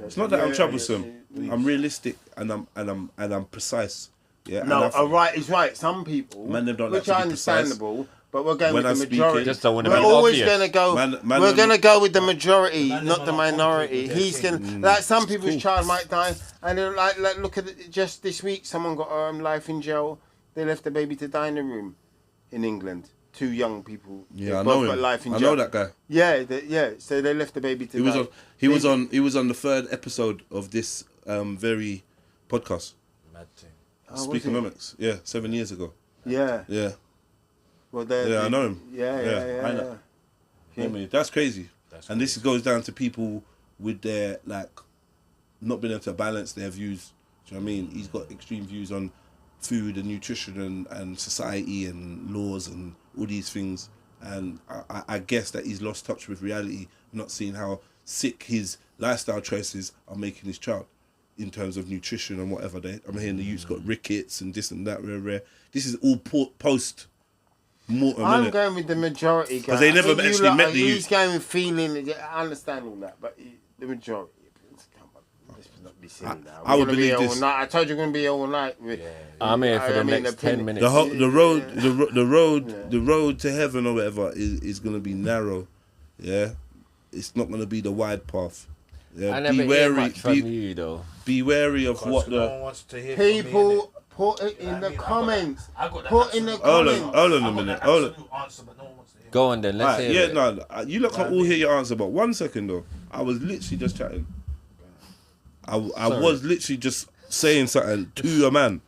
it's not that I'm Yeah, troublesome. yeah. I'm realistic and I'm precise. Yeah. No, and I- right is right. Some people, Man, them don't which like to are be precise. understandable, but we're going When with I'm the speaking, majority. Just don't wanna We're be always obvious. gonna go. Man, we're them- gonna go with the majority, Man, not them the are not minority. comfortable with He's their gonna like some people's child might die, and they're like look at it, just this week, someone got life in jail. They left the baby to die in the room in England. 2 young people. Yeah, they I both know got him. life in I jail. know that guy. Yeah. So they left the baby to He was die. on. He was on the 3rd episode of this very podcast. Mad thing. Oh, was Speakenomix. Yeah, 7 years ago. Yeah. Yeah. Well, Yeah, I know him. Yeah. I know. I mean, that's crazy. And this goes down to people with their not being able to balance their views. Do you know what I mean? He's got extreme views on food and nutrition and society and laws and all these things. And I guess that he's lost touch with reality, not seeing how sick his lifestyle choices are making his child in terms of nutrition and whatever. I'm hearing the youth's got rickets and this and that. Rare. This is all post mortem. I'm innit? going with the majority guy. 'Cause they I never think you actually lot met are- the He's youth. going with feeling. I understand all that, but the majority. Come on, let's not be silly now. I would We're gonna be believe here this. all night. I told you we're going to be here all night. I'm here for the next 10 opinion. minutes. The road to heaven or whatever is going to be narrow. Yeah, it's not going to be the wide path. Yeah, I never hear much from you though. be wary of Because what no the. one wants to hear from me, innit? People, put it in the comments. I got the Put in the absolute- Hold comments. on a I got minute. the Hold on. absolute answer, but no one wants to hear. Go on then, let's Alright, hear yeah, it. no, you lot can't all hear your answer, but 1 second though. I was literally just chatting. I was literally just saying something to a man.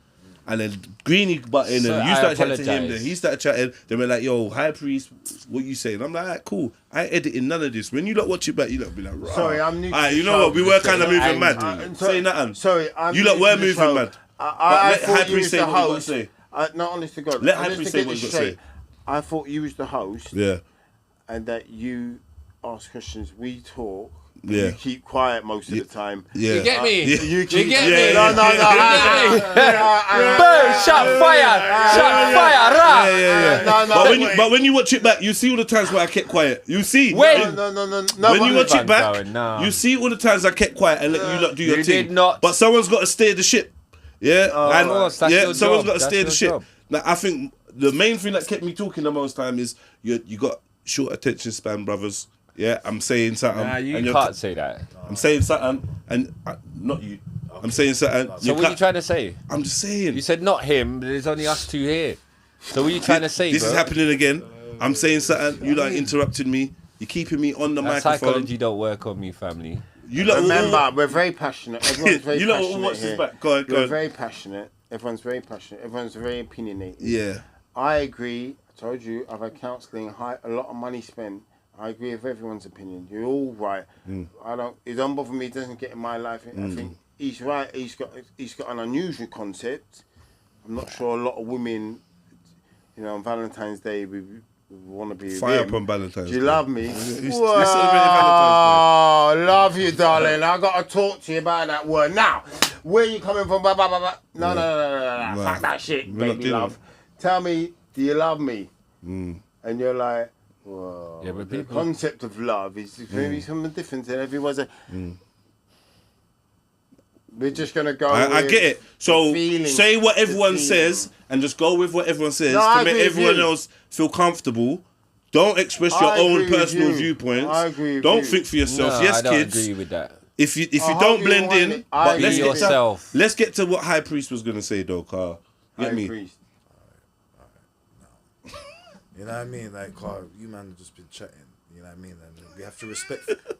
And then Greenie button and Sir, you I started chatting to him, apologise. then he started chatting, then we're like, yo, High Priest, what you saying? I'm like, alright, cool. I ain't editing none of this. When you lot watch it back, you lot be like, rah. Sorry, I'm new to Alright, the you know show. what? We were kind of moving Angry. mad. Say nothing. Sorry, I'm You lot new were to the moving show. mad. I let High thought you Priest was say the what you gotta host. say. Not honest to God. Let High Honest Priest to say get what this he's got to straight, I thought you was the host Yeah. and that you ask questions, we talk. Yeah. You keep quiet most of the time. Yeah. You get me? Yeah. You keep get me? No. Boom! Shot fire! Shot fire! Rah! Yeah. No, But when you watch it back, you see all the times where I kept quiet. You see. When? No. When you watch it back, going, nah. you see all the times I kept quiet and let you lot do your You thing. did not. But someone's got to steer the ship. Yeah, and course, that's your someone's job. got to That's steer the your ship. job. Now, I think the main thing that kept me talking the most time is you got short attention span, brothers. Yeah, I'm saying something. Nah, you and can't say that. I'm saying something, and not you. I'm saying something. So what are you trying to say? I'm just saying. You said not him, but there's only us two here. So what are you trying to say, This bro? is happening again. I'm saying something. You like interrupting me. You're keeping me on the That microphone. psychology don't work on me, family. You lot Remember, we're very passionate. Everyone's very you lot passionate will watch here. this back. Go on, go We're on. very passionate. Everyone's very passionate. Everyone's very opinionated. Yeah. I agree. I told you, I've had counselling, a lot of money spent. I agree with everyone's opinion. You're all right. It don't bother me. It doesn't get in my life. I think he's right. He's got an unusual concept. I'm not sure a lot of women, on Valentine's Day, we want to be Fire with him. up on Valentine's Do you Day. love me? Let's Wow, celebrate Valentine's love you, darling. I got to talk to you about that word. Now, where you coming from? Blah, blah, blah, blah. No. Nah. Fuck that shit, We're not baby doing love. Tell me, do you love me? Mm. And you're like, well, Yeah, but the people- concept of love is maybe something different and everyone's we're just going to go I with get it. So the feeling, say what the everyone feeling. says and just go with what everyone says No, I to make agree with everyone you. else feel comfortable. Don't express your I own agree with personal you. viewpoints. I agree with Don't you. think for yourself. No, yes, I don't kids. agree with that. If you I don't hope blend you in, want it. I but agree let's with get yourself. to let's get to what High Priest was gonna say though, Carl. Get I me. agree. You know what I mean? Like, Carl, you man have just been chatting. You know what I mean? And we have to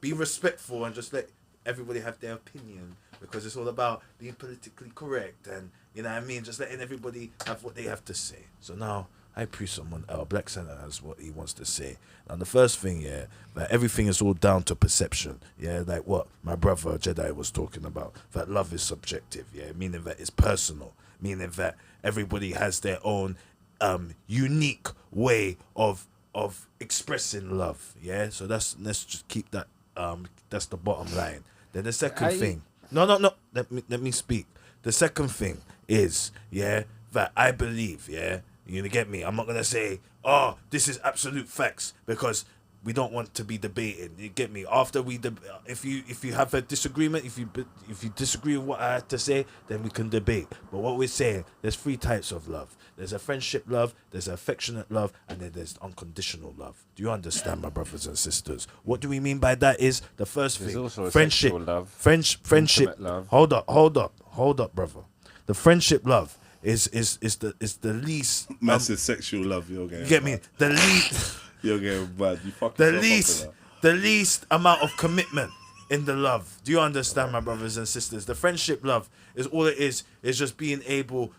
be respectful and just let everybody have their opinion, because it's all about being politically correct and, you know what I mean, just letting everybody have what they have to say. So now I appreciate someone else. Black Senator has what he wants to say. Now the first thing, yeah, that everything is all down to perception. Yeah, like what my brother Jedi was talking about. That love is subjective. Yeah, meaning that it's personal. Meaning that everybody has their own unique way of expressing love. Yeah, so let's just keep that. That's the bottom line. Then the second thing. No. Let me speak. The second thing is, yeah, that I believe, yeah, you're gonna get me. I'm not gonna say, oh, this is absolute facts, because we don't want to be debating. You get me? After we, if you have a disagreement, if you disagree with what I had to say, then we can debate. But what we're saying, there's 3 types of love. There's a friendship love, there's affectionate love, and then there's unconditional love. Do you understand, my brothers and sisters? What do we mean by that is the first There's thing. also a Friendship sexual love, friendship intimate love. Hold up, brother. The friendship love is the least Massive sexual love, you're getting. you get me? The least You're getting bad. You fucking the least amount of commitment in the love. Do you understand, my brothers and sisters? The friendship love is all it is just being able,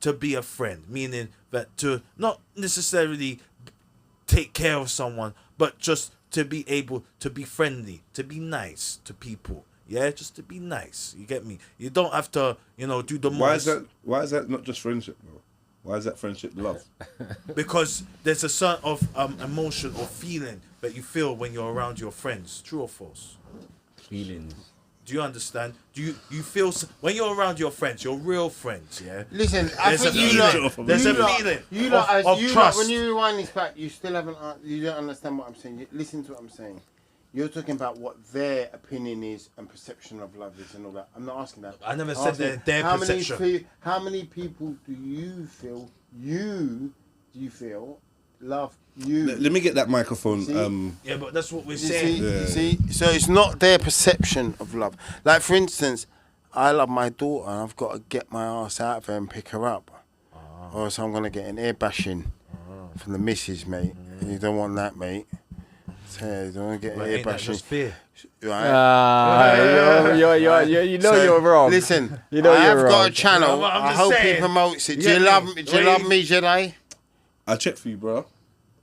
to be a friend, meaning that to not necessarily take care of someone, but just to be able to be friendly, to be nice to people. Yeah, just to be nice. You get me? You don't have to, do the most. Why is that not just friendship, bro? Why is that friendship love? Because there's a certain of emotion or feeling that you feel when you're around your friends. True or false? Feelings. Do you understand? Do you feel when you're around your friends, your real friends? Yeah. Listen, I There's a think feeling. There's a feeling of trust. When you rewind this back, you still haven't. You don't understand what I'm saying. Listen to what I'm saying. You're talking about what their opinion is and perception of love is and all that. I'm not asking that. I never said their perception. How many people do you feel love you? Let me get that microphone. See? Yeah, but that's what we're You saying. see, so it's not their perception of love. Like, for instance, I love my daughter and I've got to get my ass out of her and pick her up. Or else I'm going to get an ear bashing from the missus, mate. And you don't want that, mate. So you don't want to get an ear Ain't that bashing. just fear? Right? You're wrong. Listen, You know I you're have got wrong. a channel. No, I'm I just hope saying. he promotes it. Do Yeah, you love me? Do you wait. love me, Jedi? I check for you, bro.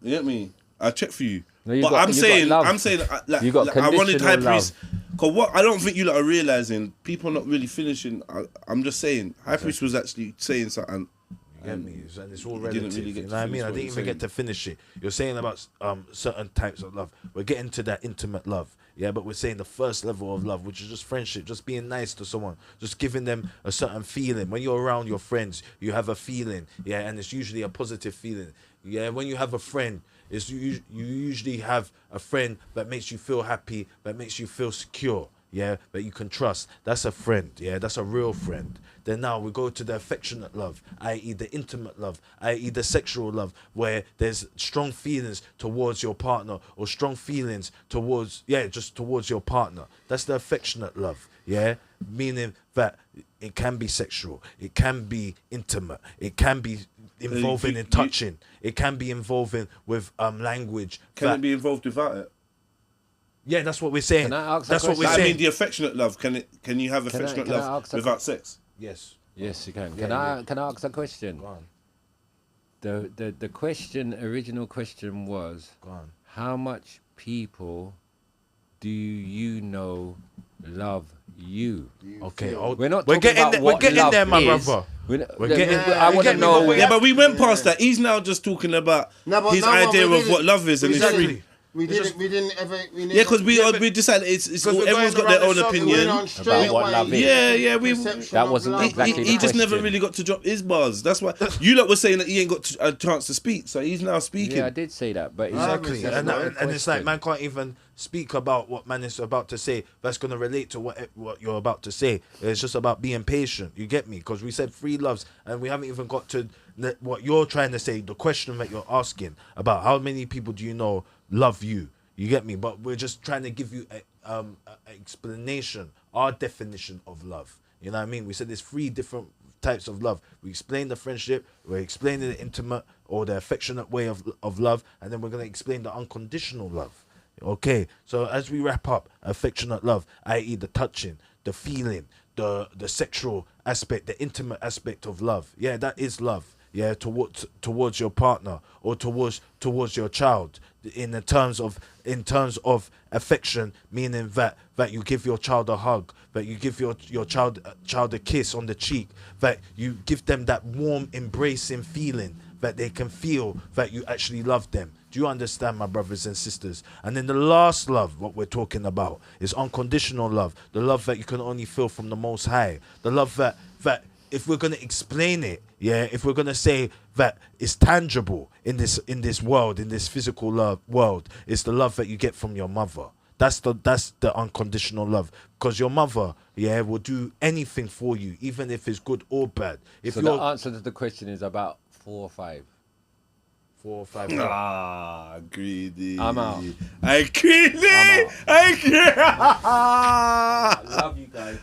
You get me? I check for you. No, you but got- I'm you got saying, love. You got I wanted conditional High love. Priest. Cause what I don't think you lot are realizing, people are not really finishing. I'm just saying, High Priest was actually saying something. You get me? And it's all You didn't relative. really get You to know what I finish mean? I what didn't you're even get saying. to finish it. You're saying about certain types of love. We're getting to that intimate love. Yeah, but we're saying the first level of love, which is just friendship, just being nice to someone, just giving them a certain feeling. When you're around your friends, you have a feeling, yeah, and it's usually a positive feeling. Yeah, when you have a friend, you usually have a friend that makes you feel happy, that makes you feel secure. yeah, that you can trust. That's a friend, yeah, that's a real friend. Then now we go to the affectionate love, i.e. the intimate love, i.e. the sexual love, where there's strong feelings towards your partner or strong feelings towards, just towards your partner. That's the affectionate love, yeah, meaning that it can be sexual, it can be intimate, it can be involving in touching, it can be involving with language. Can it be involved without it? Yeah, that's what we're saying. Can I ask That's what we're I saying. mean, the affectionate love. Can you have affectionate can I love ask a without sex? Yes. Yes, you can. Yeah, Can I ask a question? Go on. The original question was, Go on. how much people do you know love you? Okay. We're not. We're talking getting about there, what we're getting love there, my is. brother. We're getting- I want to getting me, know. but Yeah, but we went past that. He's now just talking about his idea of what love is, and it's Exactly. free. We didn't ever. Yeah, because we decided it's all, everyone's got their own opinion. About what love is. Yeah, we. That wasn't exactly He the just never question. really got to drop his bars. That's why you lot were saying that he ain't got a chance to speak, so he's now speaking. Yeah, I did say that, but Exactly. that's And, not a and it's like question. man can't even speak about what man is about to say that's going to relate to what you're about to say. It's just about being patient. You get me? Because we said free loves and we haven't even got to what you're trying to say, the question that you're asking about how many people do you know love you? You get me? But we're just trying to give you a explanation, our definition of love. You know what I mean? We said there's 3 different types of love. We explain the friendship, we're explaining the intimate or the affectionate way of love, and then we're going to explain the unconditional love. Okay, so as we wrap up, affectionate love, i.e. the touching, the feeling, the sexual aspect, the intimate aspect of love. Yeah, that is love. Yeah, towards your partner or towards your child. In terms of affection, meaning that you give your child a hug, that you give your child a kiss on the cheek, that you give them that warm, embracing feeling, that they can feel that you actually love them. Do you understand, my brothers and sisters? And then the last love, what we're talking about, is unconditional love, the love that you can only feel from the Most High, the love that if we're going to explain it, if we're going to say that it's tangible in this world, in this physical world, it's the love that you get from your mother. That's the unconditional love, because your mother, will do anything for you, even if it's good or bad. So the answer to the question is about 4 or 5. 4 or 5. Greedy. I'm out. Love you guys.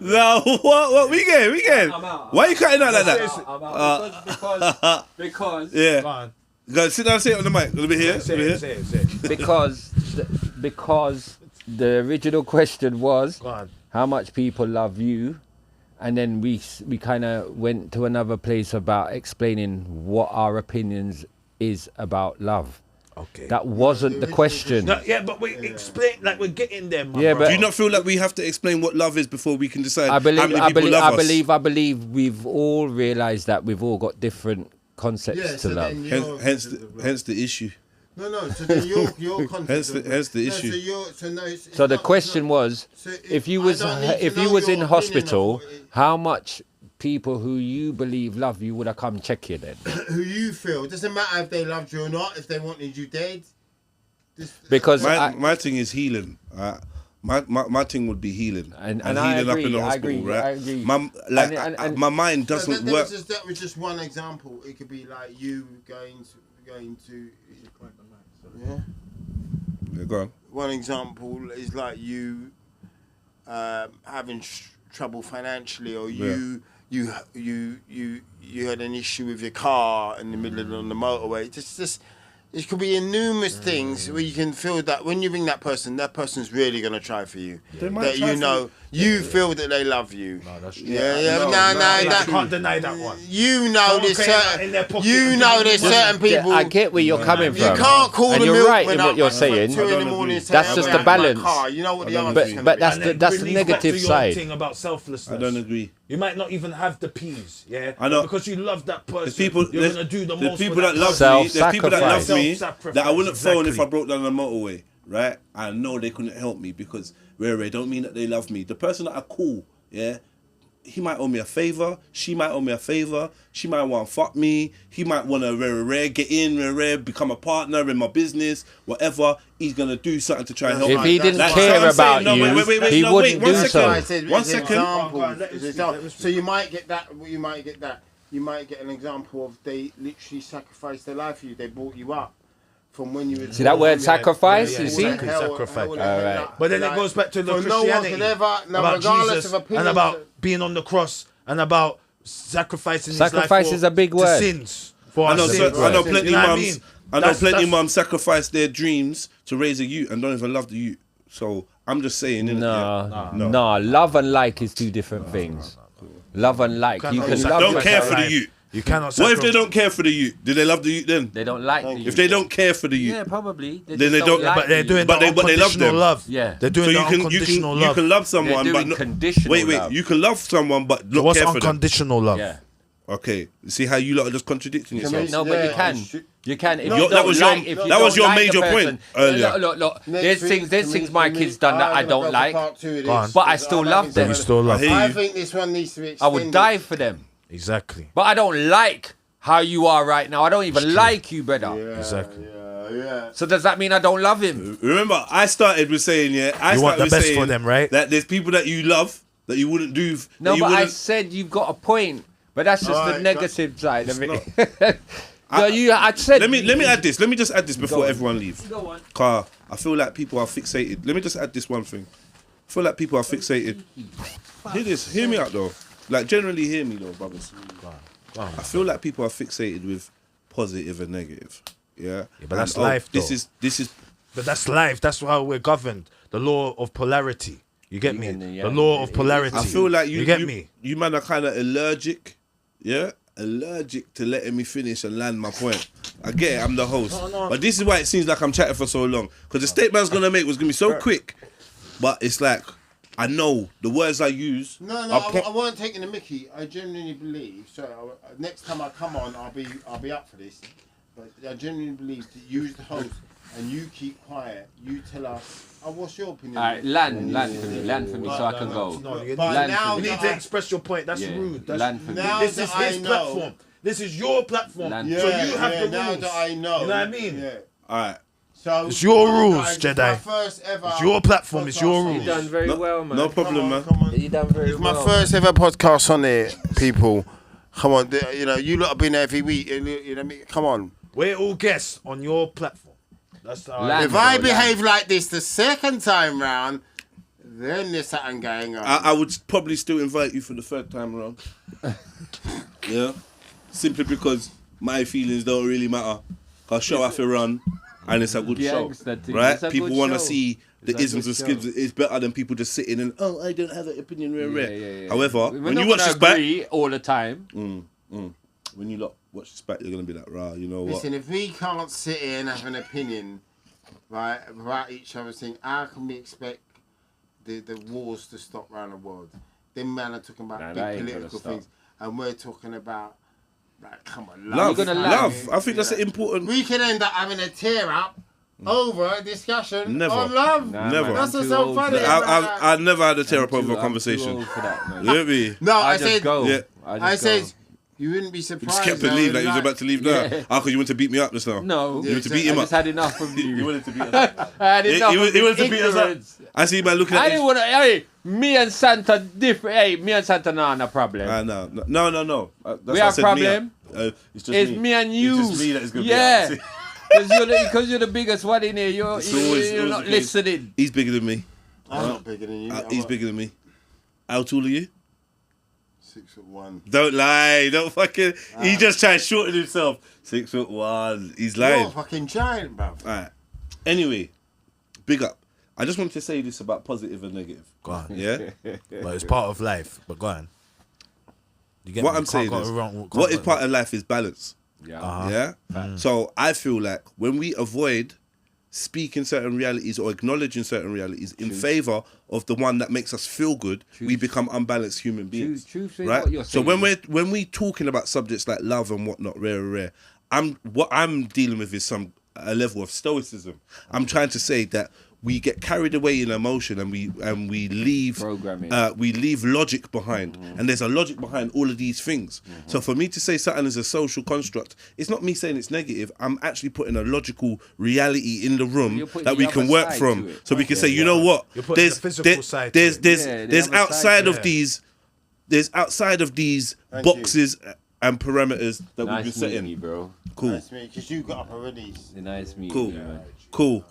No, what we get? I'm out. Why are you cutting out like that? I'm out because Yeah. Go sit down, say it on the mic. Let me hear. Say it. because the original question was Go on. how much people love you, and then we kind of went to another place about explaining what our opinions is about love. Okay. That wasn't the question. No, but we explain, like we're getting there, my Yeah, brother. Do you not feel like we have to explain what love is before we can decide I believe how many people love us? I believe we've all realised that we've all got different concepts to love. Hence the issue. No. So then your concept. Hence the issue. So the question was, if you was in hospital, how much people who you believe love you would have come check you then? Who you feel. It doesn't matter if they loved you or not, if they wanted you dead. Because my thing is healing. My thing would be healing. And healing I agree, up in the I hospital, agree, right? I agree. My mind doesn't work. That was just one example. It could be like you going to Yeah, go on. One example is like you having trouble financially, or you had an issue with your car in the middle of on the motorway. Just it could be in numerous things where you can feel that when you ring that person's really gonna try for you. That you feel that they love you. No, that's true. That can't deny that one. You know there's certain people. I get where you're coming from. You can't call and the you're right milkman in what up you're at saying. 2 in the morning and say, That's just the balance. You know what the answer is. But that's And the then negative release back to side. your thing about selflessness. I don't agree. You might not even have the peas, I know. But because you love that person, You're gonna do the most. people for that love person. me. There's people that love me Self-sacrifice. that I wouldn't phone if Exactly. I broke down the motorway, right? I know they couldn't help me because don't mean that they love me. The person that I call, he might owe me a favor. She might owe me a favor. She might want to fuck me. He might want to get in, become a partner in my business, whatever. He's going to do something to try and help me. If he didn't care about you, he wouldn't do so. One second. So you might get that. You might get that. You might get an example of they literally sacrificed their life for you. They brought you up. From when you were See that word sacrifice? You see? Sacrifice. Right. But then it goes back to the Christianity about Jesus and about being on the cross and about sacrificing his life Sacrifice is a big word. Sins. For I know, our sins. I know plenty You know what I mums. mean? I know That's- plenty that's- mums sacrifice their dreams to raise a youth and don't even love the youth. So I'm just saying. No, love and like is two different things. Love and like. You can love Don't care for yourself. the youth. You cannot. What if they don't care for the youth? Do they love the youth then? They don't like the If they don't care for the youth, Yeah, probably. Then they don't- like But they're the doing But the they love unconditional them. love. Yeah. They're doing so the you can unconditional you love. can love someone, They're but doing not, conditional wait, love. you can love someone but So not what's care for them. unconditional love? Yeah. Okay, see how you lot are just contradicting yourselves. No, but you can. You can. If you that don't was like, your- if you that was don't your like major a person, point earlier. Look. There's things my kids done that I don't like, but I still love them. You still love. I hear I you. think this one needs to be I extended. would die for them. Exactly. But I don't like how you are right now. I don't even like you, brother. Exactly. Yeah. So does that mean I don't love him? Remember, I started with saying, You want the best for them, right? That there's people that you love that you wouldn't do. No, that you but I wouldn't- said you've got a point. But that's just the Alright, negative side of it. I said. Let me add this. Let me just add this before everyone leaves. Go on. Car, I feel like people are fixated. Let me just add this one thing. I feel like people are fixated. Hear this. Hear me out though. Like generally, hear me though, brothers. I feel like people are fixated with positive and negative. Yeah. but that's And, life, This though. is. But that's life. That's how we're governed. The law of polarity. You get me? Yeah, The law of polarity. I feel like you get me. You man are kind of allergic. Yeah. Allergic to letting me finish and land my point. I get it, I'm the host. But this is why it seems like I'm chatting for so long. Because the statement I was going to make was going to be so quick. But it's like, I know the words I use. No, I weren't taking the mickey. I genuinely believe. So next time I come on, I'll be up for this. But I genuinely believe that you as the host and you keep quiet. You tell us. What's your opinion? All right, land for me, so I can go. No, you But now need to express your point. That's Yeah, rude. land for me. Now This that is I his know- platform. This is your platform. Land. So you have the now rules. that I know. You know what I mean? Yeah. All right. So It's your rules, guys, it's Jedi. my first ever It's your platform, it's your podcast on rules. You done very well, man. No problem, man. Come on. You done very It's my well. first ever podcast on there, people. Come on, you know, you lot have been there every week. You know, come on. We're all guests on your platform. That's how Land. If I Land. behave like this the second time round, then there's something going on. I would probably still invite you for the third time around. Yeah. Simply because my feelings don't really matter. Cause show off a run and it's a good show. Gangster thing. Right? It's a People good want to show. see the It's a isms and good skips. show. It's better than people just sitting and, oh, I don't have an opinion, rare. Yeah. However, We're when not you watch gonna this back, agree all the time. when you lot watch this back, you're going to be like, rah, you know what? Listen, if we can't sit here and have an opinion, right, about each other's thing, how can we expect the wars to stop around the world? Them men are talking about Nah, that big ain't gonna political stop. things, and we're talking about, like, come on, Love, You're gonna laugh. love. I think that's an important... We can end up having a tear up over a discussion Never. on love. Nah, Never. man, That's I'm what's too so old funny. for that. I've never had a tear up I'm over too- a conversation. I'm too old for that, man. You get me? No, I just said, go. Yeah. I just said, go. you wouldn't be You surprised. just kept though, believing that you was like- about to leave now. Yeah. How could you want to beat me up just now? No, You want to beat I him just up. had enough of you. You wanted to beat us up. I had enough He of wanted to beat us up. ignorance. I see man looking at I his... didn't want to. Hey, me and Santa different. Hey, me and Santa no problem. No. That's We why I have said problem. it's just It's me and you. It's just me that is going to Yeah. be out. Because you're the biggest one in here. You're It's always not the case. listening. He's bigger than me. I'm not bigger than you. He's bigger than me. How tall are you? 6'1". Don't lie. Don't fucking... He just tried to shorten himself. 6'1". He's You're lying. a fucking giant, bruv. Alright. Anyway, big up. I just wanted to say this about positive and negative. Go on. Yeah? But it's part of life. But go on. You get What me? I'm Can't saying go is, wrong- can't what go- is part of life is balance. Yeah. Yeah? So I feel like when we avoid speaking certain realities or acknowledging certain realities in favor of the one that makes us feel good, we become unbalanced human beings. Truth is right? what you're So saying. when we talking about subjects like love and whatnot, what I'm dealing with is a level of stoicism. I'm trying to say that we get carried away in emotion and we leave Programming. We leave logic behind, and there's a logic behind all of these things. So for me to say something is a social construct, it's not me saying it's negative. I'm actually putting a logical reality in the room that we can work from, so we can say, you know what, there's outside of these, there's outside of these boxes and parameters that we've been setting. You, bro. Cool. Nice meet, because you got up already. Nice meeting Cool. you, man. Cool.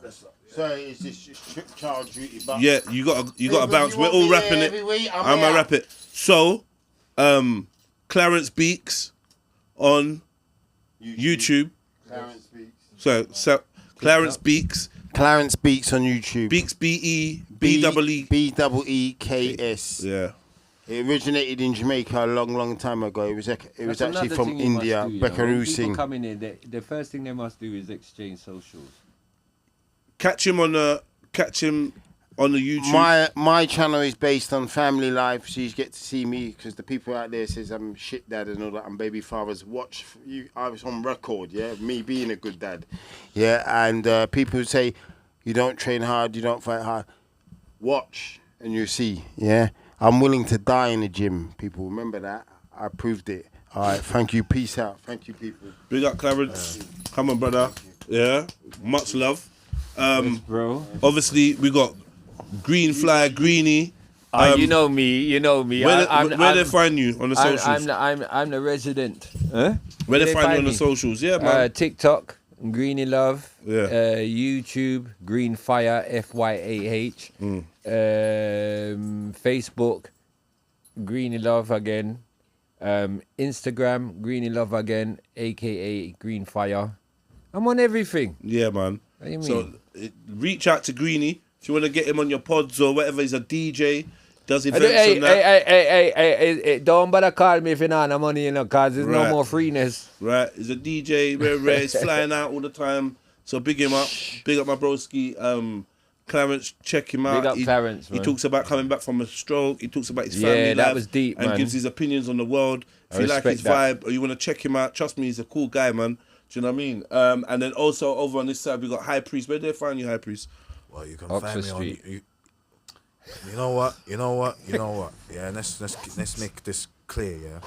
So it's just child duty. But Yeah, you gotta bounce. We're all rapping it. I'm gonna rap it. So, Clarence Beeks on YouTube. Clarence Beeks. So Clarence Beeks. Clarence Beeks on YouTube. Beeks B-E-E-E. B-E-E-K-S. Yeah. It originated in Jamaica a long time ago. It was That's actually another from thing you must India. do, you know. Buckaroo When people Singh. come in, the first thing they must do is exchange socials. Catch him on the YouTube. My channel is based on family life, so you get to see me, because the people out there says I'm shit dad and all that, I'm baby fathers. Watch you. I was on record, yeah, me being a good dad, yeah, and people who say you don't train hard, you don't fight hard. Watch and you see, yeah. I'm willing to die in the gym. People remember that. I proved it. All right, thank you. Peace out. Thank you, people. Big up, Clarence. Come on, brother. Yeah, much love. Bro. Obviously, we got Green Fly, Greenie. You know me. Where they find you on the socials? I'm the resident. Huh? Where they find you on the socials? Yeah, man. TikTok, Greenie Love. Yeah. YouTube, Green Fire, FYAH. Facebook, Greenie Love again. Instagram, Greenie Love again, aka Green Fire. I'm on everything. Yeah, man. What do you mean? So reach out to Greenie if you want to get him on your pods or whatever. He's a DJ, does events and that. Hey, don't bother call me if you don't have money, you know, because there's no more freeness. Right, he's a DJ, rare. He's flying out all the time. So big him up. Big up my broski. Clarence, check him out. Big up Clarence, man. He talks about coming back from a stroke. He talks about his family life. That was deep, and man. gives his opinions on the world. If you like his vibe or you want to check him out, trust me, he's a cool guy, man. Do you know what I mean? And then also over on this side, we got High Priest. Where do they find you, High Priest? Well, you can Oxford find me Street. on. You know what? Yeah, let's make this clear. Yeah,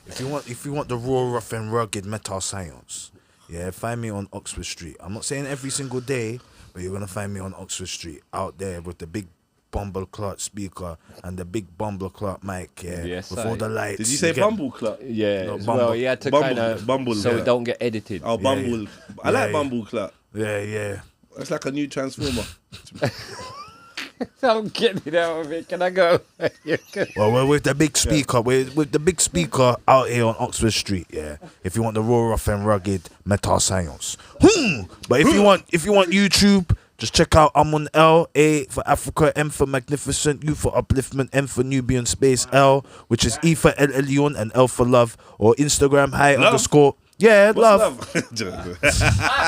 if you want the raw, rough and rugged metal science, yeah, find me on Oxford Street. I'm not saying every single day, but you're gonna find me on Oxford Street out there with the big Bumbleclot speaker and the big Bumbleclot mic, yeah, Yes, with all the lights. Did you say Bumbleclot? Yeah, No, well, you had to kind of Bumble, so yeah. it don't get edited. Oh, Bumble. I like Yeah. Bumbleclot. Yeah. That's like a new Transformer. I'm getting out of it. Can I go? Well, we're with the big speaker. We're with the big speaker out here on Oxford Street. Yeah, if you want the raw, rough and rugged metal science. But if you want YouTube, just check out Amun L, A for Africa, M for Magnificent, U for Upliftment, M for Nubian Space, L, which is E for El Elyon and L for Love, or Instagram _. Yeah, love.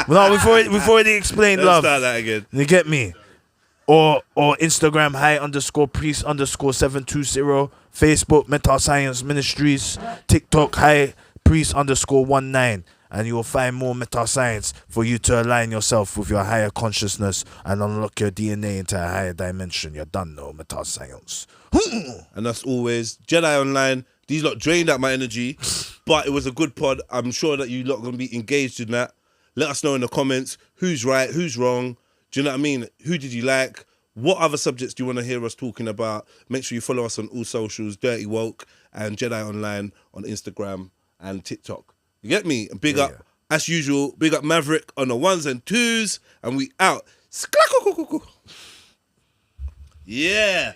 No, we've already explained Let's love. start that again. You get me? Or Instagram _priest _720, Facebook Mental Science Ministries, TikTok priest _19, and you will find more mental science for you to align yourself with your higher consciousness and unlock your DNA into a higher dimension. You're done, no mental science. And that's always JEDIONLINE. These lot drained out my energy, but it was a good pod. I'm sure that you lot are going to be engaged in that. Let us know in the comments who's right, who's wrong. Do you know what I mean? Who did you like? What other subjects do you want to hear us talking about? Make sure you follow us on all socials, Dirty Woke and JEDIONLINE on Instagram and TikTok. You get me? And big up, as usual, big up Maverick on the 1s and 2s, and we out. Yeah.